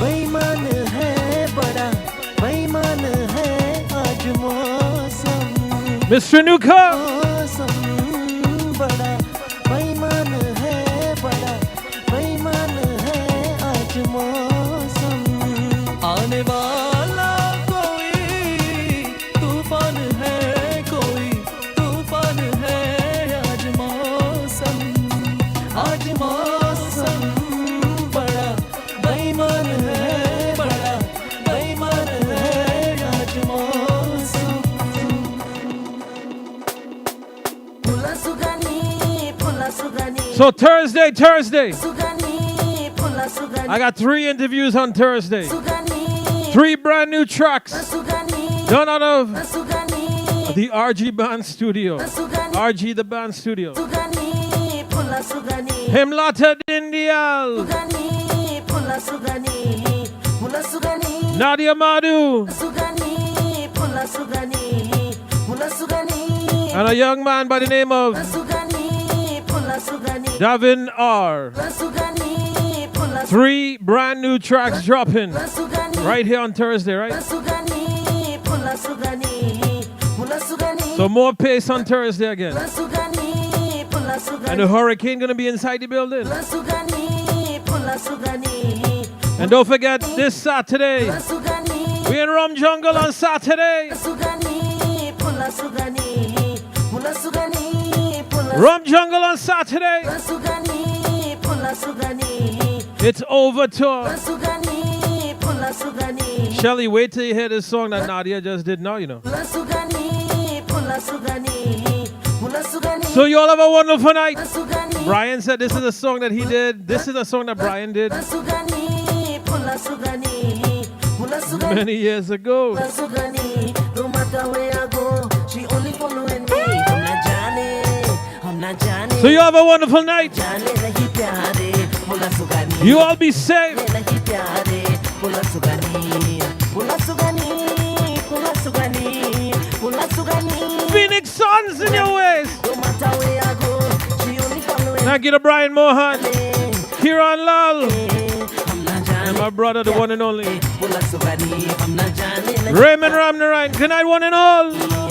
बेईमान है बड़ा बेईमान है आज मौसम Mr. Nuka. मौसम बड़ा बेईमान है बड़ा बेईमान है आज मौसम आने वाला कोई तूफान है आज मौसम बड़ा बेईमान है बड़ा बेईमान है आज मौसम फुला सुगनी So Thursday. I got 3 interviews on Thursday. 3 brand new tracks done out of the RG Band Studio. RG the Band Studio. Himlata Dindial. Nadia Madhu. And a young man by the name of Davin R. 3 brand new tracks dropping right here on Thursday, right? So more pace on Thursday again. And the hurricane gonna be inside the building. And don't forget this Saturday, we in Rum Jungle on Saturday. Rum Jungle on Saturday. It's over tour. Shelly, wait till you hear this song that Nadia just did now, you know. So you all have a wonderful night. Brian said this is a song that he did. This is a song that Brian did many years ago. So you have a wonderful night. You all be safe. Phoenix Suns in your ways. Thank you to Brian Mohan, Kieran Lal, and my brother, the one and only Raymond Ramnarayan. Good night, one and all.